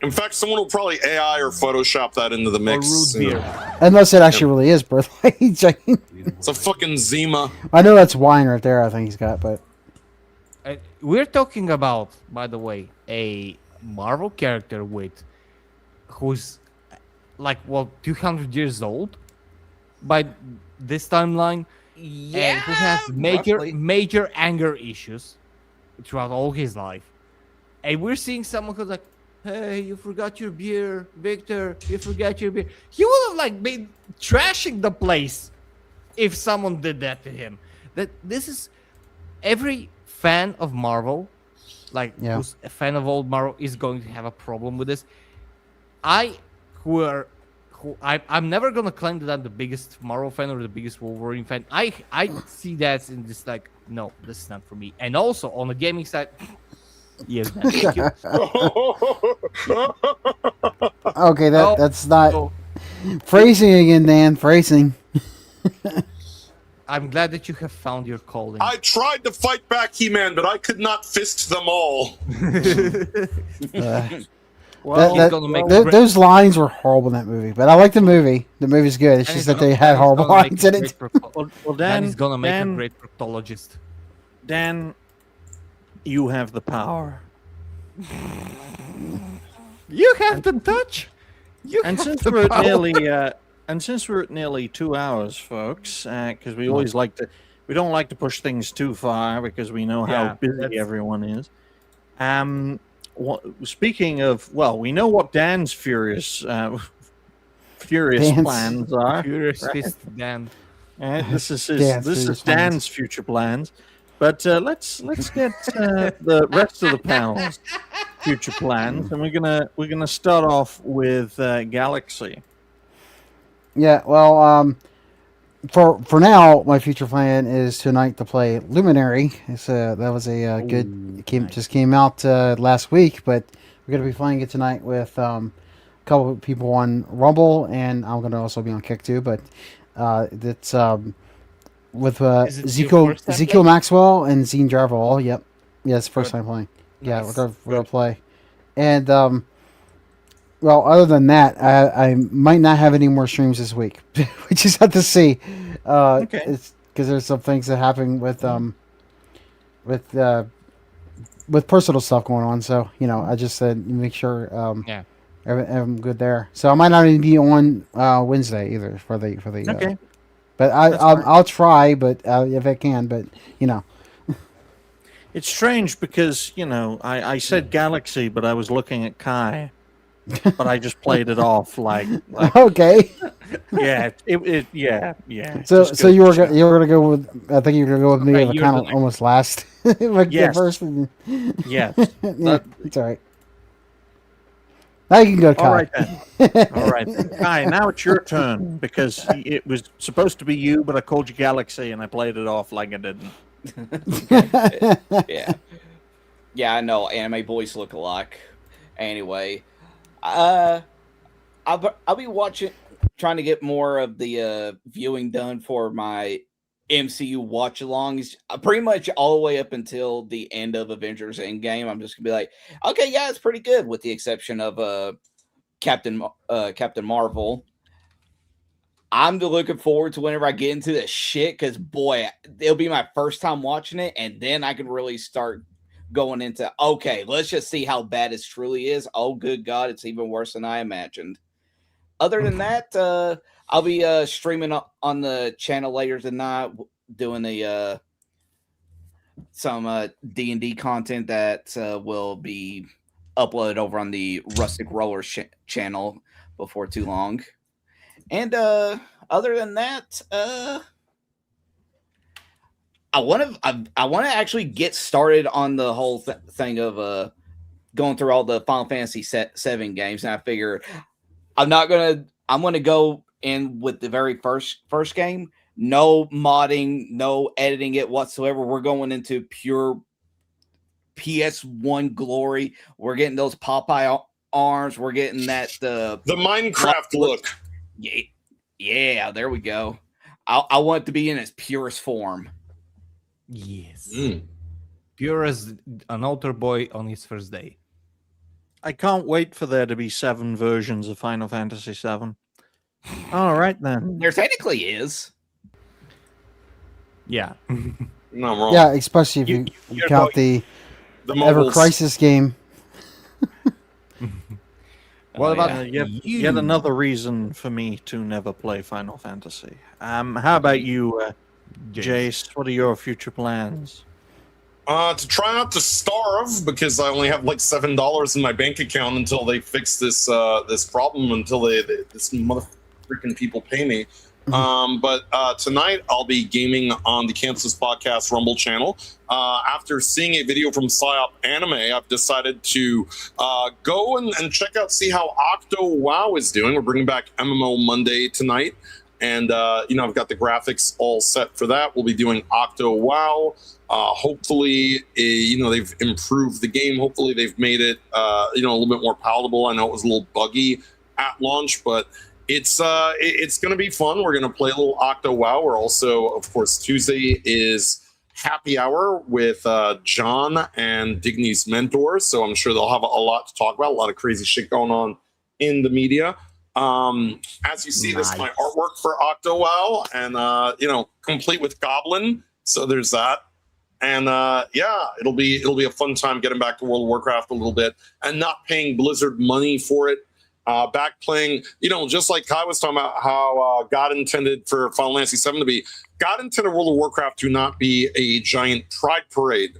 In fact, someone will probably AI or Photoshop that into the mix. Or root beer. Unless it actually really is Bird Light. It's a fucking Zima. I know that's wine right there. I think he's got, but We're talking about, by the way, a Marvel character who's like 200 years old by this timeline, and who has major anger issues throughout all his life. And we're seeing someone who's like, "Hey, you forgot your beer, Victor. You forgot your beer." He would have like been trashing the place if someone did that to him. That this is every fan of Marvel, who's a fan of old Marvel, is going to have a problem with this. I'm never gonna claim that I'm the biggest Marvel fan or the biggest Wolverine fan. I see that in this like, no, this is not for me. And also on the gaming side, yes, man, thank you. okay, that's not phrasing again, Dan. Phrasing. I'm glad that you have found your calling. I tried to fight back He-Man, but I could not fist them all. Those lines were horrible in that movie, but I like the movie. The movie's good. It's just that they had horrible lines in it. Well, Dan is gonna make a great proctologist. Dan, you have the power. You have the touch. And since we're at nearly 2 hours, folks, because we always we don't like to push things too far because we know how busy everyone is. Speaking of, we know what Dan's furious plans are. Furious fist Dan. This is Dan's future plans. But let's get the rest of the panel's future plans, and we're gonna start off with Galaxy. Yeah, well, for now, my future plan is tonight to play Luminary. That was a good just came out last week, but we're gonna be playing it tonight with a couple of people on Rumble, and I'm gonna also be on Kick too. But it's with Ezekiel Maxwell and Zine Jarval. Yep, yeah, it's the first time playing. Yeah, nice. we're gonna play, and well, other than that, I might not have any more streams this week. We just have to see. It's because there's some things that happen with personal stuff going on. So I just said make sure I'm good there. So I might not even be on Wednesday either for the. Okay. But I'll try, but if I can, but It's strange because I said Galaxy, but I was looking at Kai. but I just played it off like Okay. yeah, yeah. So you were gonna go with, I think you were gonna go with me Okay, with you're kind the of almost last, like Yes. the first. And, Yes. yeah, it's all right. Now you can go, Kai. All right then. All right then. Kai, now it's your turn because it was supposed to be you, but I called you Galaxy and I played it off like I didn't. Yeah. Yeah, I know. Anime boys look alike. Anyway, I'll be trying to get more of the viewing done for my MCU watch-alongs. Pretty much all the way up until the end of Avengers Endgame. I'm just gonna be like, okay, yeah, it's pretty good, with the exception of Captain Marvel. I'm looking forward to whenever I get into this shit, because boy, it'll be my first time watching it, and then I can really start going into, okay, let's just see how bad it truly is. Oh, good God, it's even worse than I imagined. Other than that, I'll be streaming on the channel later tonight, doing some D&D content that will be uploaded over on the Rustic Rollers channel before too long. And other than that, I want to actually get started on the whole thing of going through all the Final Fantasy 7 games, and I figure I'm gonna go in with the very first game. No modding, no editing it whatsoever. We're going into pure PS1 glory. We're getting those Popeye arms. We're getting that the Minecraft look. Yeah, there we go. I want it to be in its purest form. Yes. Pure as an altar boy on his first day. I can't wait for there to be 7 versions of Final Fantasy 7. All right then. There technically is. Yeah. No, I'm wrong. Yeah, especially if you count the Ever mobiles. Crisis game. What about yet another reason for me to never play Final Fantasy? How about you, Jace? What are your future plans? To try not to starve, because I only have like $7 in my bank account until they fix this this problem, until this mother freaking people pay me. But tonight I'll be gaming on the Kansas Podcast Rumble channel. After seeing a video from Psyop Anime, I've decided to go and check out, see how Octo WoW is doing. We're bringing back MMO Monday tonight, and I've got the graphics all set for that. We'll be doing Octo WoW. Hopefully, they've improved the game. Hopefully, they've made it a little bit more palatable. I know it was a little buggy at launch, but it's going to be fun. We're going to play a little Octo WoW. We're also, of course, Tuesday is happy hour with John and Digny's mentor. So I'm sure they'll have a lot to talk about, a lot of crazy shit going on in the media. As you see, this is my artwork for Octo WoW, and complete with Goblin. So there's that. And it'll be a fun time getting back to World of Warcraft a little bit and not paying Blizzard money for it. Back playing, just like Kai was talking about how God intended for Final Fantasy 7 to be. God intended World of Warcraft to not be a giant pride parade.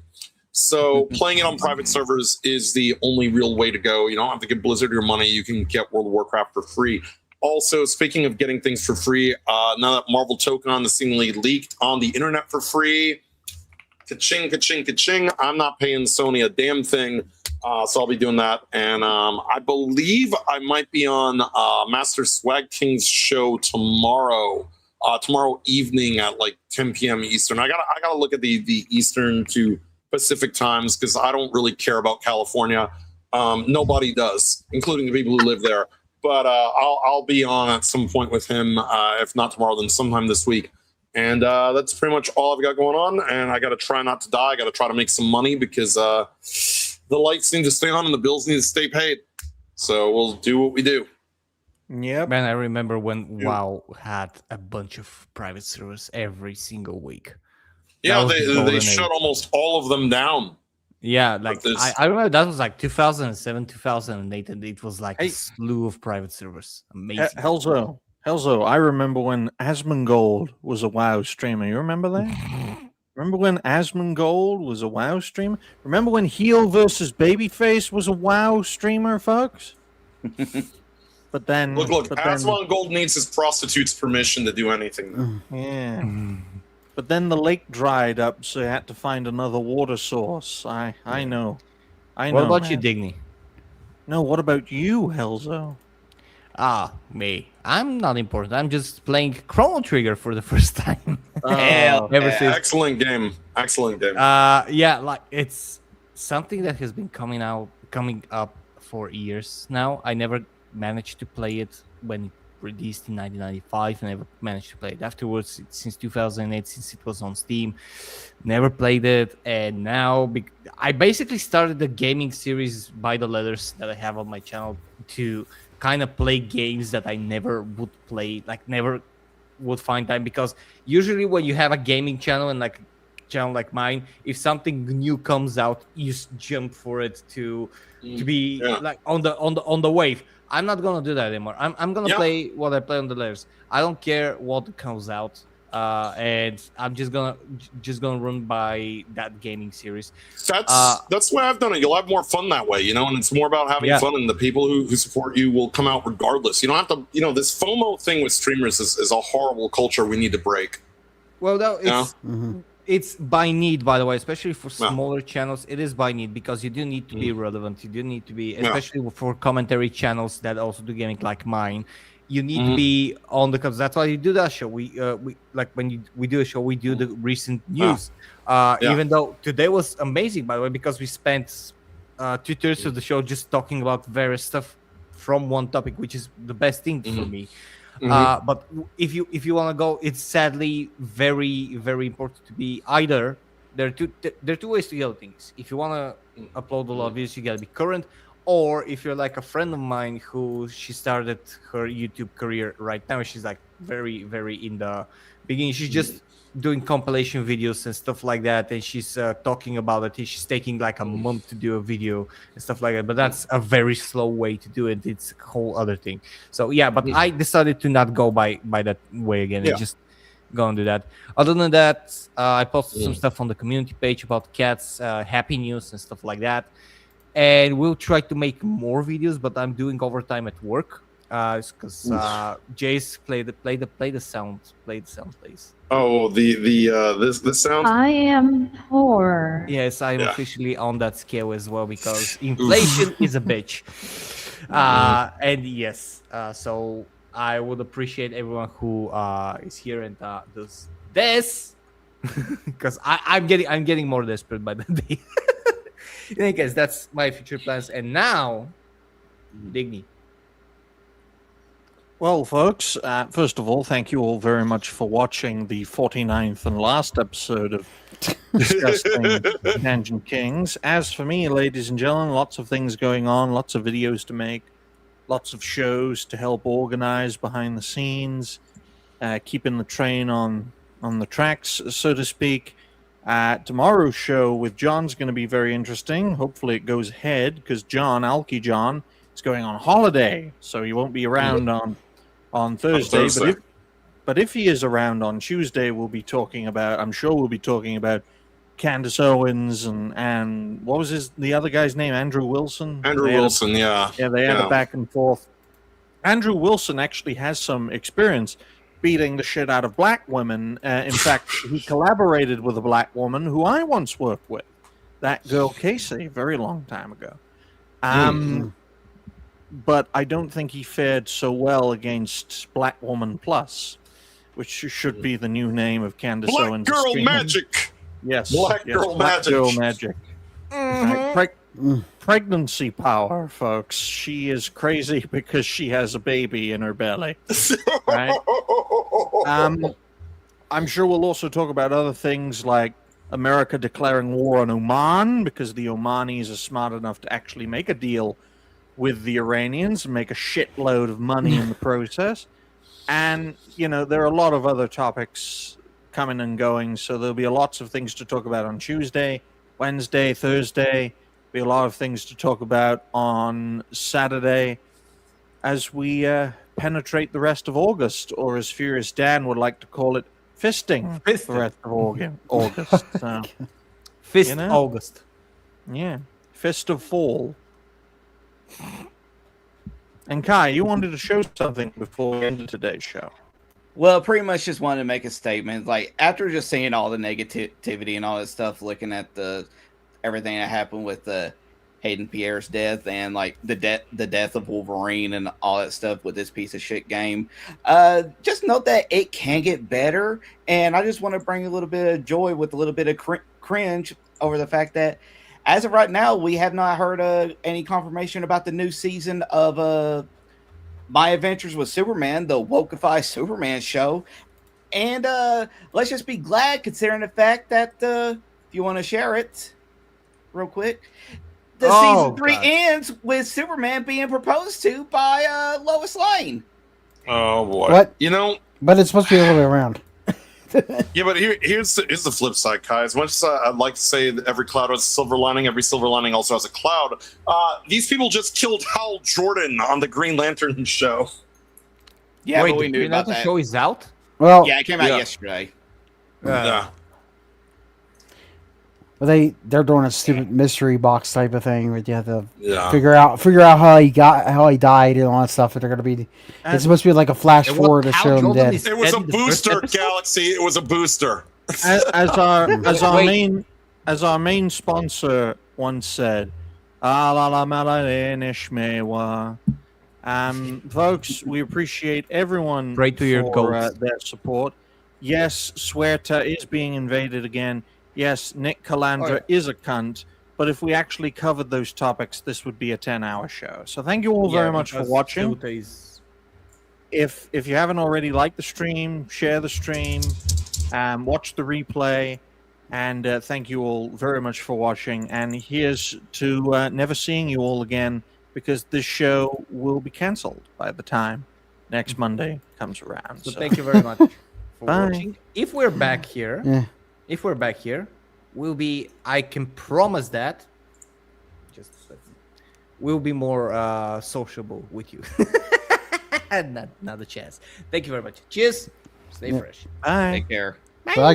So playing it on private servers is the only real way to go. You don't have to give Blizzard your money. You can get World of Warcraft for free. Also, speaking of getting things for free, now that Marvel Token is seemingly leaked on the internet for free, ka-ching, ka-ching, ka-ching, I'm not paying Sony a damn thing. So I'll be doing that. And I believe I might be on Master Swag King's show tomorrow evening at like 10 p.m. Eastern. I gotta look at the Eastern to Pacific times, because I don't really care about California. Nobody does, including the people who live there. But I'll be on at some point with him, if not tomorrow, then sometime this week. And that's pretty much all I've got going on. And I got to try not to die. I got to try to make some money, because the lights need to stay on and the bills need to stay paid. So we'll do what we do. Yep. Man, I remember when WoW had a bunch of private servers every single week. Yeah, they shut almost all of them down. Yeah, like I remember that was like 2007, 2008, and it was like a slew of private servers. Amazing. Helzo, I remember when Asmongold was a WoW streamer. You remember that? Remember when Asmongold was a WoW streamer? Remember when Heel versus Babyface was a WoW streamer, folks? But then, Look, but Aswan Gold needs his prostitute's permission to do anything. Yeah. But then the lake dried up, so you had to find another water source. I know. I know. What about you, Digny? No, what about you, Helzo? Me. I'm not important. I'm just playing Chrono Trigger for the first time. Excellent game. Excellent game. Yeah, like it's something that has been coming up for years now. I never managed to play it when it released in 1995. I never managed to play it afterwards since 2008, since it was on Steam. Never played it, and now I basically started the gaming series by the letters that I have on my channel to kind of play games that I never would play, like never would find time, because usually when you have a gaming channel and like a channel like mine, if something new comes out, you just jump for it to be like on the wave. I'm not gonna do that anymore. I'm gonna play what I play on the letters. I don't care what comes out, and I'm just gonna run by that gaming series. That's why I've done it. You'll have more fun that way, and it's more about having fun, and the people who support you will come out regardless. You don't have to, this FOMO thing with streamers is a horrible culture we need to break. Well, no, it's by need, by the way, especially for smaller channels. It is by need, because you do need to be relevant. You do need to be, especially for commentary channels that also do gaming like mine. You need to be on the cover. That's why you do that show. We like when we do a show, we do the recent news. Even though today was amazing, by the way, because we spent 2/3 of the show just talking about various stuff from one topic, which is the best thing for me. But if you want to go, it's sadly very, very important to be either. There are two ways to go things. If you want to upload a lot of videos, you gotta be current. Or if you're like a friend of mine who she started her YouTube career right now, she's like very, very in the beginning. She's just doing compilation videos and stuff like that, and she's talking about it. She's taking like a month to do a video and stuff like that. But that's a very slow way to do it. It's a whole other thing. So yeah, but I decided to not go by that way again. And just go and do that. Other than that, I posted some stuff on the community page about cats, happy news and stuff like that. And we'll try to make more videos, but I'm doing overtime at work because Jace play the sound, please. Oh, this sound. I am poor. Yes, I'm officially on that scale as well, because inflation is a bitch. And yes, so I would appreciate everyone who is here and does this, because I'm getting more desperate by the day. In any case, that's my future plans. And now, Digny. Well, folks, first of all, thank you all very much for watching the 49th and last episode of DiscussThing Tangent Kings. As for me, ladies and gentlemen, lots of things going on, lots of videos to make, lots of shows to help organize behind the scenes, keeping the train on the tracks, so to speak. Tomorrow's show with John's going to be very interesting. Hopefully it goes ahead, because Alky John, is going on holiday, so he won't be around on Thursday. But if he is around on Tuesday, I'm sure we'll be talking about Candace Owens and what was the other guy's name? Andrew Wilson? Yeah, they had a back and forth. Andrew Wilson actually has some experience beating the shit out of black women. In fact, he collaborated with a black woman who I once worked with, that girl Casey, a very long time ago. But I don't think he fared so well against Black Woman Plus, which should be the new name of Candace Owens. Black Girl Magic! Yes. Black Girl Magic. Pregnancy power, folks. She is crazy because she has a baby in her belly. Right? I'm sure we'll also talk about other things like America declaring war on Oman, because the Omanis are smart enough to actually make a deal with the Iranians and make a shitload of money in the process. And, there are a lot of other topics coming and going, so there'll be lots of things to talk about on Tuesday, Wednesday, Thursday. Be a lot of things to talk about on Saturday as we penetrate the rest of August, or as Furious Dan would like to call it, fisting the rest of August. So, August. Yeah. Fist of Fall. And Kai, you wanted to show something before we ended today's show. Well, pretty much just wanted to make a statement. Like after just seeing all the negativity and all that stuff, looking at everything that happened with the Hayden Pierre's death and like the death of Wolverine and all that stuff with this piece of shit game. Just note that it can get better, and I just want to bring a little bit of joy with a little bit of cringe over the fact that as of right now, we have not heard any confirmation about the new season of My Adventures with Superman, the Wokeify Superman show. And let's just be glad, considering the fact that if you want to share it real quick, the season 3 ends with Superman being proposed to by Lois Lane. Oh boy! What? You know, But it's supposed to be the other way around. yeah, but here's the flip side, Kai. As much as I'd like to say that every cloud has a silver lining, every silver lining also has a cloud. These people just killed Hal Jordan on the Green Lantern show. Yeah, Wait, but we the knew Green about Lantern that. show is out? Well, Yeah, it came out yesterday. Yeah. Well, they're doing a stupid mystery box type of thing where you have to Yeah. figure out how he died and all that stuff. And they're gonna be. It's supposed to be like a flash forward to show him dead. It was a booster, Galaxy. It was a booster. As our main sponsor once said, folks, we appreciate everyone Pray to your for goats. their support. Yes, Ceuta is being invaded again. Yes, Nick Calandra is a cunt. But if we actually covered those topics, this would be a 10-hour show. So thank you all very much for watching. If you haven't already, like the stream, share the stream, watch the replay, and thank you all very much for watching. And here's to never seeing you all again, because this show will be cancelled by the time next Monday comes around. So thank you very much for Bye. watching. If we're back here, we'll be, I can promise that, we'll be more sociable with you. Not a chance. Thank you very much. Cheers. Stay fresh. Bye. Take care. But I